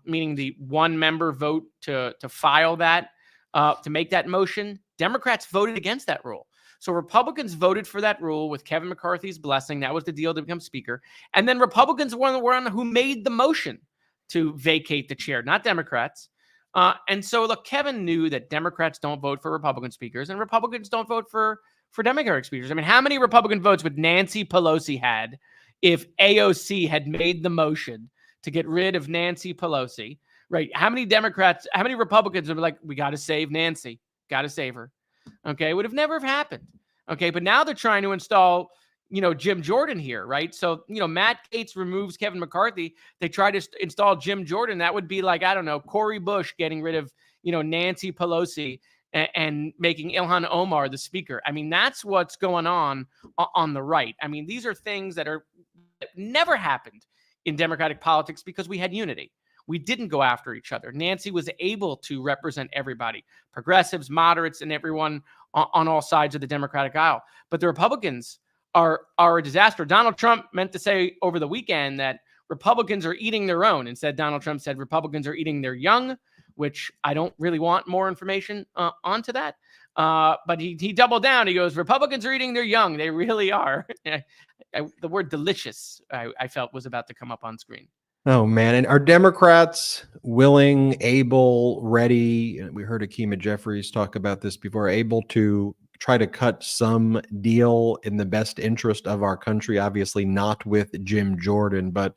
meaning the one member vote to file that, to make that motion. Democrats voted against that rule. So Republicans voted for that rule with Kevin McCarthy's blessing. That was the deal to become speaker. And then Republicans were the one who made the motion to vacate the chair, not Democrats. And so, look, Kevin knew that Democrats don't vote for Republican speakers and Republicans don't vote for Democratic speakers. I mean, how many Republican votes would Nancy Pelosi had if AOC had made the motion to get rid of Nancy Pelosi, right? How many Republicans would be like, we got to save Nancy, got to save her. Okay, it would have never happened. Okay, but now they're trying to install, Jim Jordan here, right? So, Matt Gaetz removes Kevin McCarthy. They try to install Jim Jordan. That would be like, I don't know, Cory Bush getting rid of, Nancy Pelosi and making Ilhan Omar the speaker. I mean, that's what's going on the right. I mean, these are things that never happened in Democratic politics because we had unity. We didn't go after each other. Nancy was able to represent everybody, progressives, moderates, and everyone on all sides of the Democratic aisle. But the Republicans are a disaster. Donald Trump meant to say over the weekend that Republicans are eating their own. Instead, Donald Trump said Republicans are eating their young, which I don't really want more information onto that. But he doubled down. He goes, Republicans are eating their young. They really are. The word delicious, I felt, was about to come up on screen. Oh, man. And are Democrats willing, able, ready? We heard Akima Jeffries talk about this before, able to try to cut some deal in the best interest of our country? Obviously not with Jim Jordan, but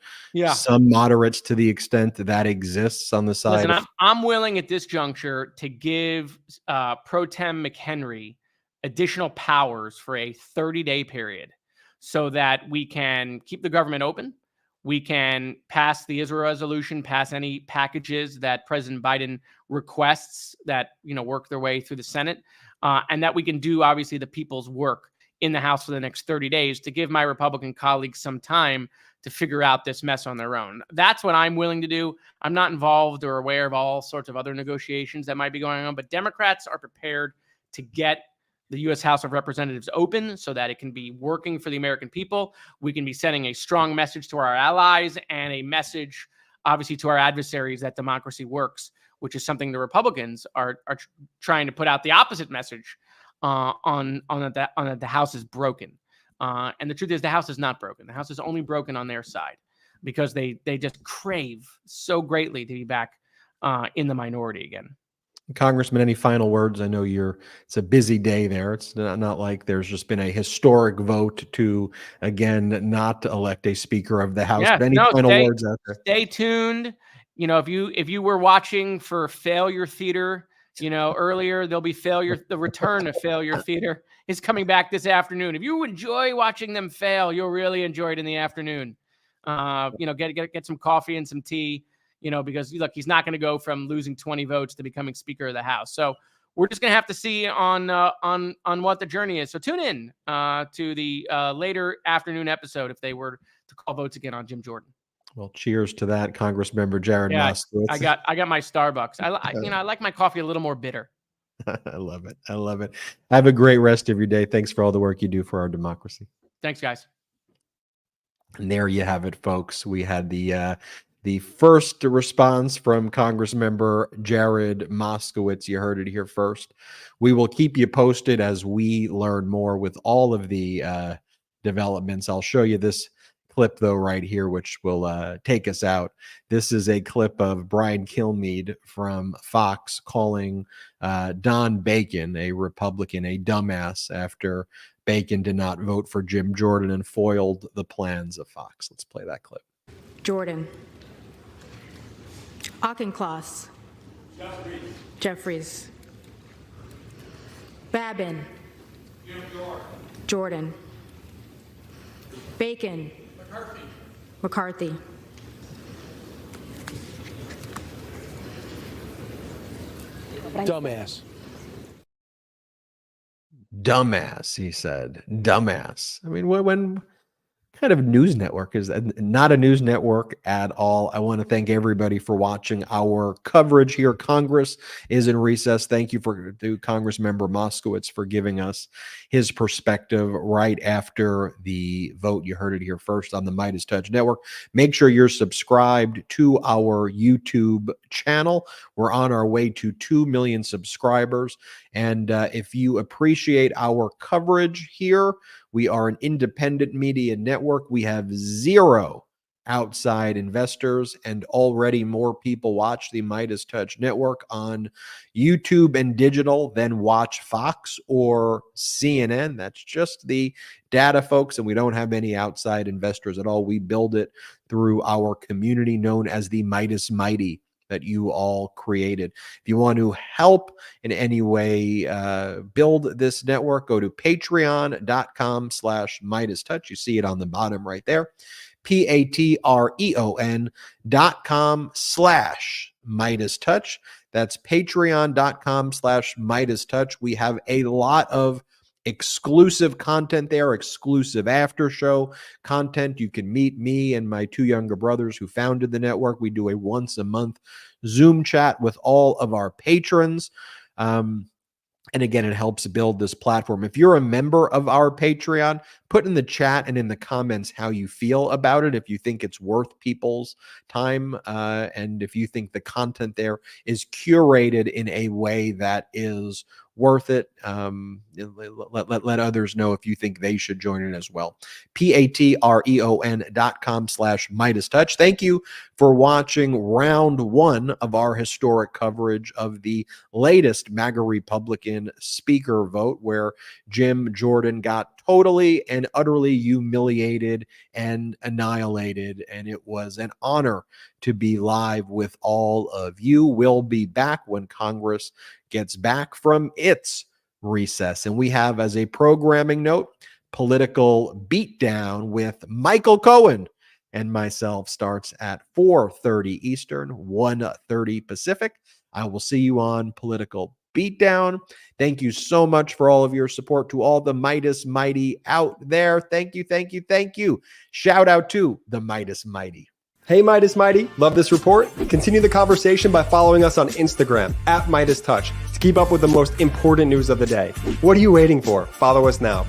some moderates to the extent that exists on the side. Listen, I'm willing at this juncture to give Pro Tem McHenry additional powers for a 30-day period so that we can keep the government open. We can pass the Israel resolution, pass any packages that President Biden requests that, work their way through the Senate, and that we can do, obviously, the people's work in the House for the next 30 days to give my Republican colleagues some time to figure out this mess on their own. That's what I'm willing to do. I'm not involved or aware of all sorts of other negotiations that might be going on, but Democrats are prepared to get the U.S. House of Representatives open so that it can be working for the American people. We can be sending a strong message to our allies and a message, obviously, to our adversaries that democracy works, which is something the Republicans are trying to put out the opposite message on that the House is broken. And the truth is the House is not broken. The House is only broken on their side because they just crave so greatly to be back in the minority again. Congressman, any final words? I know it's a busy day there. It's not like there's just been a historic vote to, again, not elect a Speaker of the House. Yeah, But any final words out there? Stay tuned. If you were watching for Failure Theater, earlier, there'll be the return of Failure Theater is coming back this afternoon. If you enjoy watching them fail, you'll really enjoy it in the afternoon. Get some coffee and some tea. Because look, he's not going to go from losing 20 votes to becoming Speaker of the House. So we're just going to have to see on what the journey is. So tune in to the later afternoon episode if they were to call votes again on Jim Jordan. Well, cheers to that, Congressmember Jared Moskowitz. I got my Starbucks. I like my coffee a little more bitter. I love it. I love it. Have a great rest of your day. Thanks for all the work you do for our democracy. Thanks, guys. And there you have it, folks. We had the first response from Congressmember Jared Moskowitz. You heard it here first. We will keep you posted as we learn more with all of the developments. I'll show you this clip, though, right here, which will take us out. This is a clip of Brian Kilmeade from Fox calling Don Bacon, a Republican, a dumbass after Bacon did not vote for Jim Jordan and foiled the plans of Fox. Let's play that clip. Jordan. Auchincloss. Jeffries. Babin. Jordan. Bacon. McCarthy. Dumbass. Dumbass, he said. Dumbass. I mean, when kind of news network is that? Not a news network at all. I want to thank everybody for watching our coverage here. Congress is in recess. Thank you to Congressmember Moskowitz for giving us his perspective right after the vote. You heard it here first on the MeidasTouch Network. Make sure you're subscribed to our YouTube channel. We're on our way to 2 million subscribers. And if you appreciate our coverage here, we are an independent media network. We have 0 outside investors, and already more people watch the MeidasTouch Network on YouTube and digital than watch Fox or CNN. That's just the data, folks, and we don't have any outside investors at all. We build it through our community known as the Meidas Mighty that you all created. If you want to help in any way build this network, go to patreon.com/MeidasTouch. You see it on the bottom right there. patreon.com/MeidasTouch. That's patreon.com/MeidasTouch. We have a lot of exclusive content there, exclusive after show content. You can meet me and my two younger brothers who founded the network. We do a once a month Zoom chat with all of our patrons. And again, it helps build this platform. If you're a member of our Patreon, put in the chat and in the comments how you feel about it, if you think it's worth people's time, and if you think the content there is curated in a way that is worth it. Let others know if you think they should join it as well. patreon.com/MeidasTouch. Thank you for watching round one of our historic coverage of the latest MAGA Republican speaker vote, where Jim Jordan got totally and utterly humiliated and annihilated. And it was an honor to be live with all of you. We'll be back when Congress gets back from its recess. And we have, as a programming note, Political Beatdown with Michael Cohen and myself starts at 4:30 Eastern, 1:30 Pacific. I will see you on Political Beatdown. Thank you so much for all of your support. To all the Meidas Mighty out there, thank you, thank you, thank you. Shout out to the Meidas Mighty. Hey, Meidas Mighty, love this report? Continue the conversation by following us on Instagram at MeidasTouch to keep up with the most important news of the day. What are you waiting for? Follow us now.